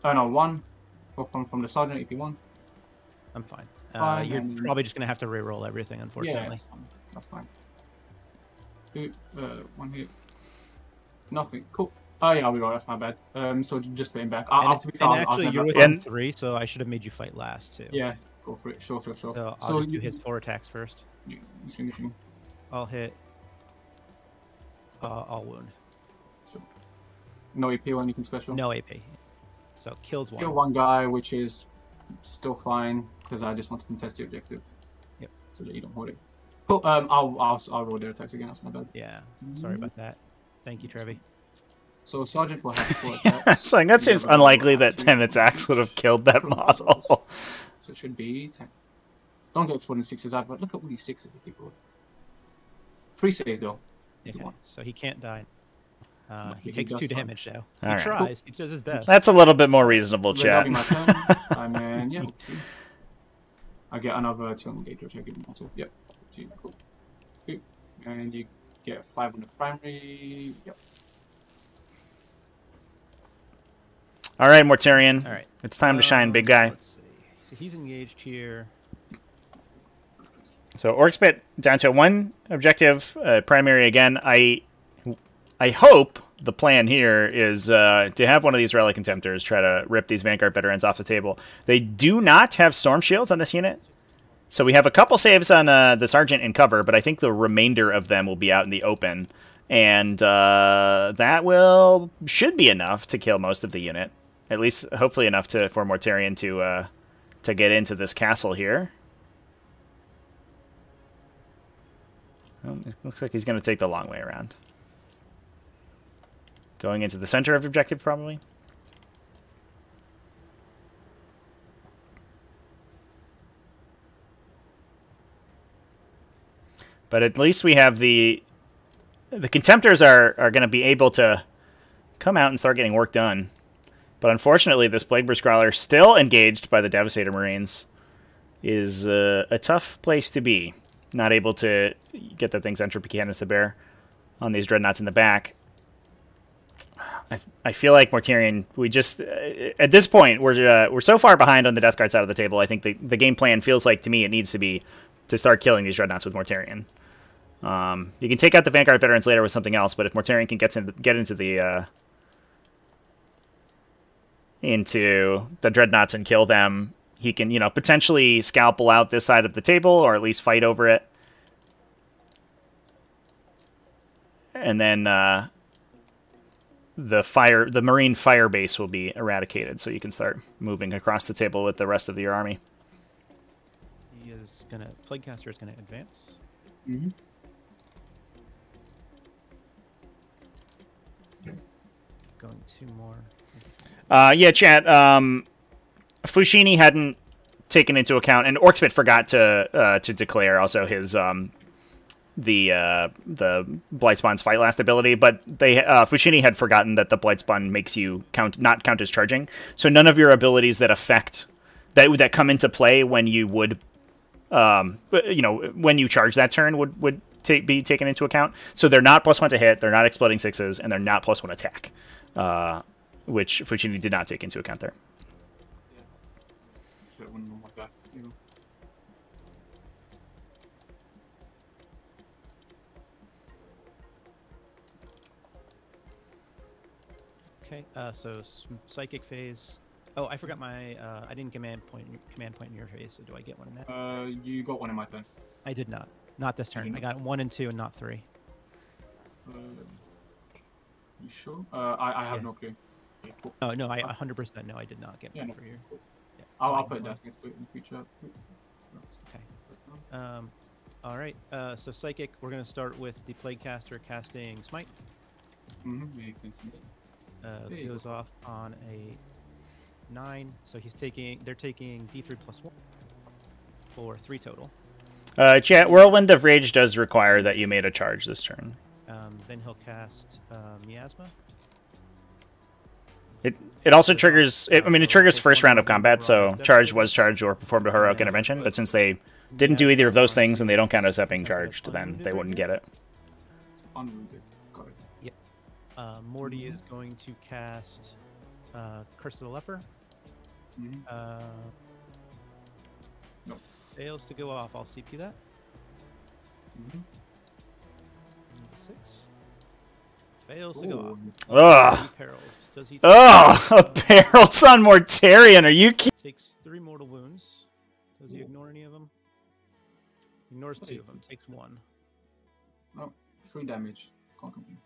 Oh no, 1. From the sergeant if you want. I'm fine. You're probably just gonna have to re-roll everything, unfortunately. Yeah, that's fine. 2, 1 hit. Nothing. Cool. Oh yeah, I'll be right. That's my bad. So just put him back. Actually, you're within 3, so I should have made you fight last too. Yeah, go for it. Sure. So I'll just do his 4 attacks first. You swing. I'll hit. I'll wound. Sure. No AP or anything special? No AP. So kills one. Kill one guy, which is still fine, because I just want to contest the objective. Yep. So that you don't hold it. Cool, I'll roll their attacks again, that's my bad. Yeah, sorry about that. Thank you, Trevi. So Sergeant will have 4 attacks. So that seems unlikely that 10 attacks would have killed that model. So it should be 10. Don't get exploding 6s out, but look at all these 6s that people. 3 saves though. Okay, so he can't die. He he takes does 2 try. damage though. He Alright. tries. He does his best. That's a little bit more reasonable, That'll chat. be my turn. And then, yeah. 2. I get another 2 on the gauge, which I give him also. Yep. 2, cool. 2. And you get 5 on the primary. Yep. All right, Mortarion. All right. It's time to shine, big guy. Let's see. So he's engaged here. So Orcspit down to 1 objective, primary again. I hope the plan here is to have one of these Relic Contemptors try to rip these Vanguard veterans off the table. They do not have Storm Shields on this unit. So we have a couple saves on the Sergeant in cover, but I think the remainder of them will be out in the open. And that should be enough to kill most of the unit. At least, hopefully enough for Mortarion to get into this castle here. Oh, it looks like he's going to take the long way around. Going into the center of objective, probably. But at least we have the Contemptors are going to be able to come out and start getting work done. But unfortunately, this Plagueburst Growler, still engaged by the Devastator Marines, is a tough place to be. Not able to get the thing's entropy cannons to bear on these Dreadnoughts in the back. I feel like Mortarion, we just at this point we're so far behind on the Death Guard side of the table. I think the game plan feels like to me it needs to be to start killing these Dreadnoughts with Mortarion. You can take out the Vanguard veterans later with something else, but if Mortarion can get into the Dreadnoughts and kill them, he can potentially scalpel out this side of the table or at least fight over it, and then the Marine fire base will be eradicated, so you can start moving across the table with the rest of your army. Plaguecaster is gonna advance. Mm-hmm. Going 2 more. Yeah, chat. Fouchini hadn't taken into account, and Orcspit forgot to declare also his the Blightspawn's Fight Last ability, but Fouchini had forgotten that the Blightspawn makes you not count as charging. So none of your abilities that affect that come into play when you would when you charge that turn would be taken into account. So they're not +1 to hit, they're not exploding 6s, and they're not +1 attack, which Fouchini did not take into account there. Okay, so Psychic phase. Oh, I forgot my. I didn't command point in your phase. So do I get one in that? You got one in my turn. I did not. Not this turn. I got 1 and 2 and not 3. You sure? I have no clue. Yeah, cool. Oh no, I 100% no. I did not get one for you. Cool. Yeah, I'll put it down next to it in the future. Okay. All right. So Psychic. We're gonna start with the Plaguecaster casting Smite. Makes sense to me. Goes off on a 9. So they're taking D3 +1 for 3 total. Chat, Whirlwind of Rage does require that you made a charge this turn. Then he'll cast Miasma. It also triggers. It triggers first round of combat. So charge was charged or performed a heroic intervention. But since they didn't do either of those things and they don't count as that being charged, then they wouldn't get it. Unwounded. Got it. Yep. Morty is going to cast Curse of the Leper. No. Fails to go off. I'll CP that. 6. Fails to go off. Ugh. Perils. Does he? Ugh. Perils on Mortarion. Are you kidding? Takes 3 mortal wounds. Does he ignore any of them? Ignores 2 of them. Takes 1. Oh, 3 damage. Can't complain.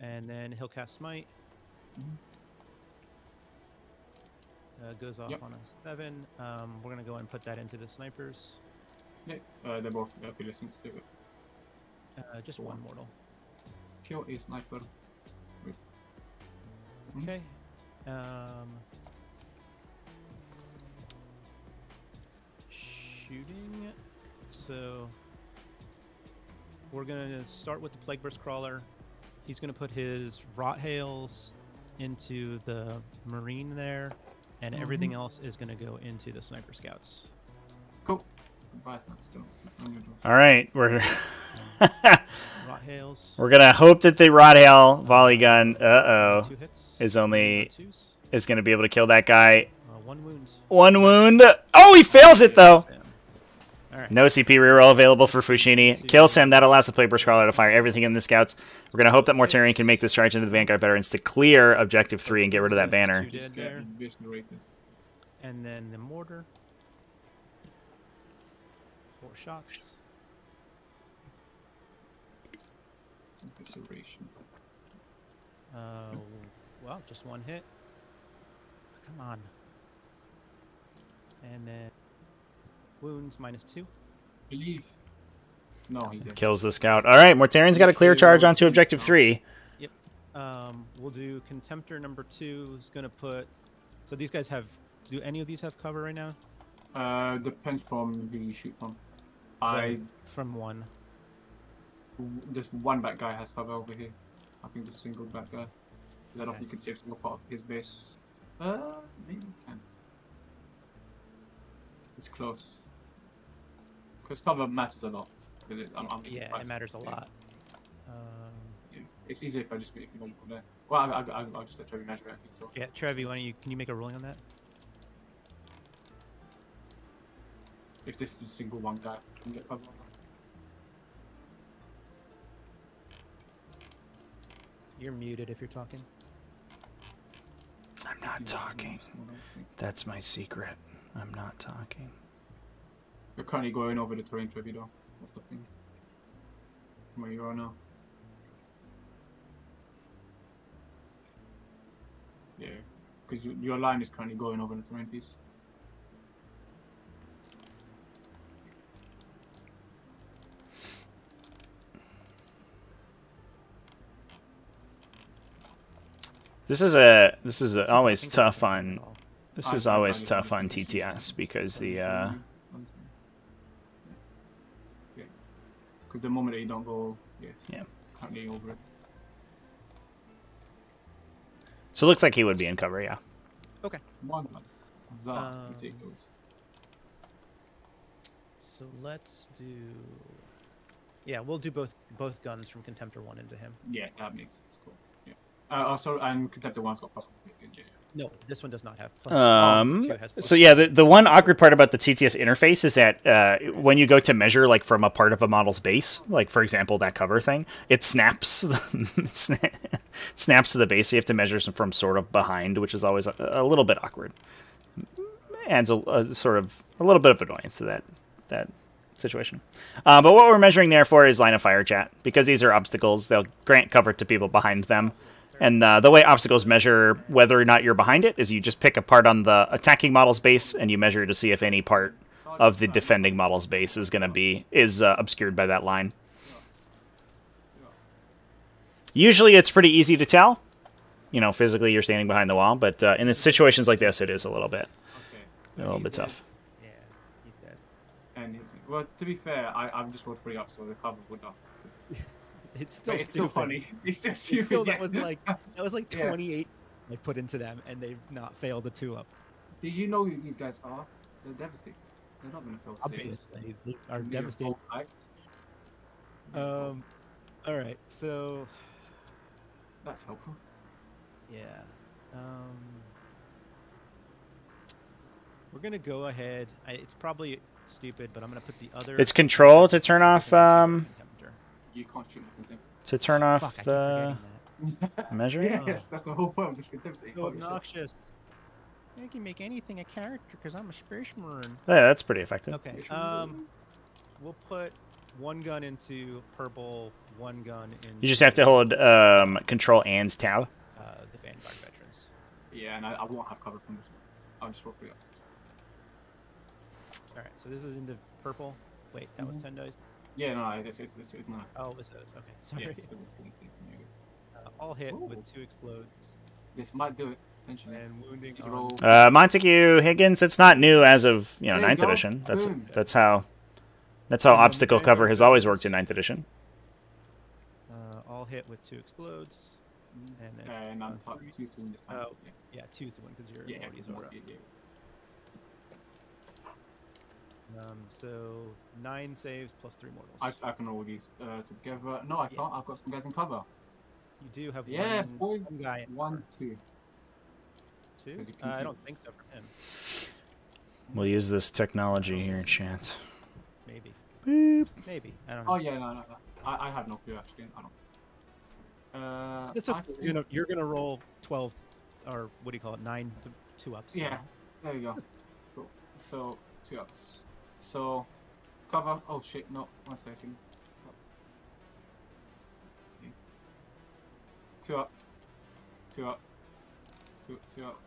And then he'll cast Smite. Goes off on a 7. We're gonna go and put that into the snipers. Yeah, they're both abilities to do it. Just one mortal. Kill a sniper. Okay. Shooting. So we're gonna start with the Plague Burst Crawler. He's gonna put his Rot Hails into the Marine there, and everything else is gonna go into the Sniper Scouts. Cool. Bye, Sniper Scouts. Unusual. All right, we're Rot Hails. we're gonna hope that the Rod Hail volley gun, 2 hits. is only Twos. is gonna be able to kill that guy. 1 wound. 1 wound. Oh, he fails it though. All right. No CP reroll available for Fouchini. Kills him. That allows the Plague Burst Crawler to fire everything in the scouts. We're going to hope that Mortarion can make this charge into the Vanguard Veterans to clear Objective 3 and get rid of that banner. 2 dead there. Eviscerated. And then the mortar. 4 shots. Evisceration. Well, just 1 hit. Come on. And then wounds -2. Believe. No, he didn't. Kills the scout. All right, Mortarion's got a clear charge onto Objective 3. Yep. We'll do Contemptor number 2 is going to put... So these guys have... Do any of these have cover right now? Depends from who you shoot from. From 1. Just one back guy has cover over here. I think the single back guy. I don't know if you can save some part of his base. Maybe you can. It's close. Because cover matters a lot. Yeah, it matters a lot. Yeah. It's easier if I just if you want to go there. Well, I'll just let Trevi measure it. So. Yeah, Trevi, can you make a ruling on that? If this is a single one guy can get cover. You're muted if you're talking. I'm not talking. That's my secret. I'm not talking. You're currently going over the terrain, Trevi, though. That's the thing. Where you are now. Yeah, because your line is currently going over the terrain piece. This is always tough on TTS because the because the moment that you don't go, yeah, currently over it. So it looks like he would be in cover, yeah. Okay. One. You take those. So let's do... Yeah, we'll do both guns from Contemptor 1 into him. Yeah, that makes sense. Cool. Yeah. Also, and Contemptor 1's got plus 1. Yeah. No, this one does not have plus 2 has plus so yeah, the one awkward part about the TTS interface is that when you go to measure like from a part of a model's base, like for example that cover thing, it snaps snaps to the base. So you have to measure from sort of behind, which is always a little bit awkward. Adds a little bit of annoyance to that situation. But what we're measuring there for is line of fire, chat, because these are obstacles. They'll grant cover to people behind them. And the way obstacles measure whether or not you're behind it is you just pick a part on the attacking model's base and you measure to see if any part of the defending model's base is obscured by that line. Usually it's pretty easy to tell. You know, physically you're standing behind the wall, but in situations like this it is a little bit tough. Yeah, he's dead. And well, to be fair, I'm just rolled 3 up, so the cover would not. It's still It's still funny. It's still stupid. Still, that was like 28 I put into them, and they've not failed a 2-up. Do you know who these guys are? They're devastators. They're not going to feel safe. Obviously, they are devastated. All right, so that's helpful. Yeah. We're gonna go ahead. It's probably stupid, but I'm gonna put the other. It's control to turn off You can't shoot nothing. to turn off Fuck, I keep the forgetting that. measuring. Yes, that's the whole point of this contempt. So obnoxious. I can make anything a character because I'm a Space Marine. Yeah, that's pretty effective. Okay. We'll put 1 gun into purple, 1 gun in. You just have to hold control and tab. The Vanguard. Vanguard veterans. Yeah, and I won't have cover from this one. I'll just roll 3 ups. All right, so this is into purple. Wait, that was 10 dice. Yeah, no, it's not. Oh, it's those. Okay, sorry. Yeah, it's All hit Ooh. with 2 explodes this might do it. Potentially. and wounding. Just On, roll. Montague Higgins. It's not new as of There you 9th go. edition. Boom. That's how obstacle cover has always worked in 9th edition. all hit with 2 explodes. And then And I'm top 2 to win this time. Oh, yeah, 2's to win because you're Yeah, already yeah, Zora. So 9 saves plus 3 mortals. I can roll these together. No, I can't. I've got some guys in cover. You do have Yeah, boy. one guy in 1, 2. 2? I don't think so for him. We'll use this technology here, chat. Maybe. Boop. Maybe. I don't know. Oh yeah, no. I have no clue actually. I don't. It's okay. You're gonna roll 12, or what do you call it? 9 2-ups. Yeah, there you go. Cool. So 2 ups. So cover. Oh shit! No, 1 second. 2 up. 2 up. 2 up.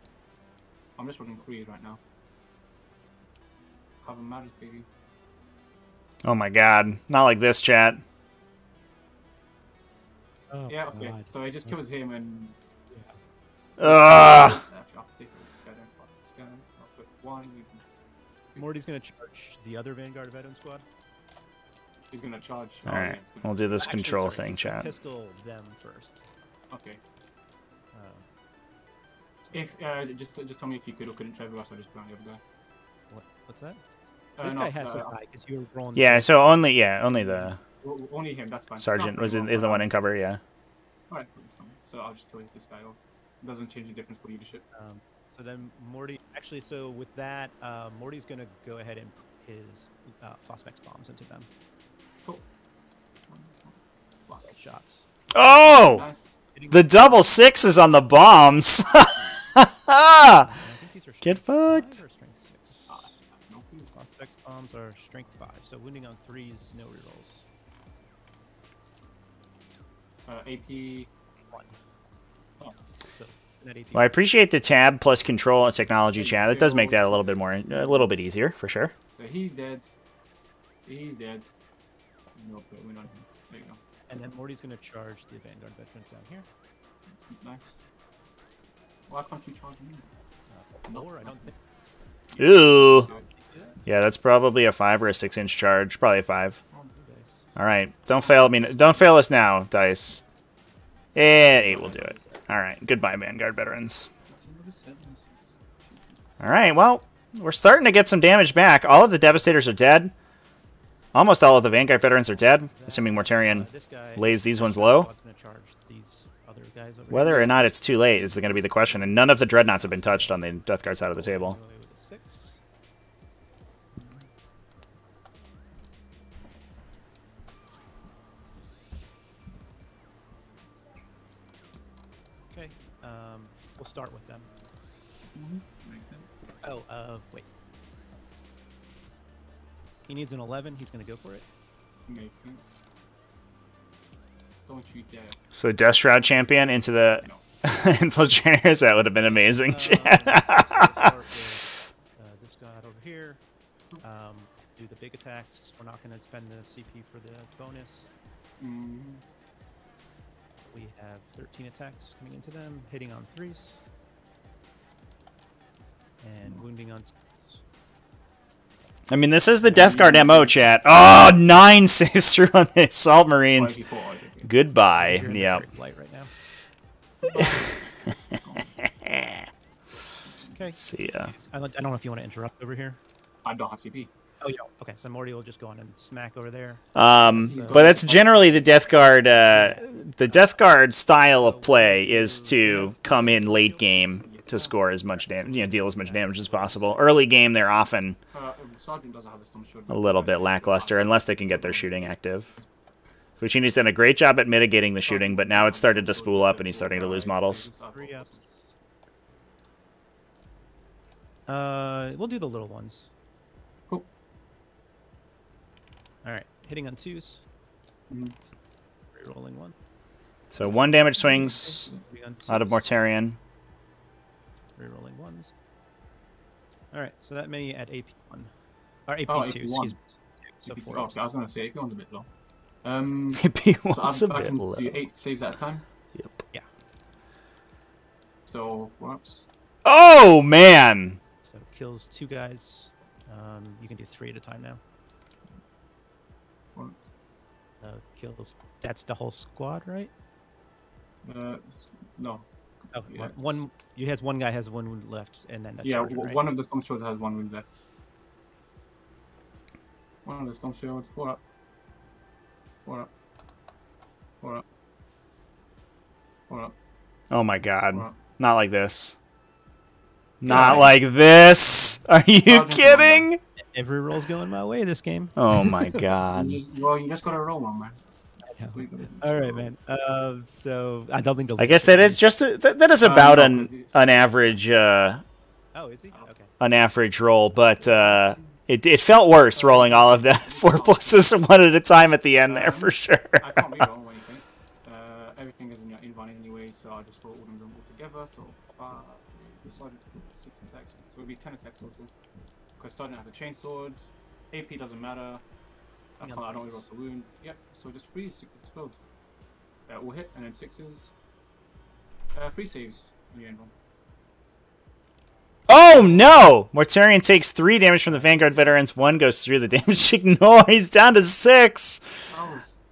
I'm just running 3 right now. Cover matters, baby. Oh my god. Not like this, chat. Oh, Yeah, okay. God. So it just kills him and. Ugh. Actually, I'll take it. Scanner. I'll put 1. Morty's gonna charge the other Vanguard veteran squad. He's gonna charge. Alright, we'll do this Actually, control sorry, thing, he's gonna chat. Pistol them first. Okay. So If just tell me if you could or couldn't trade us, I'll just put on the other guy. what's that? This No, guy has to die because you were rolling. Yeah, so only the only him. That's fine. sergeant No, is no, the one in cover, yeah. Alright, so I'll just kill this guy off. Doesn't change the difference for leadership. So then Morty, actually, so with that, Morty's gonna go ahead and put his Phosphex bombs into them. Cool. Shots. Oh! Nice. The double 6s on the bombs. I think these are Get strength 5 fucked. or strength 6. No clue. Phosphex bombs are strength 5, so wounding on 3s, no rerolls. AP. 1. Oh. So net AP. Well, I appreciate the tab plus control technology, chat. It does make that a little bit easier, for sure. So he's dead. He's dead. No, but we're not him. There you go. And then Morty's gonna charge the Vanguard veterans down here. Nice. Why can't you charge me? 4, I don't think. Ooh. Do it. Yeah, that's probably a 5 or a 6-inch charge. Probably a 5. Oh, blue dice. Alright, don't fail me. Don't fail us now, dice. And 8 will do it. Alright, goodbye, Vanguard veterans. Alright, well, we're starting to get some damage back. All of the Devastators are dead. Almost all of the Vanguard veterans are dead, assuming Mortarion This guy lays these ones low. squad's gonna charge these other guys over Whether here. or not it's too late is going to be the question, and none of the Dreadnoughts have been touched on the Death Guard side of the table. Away with a 6. Okay, we'll start with them. Oh, wait. He needs an 11. He's gonna go for it. Makes sense. Don't you dare. So Death Shroud Champion into the No. Infiltrators, that would have been amazing. Let's start with, this guy over here. Do the big attacks. We're not gonna spend the CP for the bonus. Mm. We have 13 attacks coming into them, hitting on 3s. And wounding on 2s. I mean, this is the Death Guard MO, chat. Oh, 9 saves through on the Assault Marines. Goodbye. You're in the Yep. great flight right now. Okay. See ya. I don't know if you want to interrupt over here. I don't have CP. Oh, you don't. Okay, so Morty will just go on and smack over there. But that's generally the Death Guard. The Death Guard style of play is to come in late game to score as much damage, deal as much damage as possible. Early game, they're often Sergeant doesn't have a stone shield. a little bit lackluster unless they can get their shooting active. Fouchini's done a great job at mitigating the shooting, but now it's started to spool up and he's starting to lose models. 3 ups. We'll do the little ones. Cool. Alright, hitting on 2s. Mhm. Rerolling 1. So 1 damage swings Hitting on out of 2s. Mortarion. Rerolling ones. All right, so that many at AP1 or AP2. Oh, Excuse AP1. me. So AP2. 4. Oh, so I was going to say AP1's a bit low. AP1's so a I bit can low. do 8 saves at a time. Yep. Yeah. So 4 ups. Oh man! So kills 2 guys. You can do 3 at a time now. 4 ups. Kills. That's the whole squad, right? No. Oh, Yeah. one. You has one guy has 1 wound left, and then that's Yeah, charger, right? one of the storm shields has 1 wound left. One of the storm shields, 4 up. 4 up. 4 up. 4 up. Oh my god. 4 up. Not like this. Not like this! Are you kidding? Every roll's going my way this game. Oh my god. You just gotta roll one, man. That's what you gotta do. All right, man. So I don't think the. I guess that is just that is about an average Oh, is he? Okay. an average roll, but it felt worse rolling all of that 4 pluses 1 at a time at the end there for sure. I can't reroll anything. Everything is in your invite anyway, so I'll just roll all of them all together. So decided to put 6 attacks, so it'll be 10 attacks total. Because starting as a chainsword, AP doesn't matter. I don't reroll the wound. Yep. So just 3 explode. All hit and then 6s. 3 saves in the end one. Oh no! Mortarion takes 3 damage from the Vanguard veterans. 1 goes through the damage ignore. He's down to 6.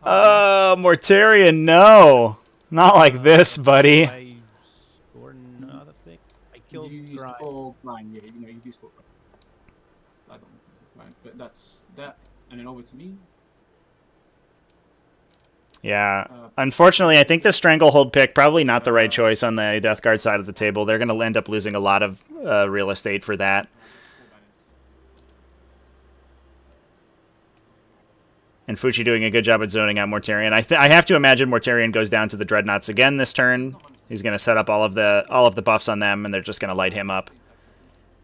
Mortarion, no. Not like this, buddy. I scored another thing. I killed You Grind. score blind, yeah, you do score blind. I don't know if it's blind, but that's that. And then over to me. Yeah. Unfortunately, I think the Stranglehold pick, probably not the right choice on the Death Guard side of the table. They're going to end up losing a lot of real estate for that. And Fouchi doing a good job at zoning out Mortarion. I have to imagine Mortarion goes down to the Dreadnoughts again this turn. He's going to set up all of the buffs on them, and they're just going to light him up.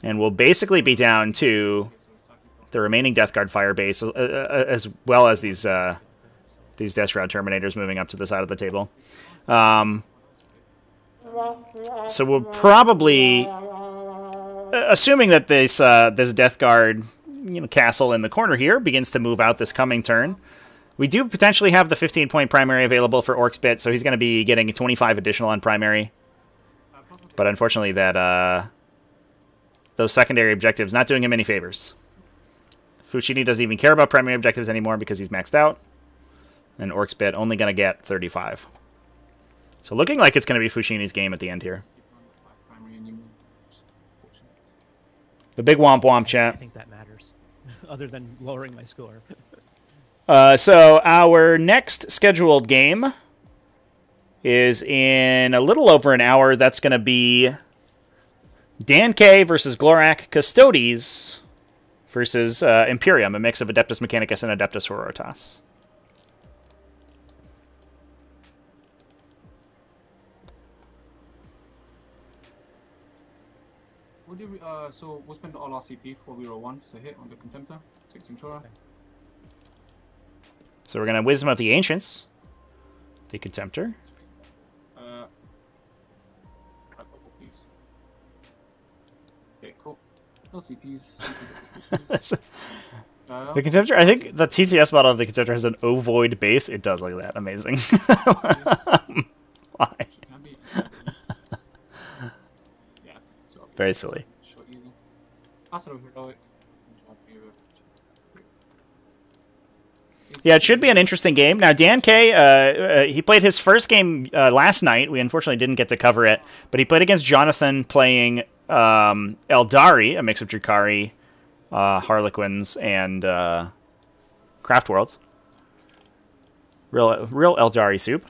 And we'll basically be down to the remaining Death Guard fire base, as well as these Death Shroud Terminators moving up to the side of the table. So we'll probably, assuming that this Death Guard castle in the corner here begins to move out this coming turn, we do potentially have the 15-point primary available for Orcspit, so he's going to be getting 25 additional on primary. But unfortunately, those secondary objectives not doing him any favors. Fouchini doesn't even care about primary objectives anymore because he's maxed out. And Orcspit only going to get 35. So looking like it's going to be Fouchini's game at the end here. The big womp womp I chat. think that matters, other than lowering my score. So our next scheduled game is in a little over an hour. That's going to be Dan K versus Glorak Custodes versus Imperium, a mix of Adeptus Mechanicus and Adeptus Sororitas. So we'll spend all our CP for reroll 1s to hit on the Contemptor, 6 Centura. Okay. So we're going to Wisdom of the Ancients, the Contemptor. Okay, cool. No CPs. The Contemptor, I think the TTS model of the Contemptor has an ovoid base. It does like that. Amazing. Why? Very silly. Yeah, it should be an interesting game. Now, Dan K, he played his first game last night. We unfortunately didn't get to cover it, but he played against Jonathan playing Eldari, a mix of Drukhari, Harlequins, and Craft Worlds. Real Eldari soup.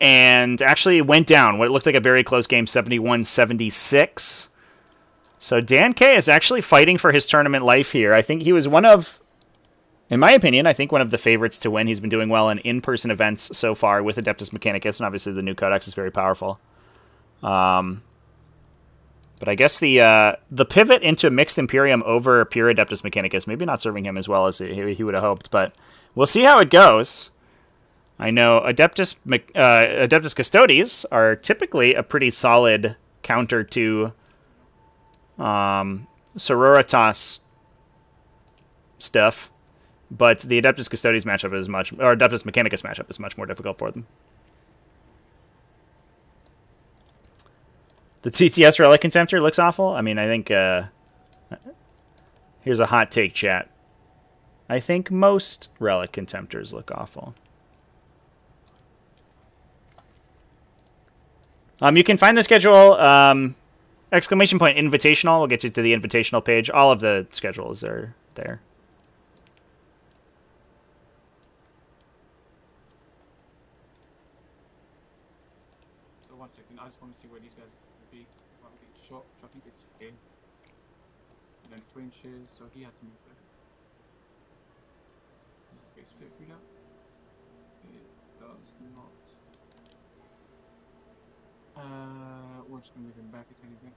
And actually went down what looked like a very close game, 71-76. So Dan K is actually fighting for his tournament life here. I think he was one of, in my opinion, I think one of the favorites to win. He's been doing well in in-person events so far with Adeptus Mechanicus, and obviously the new Codex is very powerful. But I guess the pivot into mixed Imperium over pure Adeptus Mechanicus maybe not serving him as well as he would have hoped, but we'll see how it goes. I know Adeptus Custodes are typically a pretty solid counter to Sororitas stuff, but the Adeptus Custodes matchup is or Adeptus Mechanicus matchup is much more difficult for them. The TTS Relic Contemptor looks awful. I mean, I think here's a hot take, chat. I think most Relic Contemptors look awful. You can find the schedule, exclamation point invitational. We'll get you to the invitational page. All of the schedules are there. So 1 second, I just want to see where these guys will be. Well, shot, I think it's A. And then fringes, so he has to move there. Does the space fit through that? It does not. We're just gonna move him back a tiny bit.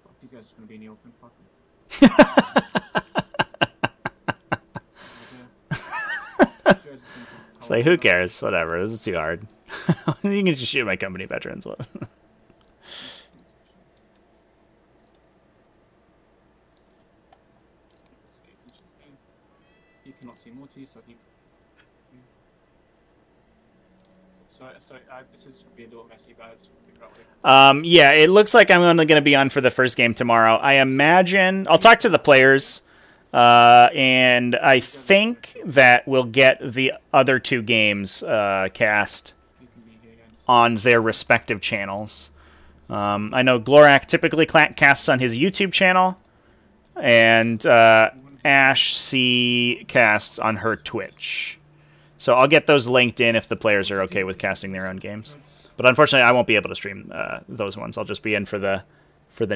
Fuck, these guys are just gonna be in the open. Fuck them. It's like, who cares? Whatever. This is too hard. You can just shoot my company veterans. He cannot see Morty, so he. So this is gonna be a little messy, but I just want to figure out where. Yeah, it looks like I'm only going to be on for the first game tomorrow. I imagine I'll talk to the players, and I think that we'll get the other 2 games cast on their respective channels. I know Glorak typically casts on his YouTube channel, and Ash C casts on her Twitch. So I'll get those linked in if the players are okay with casting their own games. But unfortunately, I won't be able to stream those ones. I'll just be in for the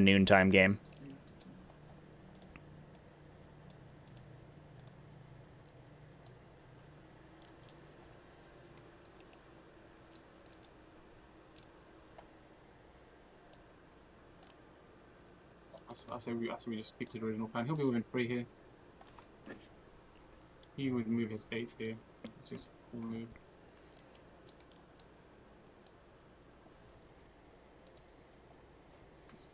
noontime game. I say we just keep to the original plan. He'll be within 3 here. He would move his 8 here. It's just full move. He's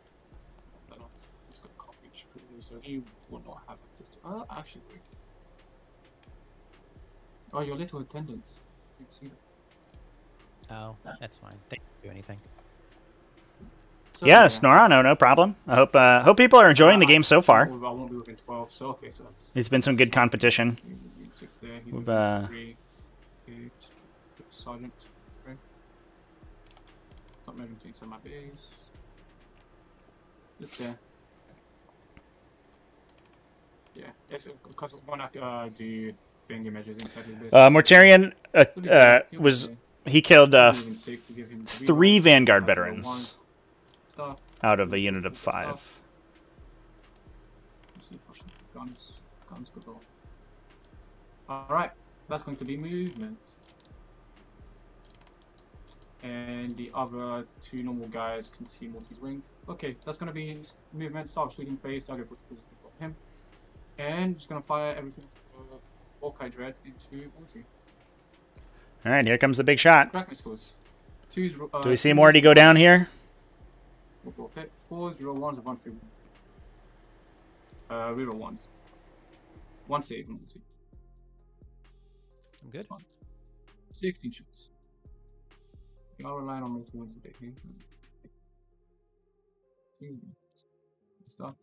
got coverage for you, so he will not have access to. Actually. Oh, your little attendants. You can see that. Oh, that's fine. They don't do anything. So, Yeah, Snorano, no problem. I hope people are enjoying the game so far. I won't be within 12, so okay, so that's. It's been some good competition. 6 there. He We've, 3, 8, Sergeant. Okay. Stop moving to inside my base. Just there. Yeah, it's because when I do finger measures inside his base. Mortarion was he killed 3 Vanguard veterans out of a unit of 5. Guns go. Alright, that's going to be movement. And the other 2 normal guys can see Morty's wing. Okay, that's going to be his movement. Start shooting phase, target him. And just going to fire everything Hawkeye Dread into Morty. Alright, here comes the big shot. Crack scores. Do we see Morty go down here? 4 0 1s and 1 3 reroll 1s. 1 save, Morty. I'm good. 16 shots. You are relying on multiple wins a bit here. Good stuff.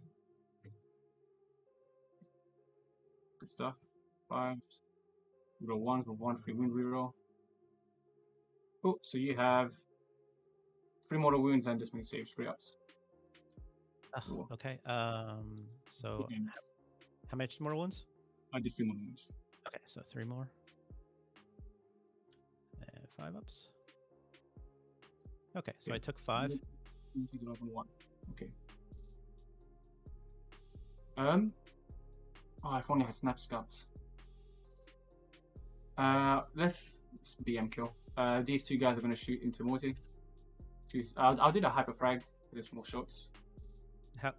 Good stuff. 5. Reroll 1s with 1 free win reroll. Cool. So you have 3 mortal wounds and this many saves, 3 ups. Oh, okay. So how much more ones? I did 3 mortal wounds. Okay, so 3 more. And 5 ups. Okay, so I took 5. 1. Okay. Oh, if only I had snap scouts. Let's BM kill. These 2 guys are going to shoot into Morty. I'll do the hyper frag for the small shots. How?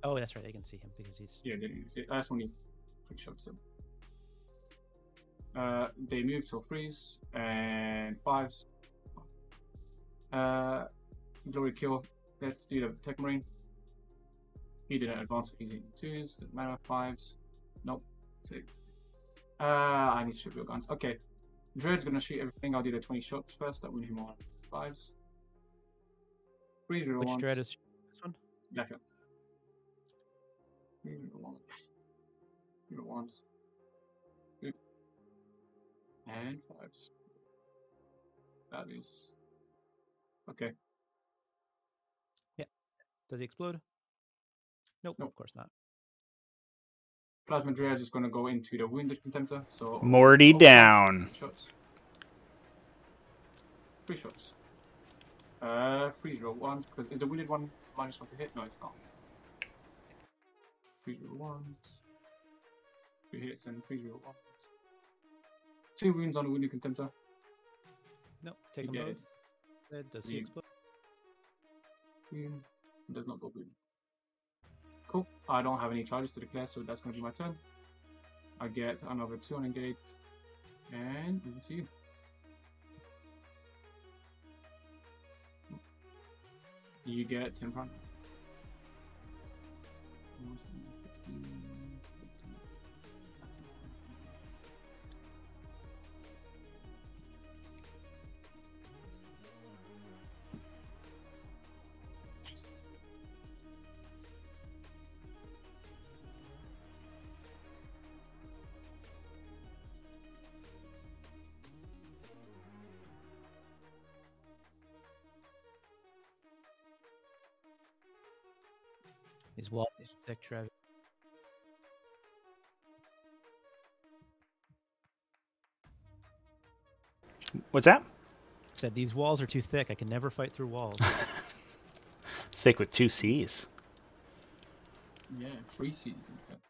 Oh, that's right. They can see him because he's. Yeah, that's only 3 shots. So. They move till 3s and 5s. Glory kill. Let's do the Tech Marine. He didn't advance with using 2s. Doesn't matter. 5s. Nope. 6. I need to shoot real guns. Okay. Dread's gonna shoot everything. I'll do the 20 shots first. That win him on 5s. 3 0 Which 1s. Dread is this one? Gotcha. 3 0 1. 0 1s. And 5s. That is. Okay. Yeah. Does he explode? Nope. Nope. Of course not. Plasma Dredge is going to go into the Wounded Contemptor. So Morty down. Shots. 3 shots. 3 0 1s. Because is the Wounded one -1 to hit? No, it's not. 3 0 1s. 3 hits and 3 0 1s. 2 wounds on the Wounded Contemptor. Nope. Take them both. Does he explode? Does not go good. Cool. I don't have any charges to declare, so that's going to be my turn. I get another 2 on engage. And over to you. You get 10 pounds. These walls are thick, Trev. What's that? Said these walls are too thick. I can never fight through walls. Thick with 2 C's. Yeah, 3 C's in fact.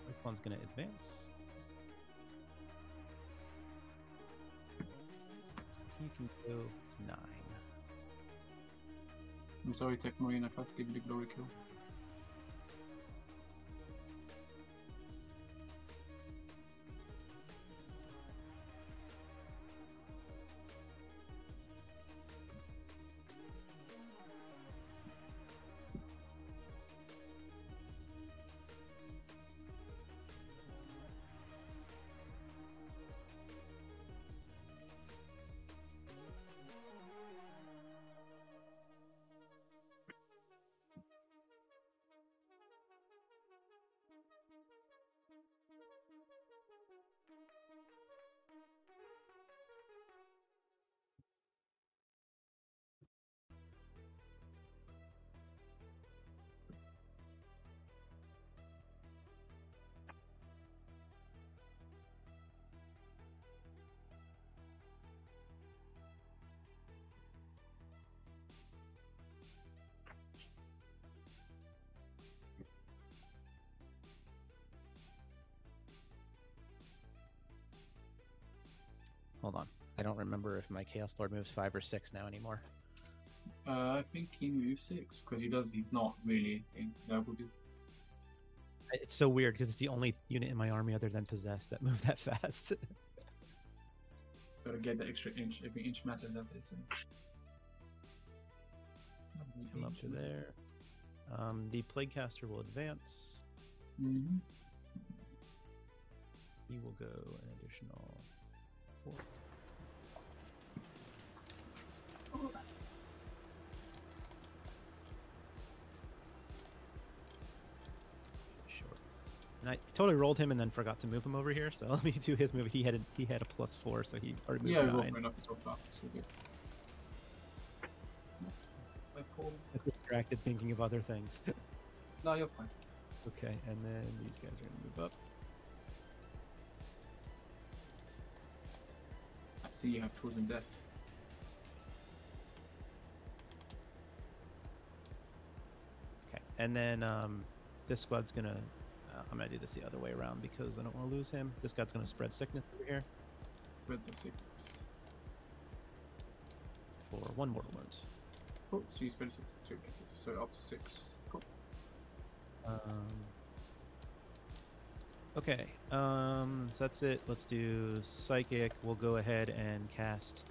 Which one's gonna advance? So he can go 9. I'm sorry, Tech Marine, I tried to give you the glory kill. Hold on. I don't remember if my Chaos Lord moves 5 or 6 now anymore. I think he moves 6 because he's not really in double duty. It's so weird because it's the only unit in my army other than Possessed that move that fast. Gotta get the extra inch. Every inch matters, as they say. Come up to there. The Plaguecaster will advance. Mm-hmm. He will go an additional 4. Short. And I totally rolled him and then forgot to move him over here. So let me do his move. He had a +4, so he already moved 9. Right up to top. So good. I was distracted thinking of other things. No, you're fine. Okay, and then these guys are gonna move up. I see you have chosen death. Okay, and then this squad's gonna. I'm gonna do this the other way around because I don't want to lose him. This guy's gonna spread sickness over here Spread the sickness. for 1 mortal wound. Cool. So you spend 6 to get it. So up to 6. Cool. Okay. So that's it. Let's do Psychic. We'll go ahead and cast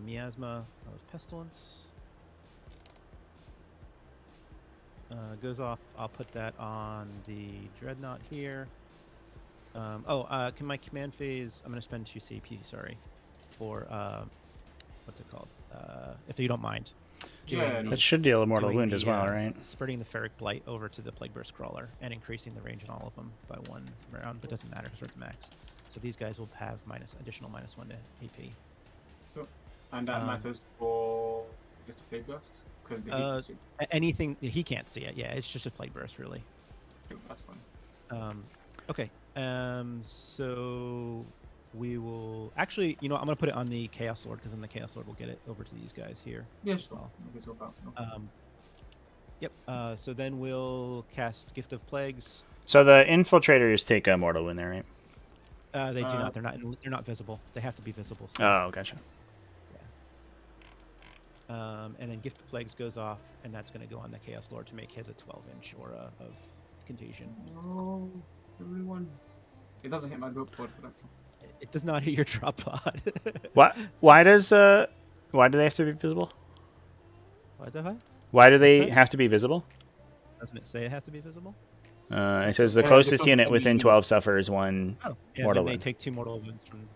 Miasma of Pestilence. Goes off. I'll put that on the Dreadnought here. Can my command phase? I'm going to spend 2 CP. Sorry, for what's it called? If you don't mind. Yeah, That should deal a mortal doing wound the, as well, right? Spreading the Ferric Blight over to the Plague Burst Crawler and increasing the range on all of them by 1 round, but doesn't matter because we're at the max. So these guys will have additional -1 to AP. Sure. And that matters for just a Plague Burst? Because anything, he can't see it. Yeah, it's just a Plague Burst, really. That's fine. Okay. So we will actually, I'm going to put it on the Chaos Lord because then the Chaos Lord will get it over to these guys here. Yeah, sure. Yep. So then we'll cast Gift of Plagues. So the infiltrators take a mortal wound there, right? They do not. They're not visible. They have to be visible. So. Oh, gotcha. Yeah. And then Gift of Plagues goes off, and that's going to go on the Chaos Lord to make his a 12-inch aura of contagion. Oh, everyone. It doesn't hit my drop pod, so that's. It does not hit your drop pod. What? Why do they have to be visible? What the heck? Why do they have to be visible? Doesn't it say it has to be visible? It says the closest unit within 12 suffers 1 mortal they wound. take 2 mortal wounds from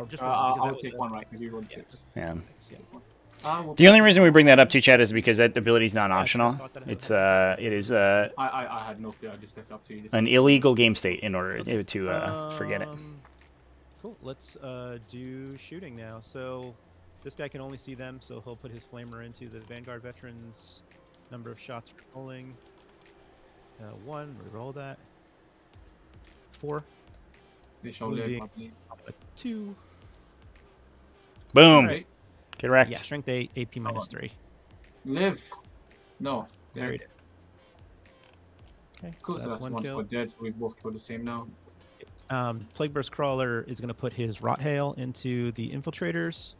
just one. I'll take 1, right? Because you rolled 6. Yeah. We'll The only reason we bring that up to chat is because that ability is not optional. It is I had no clue. I just left it up to you. an illegal game state in order to forget it. Cool. Let's do shooting now. So this guy can only see them, so he'll put his flamer into the Vanguard veterans. Number of shots rolling. 1. Reroll that. 4. They shall live. 2. Boom. Right. Correct. Yeah, strength 8, AP -3. Live. No. There Dead. Okay, Cool. So that's 1 kill. squad dead. So we both killed the same now. Plague Burst Crawler is going to put his Rot Hail into the Infiltrators,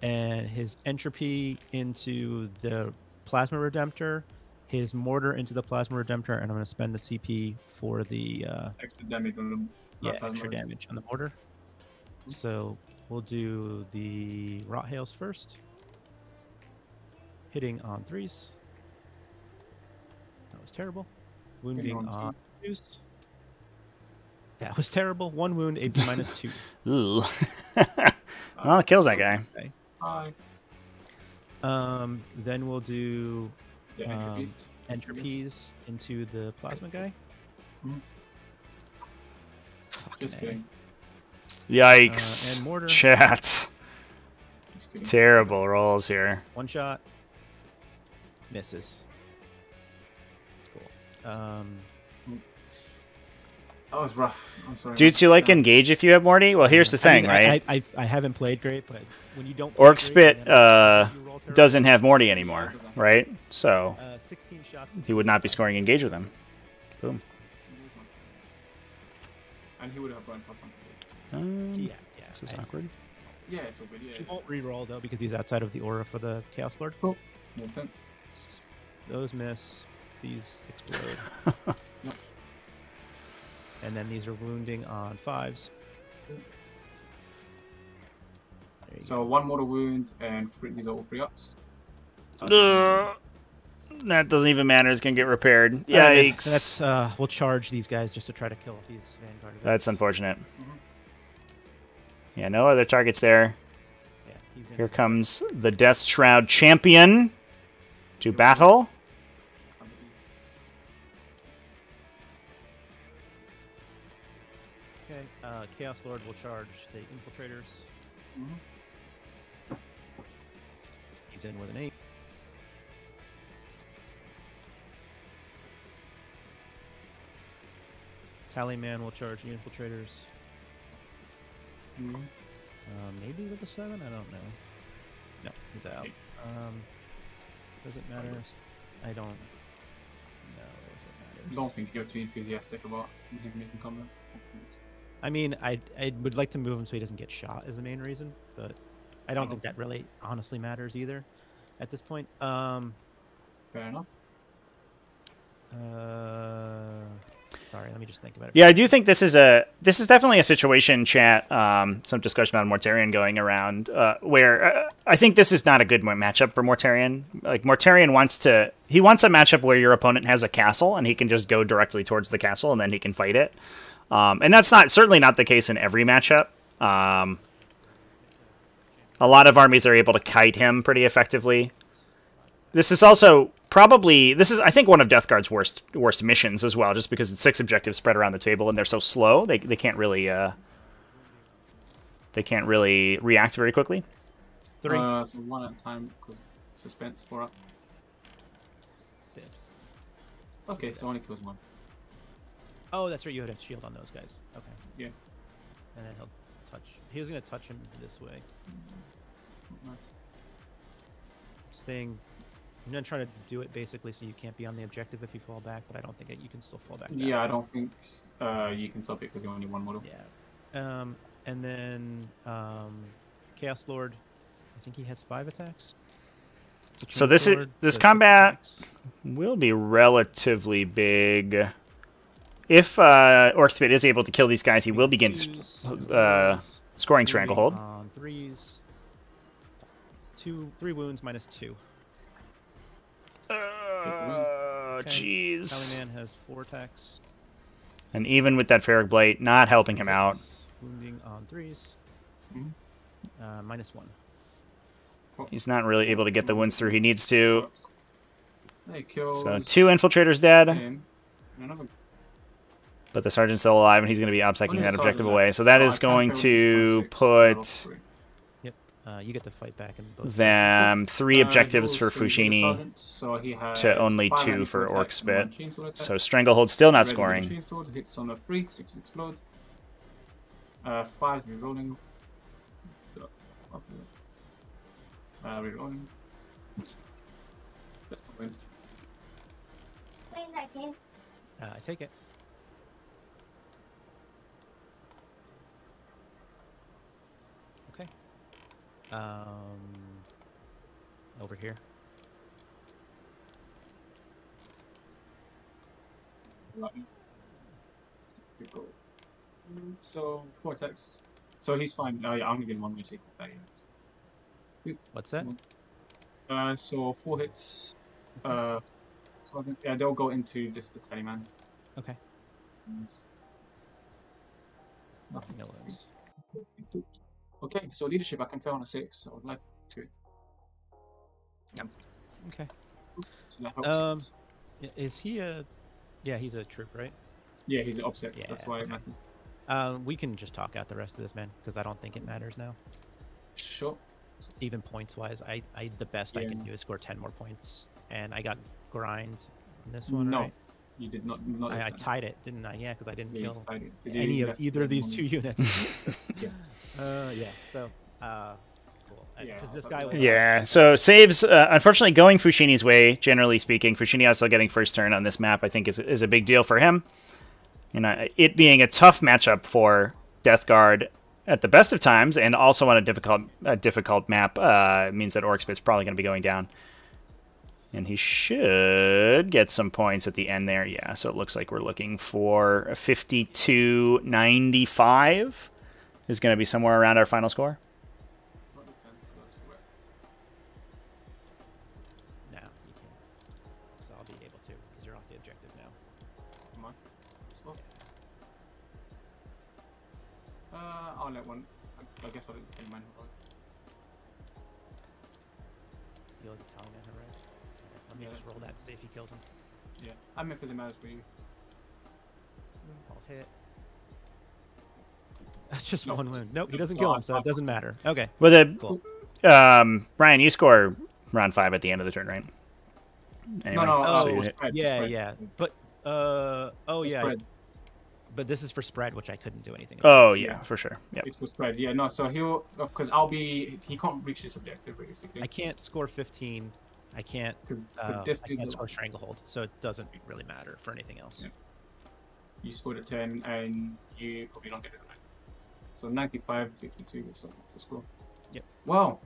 and his Entropy into the Plasma Redemptor, his Mortar into the Plasma Redemptor, and I'm going to spend the CP for the Extra damage on the extra damage on the Mortar. So we'll do the Rot Hails first, hitting on 3s. That was terrible. Wounding on 2s. That was terrible. 1 wound, AP -2. Ooh. Well, it kills that guy. Okay. Hi. Then we'll do Yeah, entropies into the plasma guy. Just kidding. Yikes. And mortar. Chat. Terrible rolls here. 1 shot. Misses. That's cool. That was rough. I'm sorry. Dudes, you like engage if you have Morty? Well, here's the thing, right? I haven't played great, but when you don't. Orcspit doesn't have Morty anymore, right? So 16 shots. he would not be scoring engage with him. Boom. And he would have run +1. Yeah. This is awkward. Yeah, it's all good. Yeah. He won't reroll though because he's outside of the aura for the Chaos Lord. Cool. Makes sense. Those miss. These explode. Yep. And then these are wounding on 5s. So 1 mortal wound and these are all 3 ups. That doesn't even matter. It's gonna get repaired. Yikes. That's we'll charge these guys just to try to kill these Vanguard. That's unfortunate. Yeah, no other targets there. Yeah, he's in. Here comes the Death Shroud champion to battle. Okay, Chaos Lord will charge the Infiltrators. He's in with an 8. Tallyman will charge the Infiltrators. Maybe with a 7? I don't know. No, he's out. Does it matter? I don't know if it matters. Don't think you're too enthusiastic about him making combat. I mean, I would like to move him so he doesn't get shot is the main reason, but I don't think that really honestly matters either. at this point. Fair enough. Sorry, let me just think about it. Yeah, I do think this is definitely a situation, chat. Some discussion on Mortarion going around, where I think this is not a good matchup for Mortarion. Like Mortarion wants a matchup where your opponent has a castle and he can just go directly towards the castle and then he can fight it. And that's certainly not the case in every matchup. A lot of armies are able to kite him pretty effectively. This is also I think one of Death Guard's worst missions as well, just because it's 6 objectives spread around the table and they're so slow, they can't really react very quickly. 3. So 1 at a time. Suspense 4 up. Dead. Okay, so only kills 1. Oh, that's right. You had a shield on those guys. Okay. Yeah. And then he'll touch. He was gonna touch him this way. Nice. Staying. I'm gonna try to do it basically so you can't be on the objective if you fall back, but I don't think you can still fall back. Yeah, I don't think you can stop it because you're only 1 model. Yeah. And then Chaos Lord. I think he has 5 attacks. So this combat will be relatively big. If Orcspit is able to kill these guys, he will begin scoring Stranglehold. On 3s. 3 wounds minus 2. Jeez. Tally Man has 4 attacks. And even with that Ferric Blight, not helping him out. Wounding on 3s. Minus 1. He's not really able to get the wounds through he needs to. So 2 infiltrators dead. But the sergeant's still alive, and he's going to be obsecking that objective away. So that is going to put you get to fight back in both them 3 objectives for Fouchini to only 2 for Orcspit. So Stranglehold still not scoring. Hits on a 3, 6 explode. 5 rerolling. Rerolling. I take it. Okay. Over here. So Vortex. So he's fine. Yeah, I'm gonna get 1 more take that. What's that? So 4 hits. So I think, yeah, they'll go into just the Teleman. Okay. Nothing No else. Okay, so leadership, I can fail on a 6. I would like to. Okay. So that helps. Is he a? Yeah, he's a troop, right? Yeah, he's an offset. Yeah, That's why it matters. We can just talk out the rest of this, man, because I don't think it matters now. Sure. Even points-wise, the best I can do is score 10 more points, and I got grind in this one. No, right? you did not. I tied it, didn't I? Yeah, because I didn't kill any of either of these 2 units. Yeah. So, cool. Yeah, this guy was, Yeah, so saves, unfortunately, going Fouchini's way, generally speaking. Fouchini also getting first turn on this map, I think, is a big deal for him. You know, it being a tough matchup for Death Guard at the best of times, and also on a difficult map, means that Orcspit's probably going to be going down. And he should get some points at the end there. Yeah, so it looks like we're looking for a 52-95 is going to be somewhere around our final score. No, you can't. So I'll be able to, because you're off the objective now. Come on. I'll let one. I guess I'll let the man. You'll let the Taliban harass. Let me just roll that to see if he kills him. Yeah, I meant if it matters for you. I'll hit. That's just 1 wound. Nope, he doesn't kill him, so it doesn't matter. Okay. Well, cool. Ryan, you score round 5 at the end of the turn, right? Anyway, No, so you yeah. But yeah. Spread. But this is for spread, which I couldn't do anything about. about. Yeah, for sure. Yeah. It's for spread. Yeah, no. So he'll because he can't reach his objective realistically. I can't score 15. I can't score Stranglehold, so it doesn't really matter for anything else. Yeah. You scored a 10, and you probably don't get it right. So 95, 52, so that's the score. Yep. Well,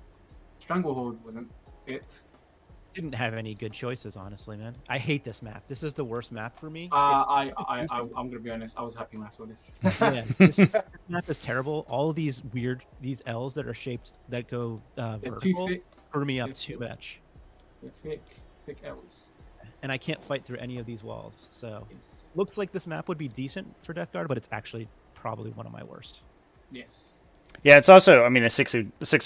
Stranglehold wasn't it. didn't have any good choices, honestly, man. I hate this map. This is the worst map for me. I'm gonna be honest. I was happy when I saw this. Yeah, this map is terrible. All of these L's that are shaped that go They're too vertical thick. screw me up They're too much, thick L's. and I can't fight through any of these walls. So Yes. looks like this map would be decent for Death Guard, but it's actually probably one of my worst. Yes. Yeah, it's also, I mean, a six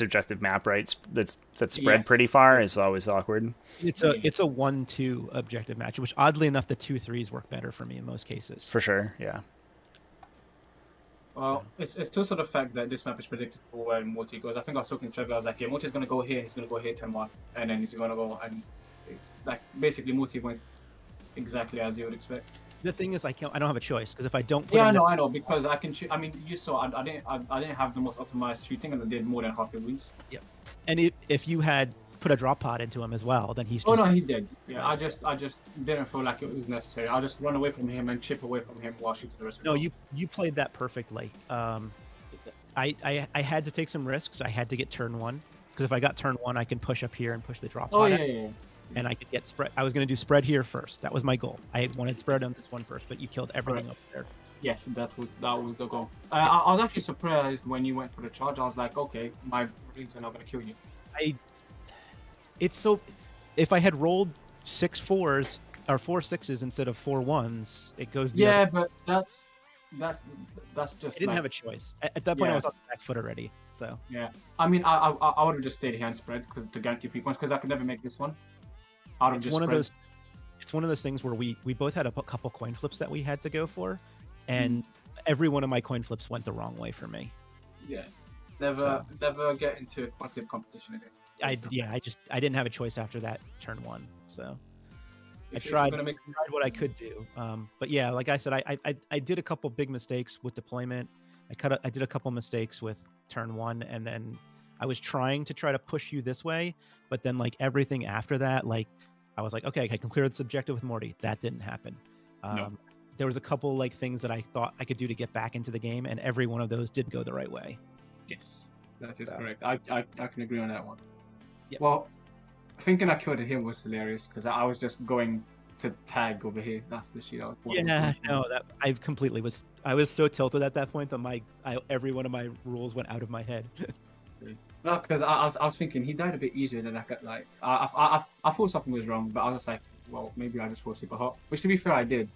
objective map, right? That's spread Yes. pretty far is always awkward. It's a 1-2 objective match, which oddly enough the 2-3s work better for me in most cases. For sure, yeah. Well, it's also the fact that this map is predictable when Morty goes. I think I was talking to Trevor. I was like, yeah, Morty's gonna go here. He's gonna go here 10-1, and then he's gonna go and like basically Morty went exactly as you would expect. The thing is, I don't have a choice because if I don't put Yeah, him I know because I can shoot. I mean, you saw I didn't have the most optimized shooting, and I did more than half the wounds. and if you had put a drop pod into him as well, then he's just... Oh no, he's dead. Yeah, I just didn't feel like it was necessary. I'll just run away from him and chip away from him while shooting the rest of No, them. you played that perfectly. I had to take some risks. I had to get turn 1 because if I got turn 1, I can push up here and push the drop Oh pod. yeah. And I could get spread. I was going to do spread here first. That was my goal. I wanted spread on this one first, but you killed everything up there. Yes, that was the goal. I was actually surprised when you went for the charge. I was like, okay, my Marines are not gonna kill you. It's so. If I had rolled 6 4s or 4 6s instead of 4 1s, it goes. The Yeah, other. but that's just. I didn't like, have a choice. At that point, I Yeah. was on the back foot already. So Yeah, I mean, I would have just stayed here and spread to guarantee 3 points because I could never make this one. I would have it's just one spread. of those. It's one of those things where we both had a couple coin flips that we had to go for, and every one of my coin flips went the wrong way for me. Yeah, never get into a coin flip competition again. I didn't have a choice after that turn 1. So I If you're tried gonna make- what I could do. But yeah, like I said, I did a couple big mistakes with deployment. I did a couple mistakes with turn 1, and then I was trying to push you this way, but then like everything after that, like I was like, okay, I can clear this objective with Morty. That didn't happen. No. There was a couple like things that I thought I could do to get back into the game, and every one of those did go the right way. Yes, that is correct. I can agree on that one. Yep. Well, thinking I killed him was hilarious because I was just going to tag over here. That's the shit I was. Yeah, no, that I completely was. I was so tilted at that point that every one of my rules went out of my head. No, because I was thinking he died a bit easier than I could. Like I thought something was wrong, but I was just like, well, maybe I just fought super hot. Which to be fair, I did,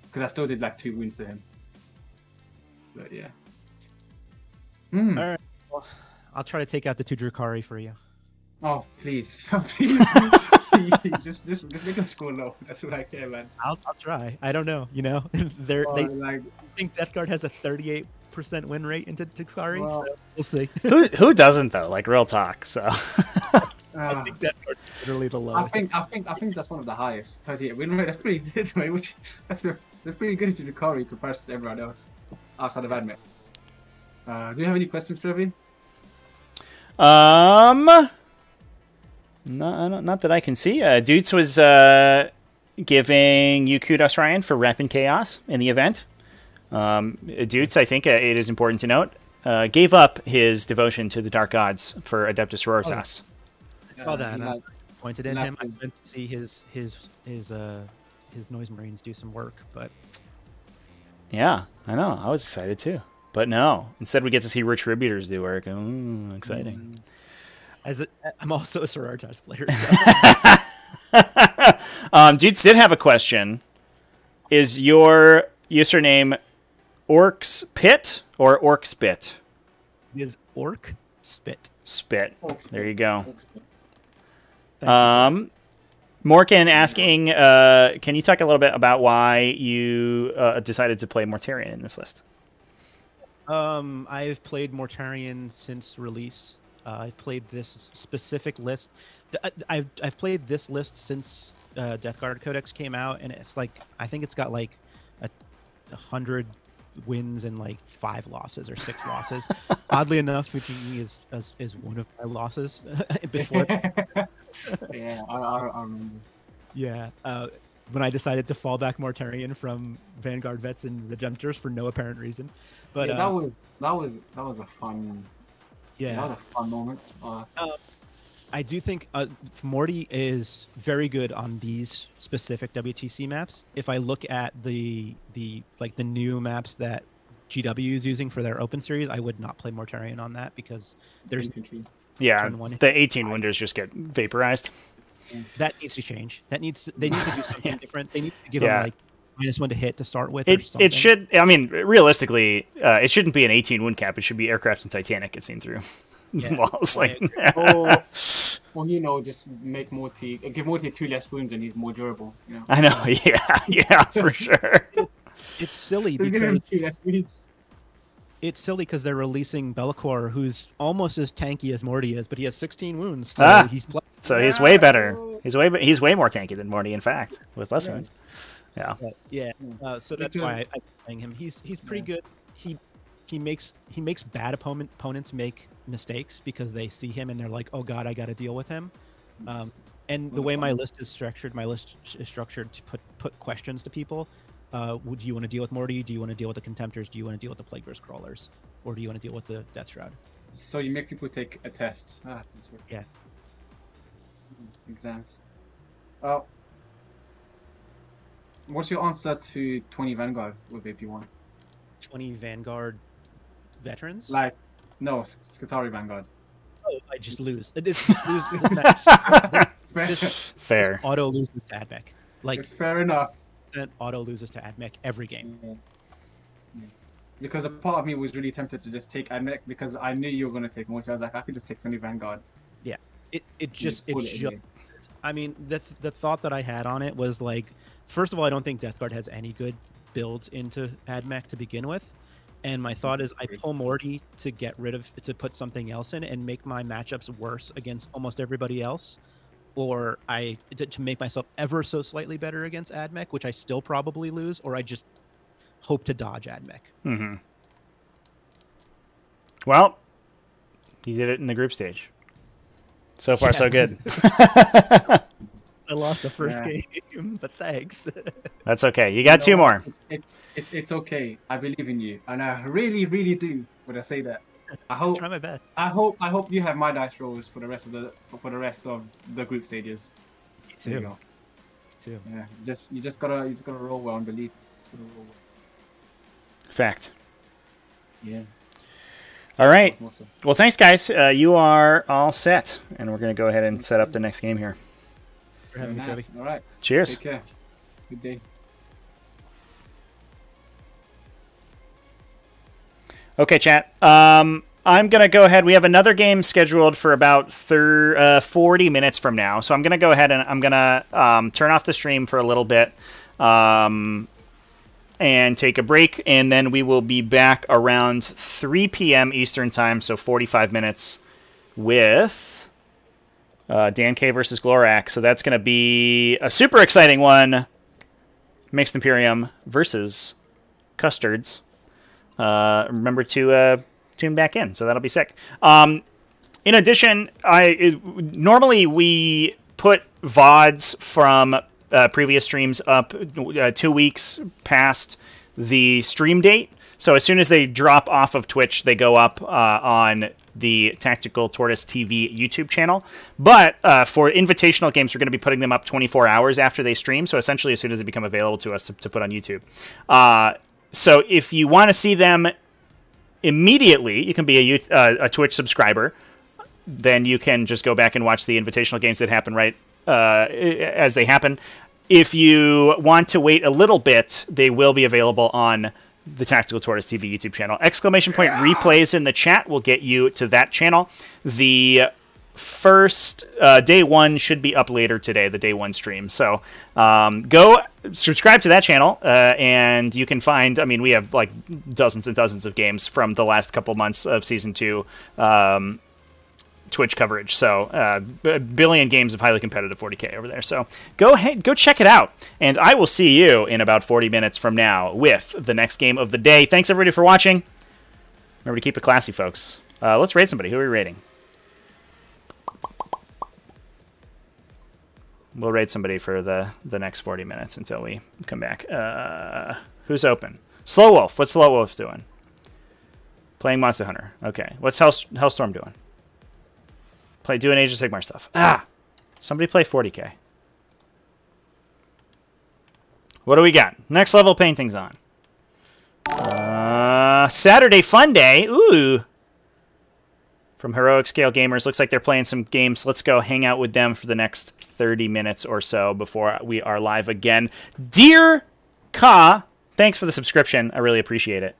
because I still did like 2 wounds to him. But yeah. All right, well, I'll try to take out the 2 Drukari for you. Oh please, please, just make them score low. That's what I care, man. I'll try. I don't know. You know, they Like, think Death Guard has a 38% win rate into Drukari, Well- so we'll see. Who doesn't though? Like real talk. So I think Death Guard is literally the I lowest. think that's one of the highest. 38 win rate. That's pretty good to me. Which that's pretty good to Drukari compared to everyone else outside of admit. Do you have any questions, Trevi? not that I can see. Dutes was giving you kudos, Ryan, for repping chaos in the event. Dutes, I think it is important to note, gave up his devotion to the dark gods for Adeptus Sororitas. saw that. he And I like- pointed in he him. I likes went to see his noise marines do some work, but Yeah, I know. I was excited too. But no. Instead, we get to see Retributors do work. Exciting. I'm also a Sororitas player. So. Dudes did have a question. Is your username Orcspit or Orcspit? It is Orc Spit. Spit. Orcspit. There you go. Thank you. Morgan asking, can you talk a little bit about why you decided to play Mortarion in this list? I've played Mortarion since release. I've played this specific list. I've played this list since Death Guard Codex came out, and it's like I think it's got like 100 wins and like 5 losses or 6 losses. Oddly enough, Fouchini is one of my losses before. Yeah, I remember. Yeah. When I decided to fall back Mortarion from Vanguard Vets and Redemptors for no apparent reason. But Yeah, that was a fun. yeah. That was a fun moment. I do think Morty is very good on these specific WTC maps. If I look at the new maps that GW is using for their Open Series, I would not play Mortarion on that because there's yeah, the 18 winders just get vaporized. That needs to change. They need to do something different. They need to give them like -1 to hit to start with. It should. I mean, realistically, it shouldn't be an 18 wind cap. It should be aircraft and Titanic get seen through. Yeah. Walls, like. Or you know, just make Morty, give Morty 2 less wounds and he's more durable. You know? I know. Yeah, for sure. It's silly because it's silly because they're releasing Bellicor, who's almost as tanky as Morty is, but he has 16 wounds. So he's way better. He's way more tanky than Morty, in fact, with less wounds. Yeah. So that's why I'm playing him. He's pretty good. He makes bad opponents make mistakes because they see him and they're like, oh god, I got to deal with him. And the way my list is structured to put questions to people. Would you want to deal with Morty? Do you want to deal with the Contemptors? Do you want to deal with the Plagueverse Crawlers? Or do you want to deal with the Death Shroud? So you make people take a test. Yeah. Exams. What's your answer to 20 Vanguard with AP1? 20 Vanguard veterans? Like, no, Skitarii Vanguard. Oh, I just lose. Just Fair. Auto loses to AdMech. Like, fair enough. Auto loses to AdMech every game. Yeah. Because a part of me was really tempted to just take AdMech because I knew you were going to take more. So I was like, I could just take 20 Vanguard. Yeah. I mean, the thought that I had on it was like, first of all, I don't think Death Guard has any good builds into AdMech to begin with. And my thought is I pull Morty to to put something else in and make my matchups worse against almost everybody else. Or to make myself ever so slightly better against AdMech, which I still probably lose, or I just hope to dodge AdMech. Mm-hmm. Well, he did it in the group stage. So far, so good. I lost the first game, but thanks. That's okay. You got two more. It's okay. I believe in you, and I really, really do. When I say that, I hope. Try my best. I hope you have my dice rolls for the rest of the group stages. Me too. Yeah, you just gotta roll well and believe. Fact. Yeah. All right. Well, thanks, guys. You are all set, and we're gonna go ahead and set up the next game here. For having me, Toby. All right. Cheers. Take care. Good day. Okay, chat. I'm going to go ahead. We have another game scheduled for about 40 minutes from now. So I'm going to go ahead and I'm going to turn off the stream for a little bit and take a break. And then we will be back around 3 p.m. Eastern Time, so 45 minutes with Dan K versus Glorak. So that's going to be a super exciting one. Mixed Imperium versus Custards. Remember to tune back in, so that'll be sick. In addition, normally we put VODs from previous streams up 2 weeks past the stream date. So as soon as they drop off of Twitch, they go up on the Tactical Tortoise TV YouTube channel. But for invitational games, we're going to be putting them up 24 hours after they stream. So essentially as soon as they become available to us to put on YouTube. So if you want to see them immediately, you can be a Twitch subscriber. Then you can just go back and watch the invitational games that happen right as they happen. If you want to wait a little bit, they will be available on the Tactical Tortoise TV YouTube channel. Exclamation point replays in the chat will get you to that channel. The first day one should be up later today, the day one stream. So go subscribe to that channel and you can find, I mean, we have like dozens and dozens of games from the last couple months of season 2 Twitch coverage. So a billion games of highly competitive 40k over there. So go ahead, go check it out. And I will see you in about 40 minutes from now with the next game of the day. Thanks everybody for watching. Remember to keep it classy, folks. Let's raid somebody. Who are we raiding? We'll raid somebody for the next 40 minutes until we come back. Who's open? Slow Wolf. What's Slow Wolf doing? Playing Monster Hunter. Okay. What's Hellstorm doing? doing Age of Sigmar stuff. Ah! Somebody play 40k. What do we got? Next level paintings on. Saturday Fun Day. Ooh. From Heroic Scale Gamers. Looks like they're playing some games. Let's go hang out with them for the next 30 minutes or so before we are live again. Dear Ka, thanks for the subscription. I really appreciate it.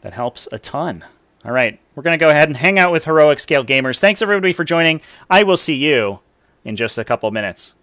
That helps a ton. All right, we're going to go ahead and hang out with Heroic Scale Gamers. Thanks, everybody, for joining. I will see you in just a couple minutes.